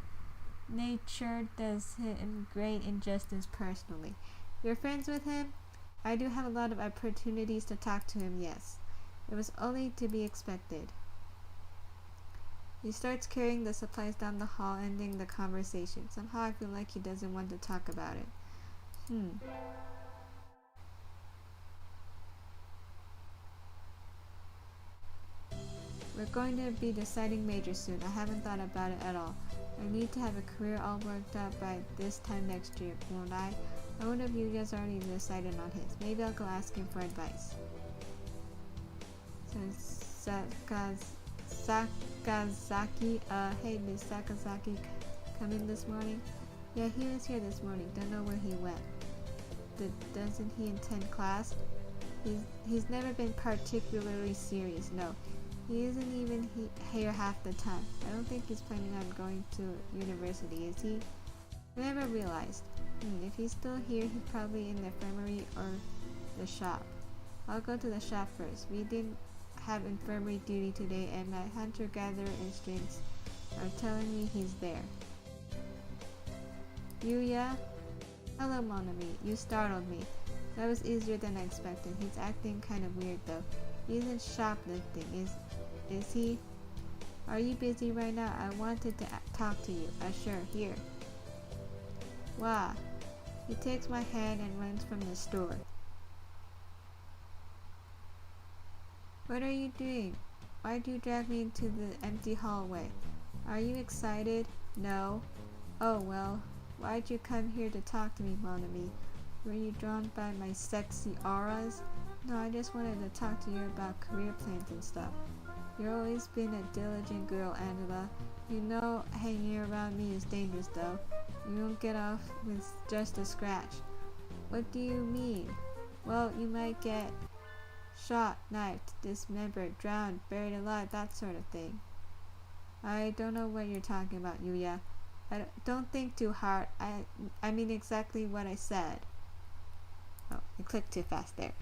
nature does him great injustice personally. You're friends with him? I do have a lot of opportunities to talk to him, yes. It was only to be expected. He starts carrying the supplies down the hall, ending the conversation. Somehow I feel like he doesn't want to talk about it. We're going to be deciding majors soon. I haven't thought about it at all. I need to have a career all worked out by this time next year, won't I? I wonder if you guys already decided on his. Maybe I'll go ask him for advice. So, Sakazaki, hey Miss Sakazaki, come in this morning? Yeah, he was here this morning. Don't know where he went. Doesn't he attend class? He's never been particularly serious, no. He isn't even here half the time. I don't think he's planning on going to university, is he? I never realized. If he's still here, he's probably in the infirmary or the shop. I'll go to the shop first. We didn't have infirmary duty today, and my hunter-gatherer instincts are telling me he's there. Yuya? Hello, mon ami. You startled me. That was easier than I expected. He's acting kind of weird, though. He isn't shoplifting, is he? Are you busy right now? I wanted to talk to you. Sure, here. Wow. He takes my hand and runs from the store. What are you doing? Why'd you drag me into the empty hallway? Are you excited? No. Oh well. Why'd you come here to talk to me, mon ami? Were you drawn by my sexy auras? No, I just wanted to talk to you about career plans and stuff. You've always been a diligent girl, Angela. You know hanging around me is dangerous, though. You won't get off with just a scratch. What do you mean? Well, you might get shot, knifed, dismembered, drowned, buried alive, that sort of thing. I don't know what you're talking about, Yuya. Don't think too hard. I mean exactly what I said. Oh, I clicked too fast there.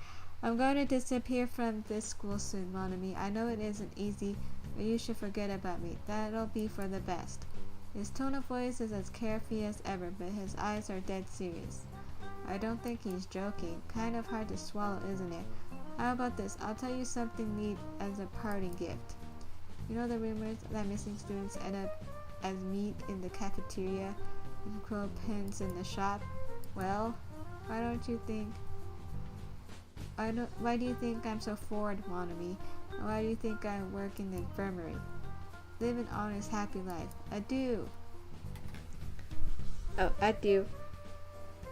I'm going to disappear from this school soon, mon ami. I know it isn't easy, but you should forget about me. That'll be for the best. His tone of voice is as carefree as ever, but his eyes are dead serious. I don't think he's joking. Kind of hard to swallow, isn't it? How about this? I'll tell you something neat as a parting gift. You know the rumors that missing students end up as meat in the cafeteria and quill pens in the shop? Well, Why don't you think? Why do you think I'm so forward, Wannabe? And why do you think I work in the infirmary? Live an honest, happy life. Adieu. Oh, adieu.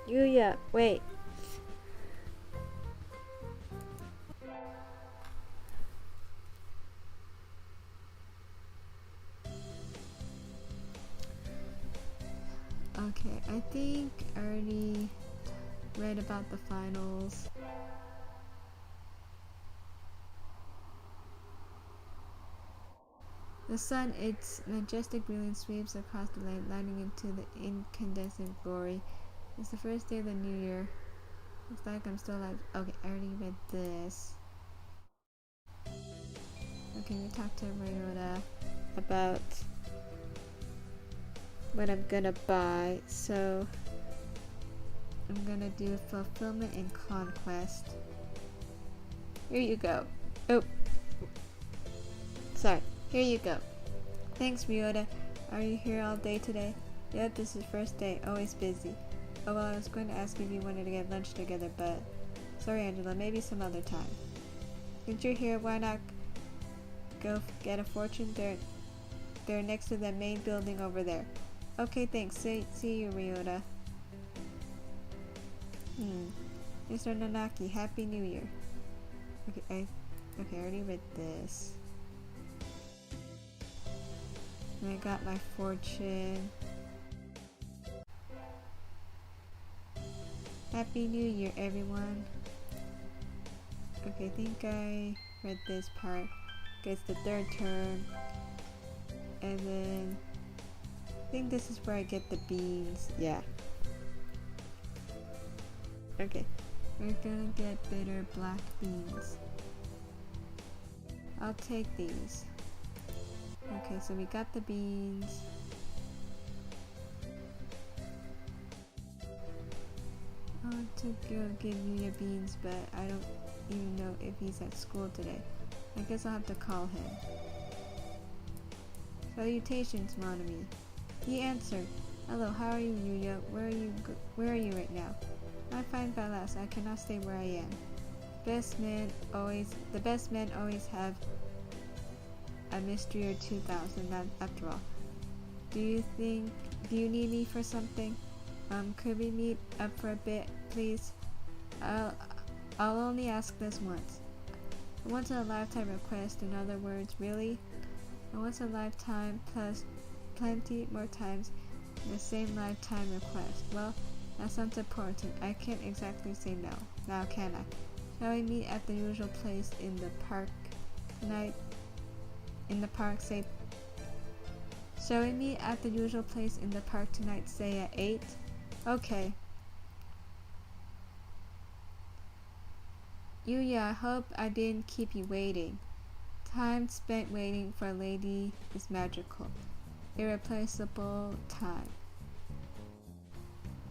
Yuya, wait. Okay, I think I already read about the finals. The sun, its majestic brilliance, sweeps across the land, lighting into the incandescent glory. It's the first day of the new year. Looks like I'm still alive. Okay, I already read this. Okay, we talked to Ryota about what I'm gonna buy. So I'm gonna do fulfillment and conquest. Here you go. Oh, sorry. Here you go. Thanks, Ryota. Are you here all day today? Yep, this is first day. Always busy. Oh well, I was going to ask if you wanted to get lunch together, but sorry, Angela. Maybe some other time. Since you're here, why not go get a fortune? They're next to the main building over there. Okay, thanks. See you, Ryota. Mr. Nanaki, Happy New Year. Okay, I already read this. And I got my fortune. Happy New Year, everyone. Okay, I think I read this part. Okay, it's the third term. And then I think this is where I get the beans. Yeah. Okay, we're gonna get bitter black beans. I'll take these. Okay, so we got the beans. I want to go give you your beans, but I don't even know if he's at school today. I guess I'll have to call him. Salutations, Monami. He answered. Hello, how are you, Yuya? Where are you right now? I'm fine, Balas. I cannot stay where I am. The best men always have a mystery or 2,000 after all. Do you need me for something? Could we meet up for a bit, please? I'll only ask this once. A once in a lifetime request, in other words, really? A once in a lifetime plus plenty more times the same lifetime request. Well, that sounds important. I can't exactly say no. Now can I? Shall we meet at the usual place in the park tonight? Shall we meet at the usual place in the park tonight, say at 8? Okay. Yuya, I hope I didn't keep you waiting. Time spent waiting for a lady is magical. Irreplaceable time.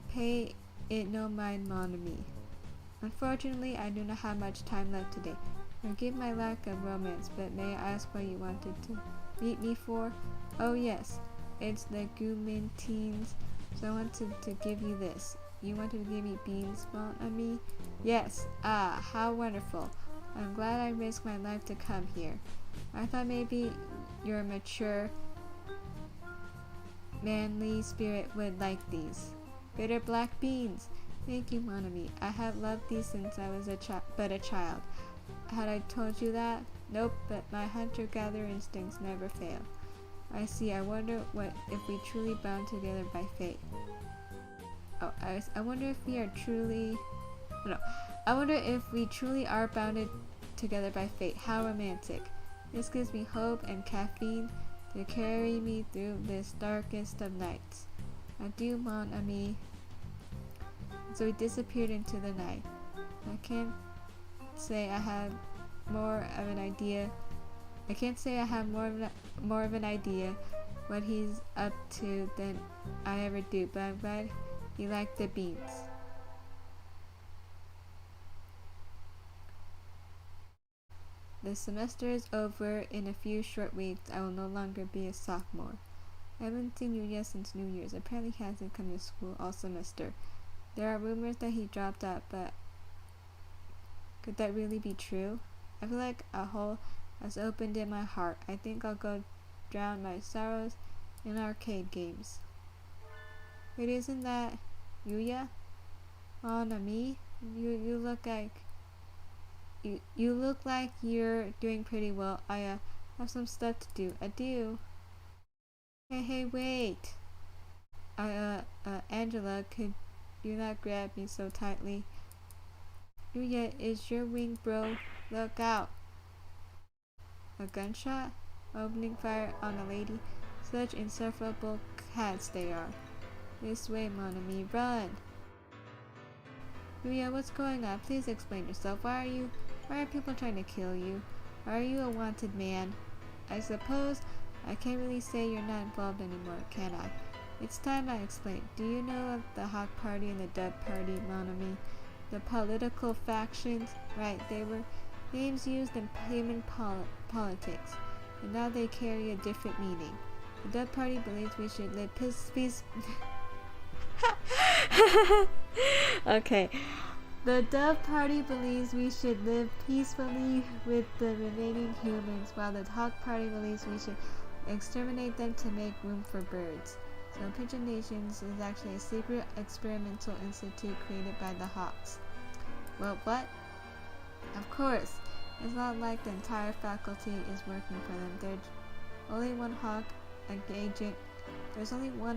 Pay it no mind, Monami. Unfortunately, I do not have much time left today. Forgive my lack of romance, but may I ask what you wanted to meet me for? Oh yes, it's the Gumintines, so I wanted to give you this. You wanted to give me beans, Monami? Yes, how wonderful. I'm glad I risked my life to come here. I thought maybe your mature, manly spirit would like these. Bitter black beans! Thank you, Monami. I have loved these since I was a child. Had I told you that? Nope, but my hunter-gatherer instincts never fail. I see. I wonder what if we truly bound together by fate. Oh, I wonder if we are truly... No. I wonder if we truly are bounded together by fate. How romantic. This gives me hope and caffeine to carry me through this darkest of nights. Adieu, mon ami. So he disappeared into the night. I can't say I have more of an idea. I can't say I have more of an idea what he's up to than I ever do, but I'm glad he liked the beans. The semester is over. In a few short weeks, I will no longer be a sophomore. I haven't seen Yuya since New Year's. Apparently he hasn't come to school all semester. There are rumors that he dropped out, but could that really be true? I feel like a hole has opened in my heart. I think I'll go drown my sorrows in arcade games. Wait, isn't that Yuya? Oh, no, me? You look like you look like you're doing pretty well. I have some stuff to do. Adieu. Hey, wait. Angela, could you not grab me so tightly? Yuya, is your wing broke? Look out. A gunshot? Opening fire on a lady? Such insufferable cats they are. This way, mon ami, run! Yuya, what's going on? Please explain yourself. Why are people trying to kill you? Are you a wanted man? I suppose I can't really say you're not involved anymore, can I? It's time I explain. Do you know of the Hawk Party and the Dove Party, mon ami? The political factions? Right, they were names used in human politics, and now they carry a different meaning. The Dove Party believes we should live peace. Okay. The Dove Party believes we should live peacefully with the remaining humans, while the Hawk Party believes we should exterminate them to make room for birds. So Pigeon Nations is actually a secret experimental institute created by the Hawks. Well, what? Of course, it's not like the entire faculty is working for them. There's only one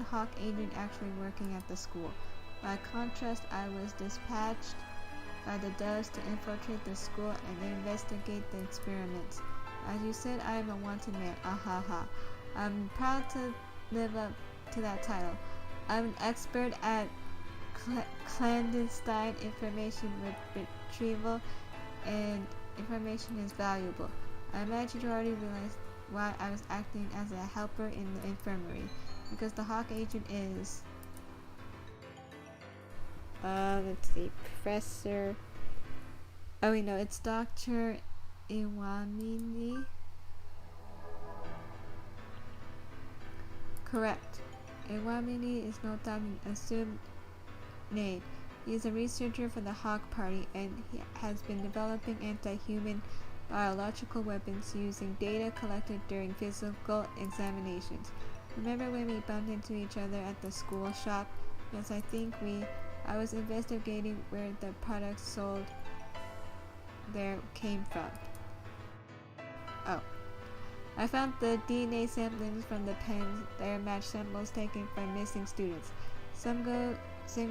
Hawk agent actually working at the school. By contrast, I was dispatched by the Doves to infiltrate the school and investigate the experiments. As you said, I am a wanted man. Ahaha. I'm proud to live up to that title. I'm an expert at clandestine information retrieval, and information is valuable. I imagine you already realized why I was acting as a helper in the infirmary, because the Hawk agent is... let's see, Professor... Oh wait, no, it's Dr. Iwamini. Correct. Iwamini is no doubt an assumed name. He is a researcher for the Hawk Party, and he has been developing anti-human biological weapons using data collected during physical examinations. Remember when we bumped into each other at the school shop? Yes, I was investigating where the products sold there came from. Oh. I found the DNA samplings from the pens that match samples taken from missing students. Same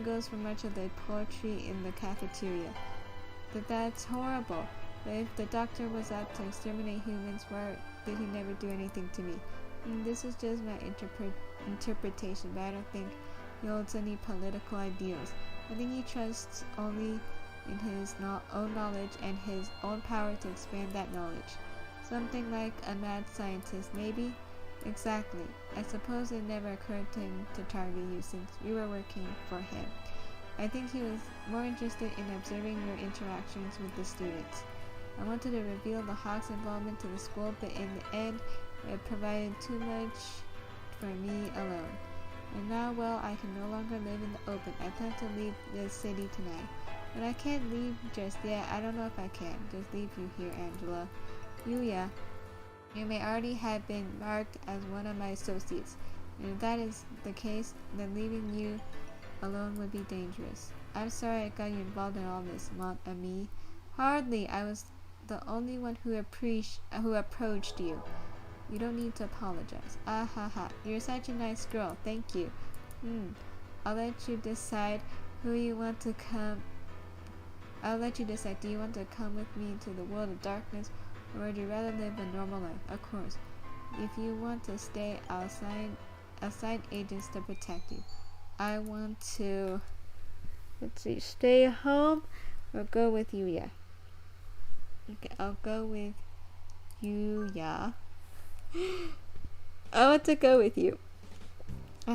goes for much of the poetry in the cafeteria. That's horrible. But if the doctor was out to exterminate humans, why did he never do anything to me? This is just my interpretation, but I don't think he holds any political ideals. I think he trusts only in his own knowledge and his own power to expand that knowledge. Something like a mad scientist, maybe? Exactly. I suppose it never occurred to him to target you since you were working for him. I think he was more interested in observing your interactions with the students. I wanted to reveal the Hawks' involvement to the school, but in the end, it provided too much for me alone. And now, well, I can no longer live in the open. I plan to leave the city tonight. But I can't leave just yet. I don't know if I can. Just leave you here, Angela. Yuya, you may already have been marked as one of my associates. And if that is the case, then leaving you alone would be dangerous. I'm sorry I got you involved in all this, mon ami. Hardly. I was the only one who approached you. You don't need to apologize. Ah ha ha. You're such a nice girl. Thank you. I'll let you decide who you want to come. I'll let you decide. Do you want to come with me into the world of darkness, or would you rather live a normal life? Of course. If you want to stay, I'll assign agents to protect you. I want to, let's see, stay home or go with Yuya. Okay, I'll go with Yuya. I want to go with you.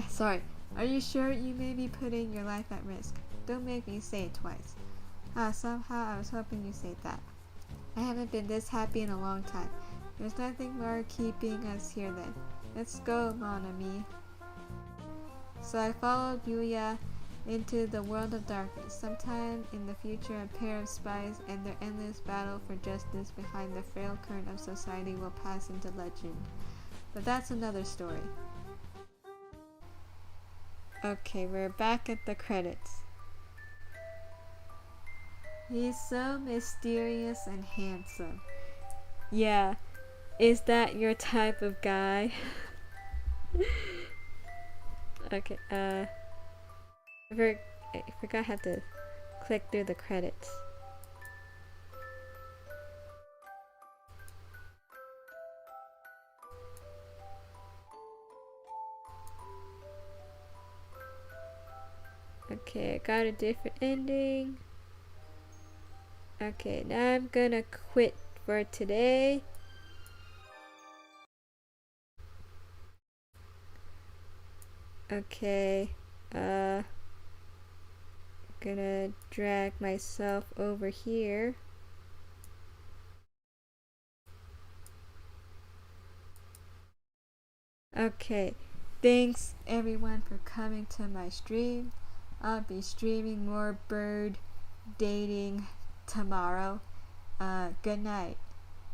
Sorry. Are you sure? You may be putting your life at risk. Don't make me say it twice. Somehow I was hoping you'd say that. I haven't been this happy in a long time. There's nothing more keeping us here then. Let's go, mon ami. So I followed Yuya into the world of darkness. Sometime in the future, a pair of spies and their endless battle for justice behind the frail current of society will pass into legend. But that's another story. Okay, we're back at the credits. He's so mysterious and handsome. Yeah, is that your type of guy? Okay, I forgot how to click through the credits. Okay, I got a different ending. Okay, now I'm gonna quit for today. Okay, gonna drag myself over here. Okay, thanks everyone for coming to my stream. I'll be streaming more bird dating tomorrow. Good night.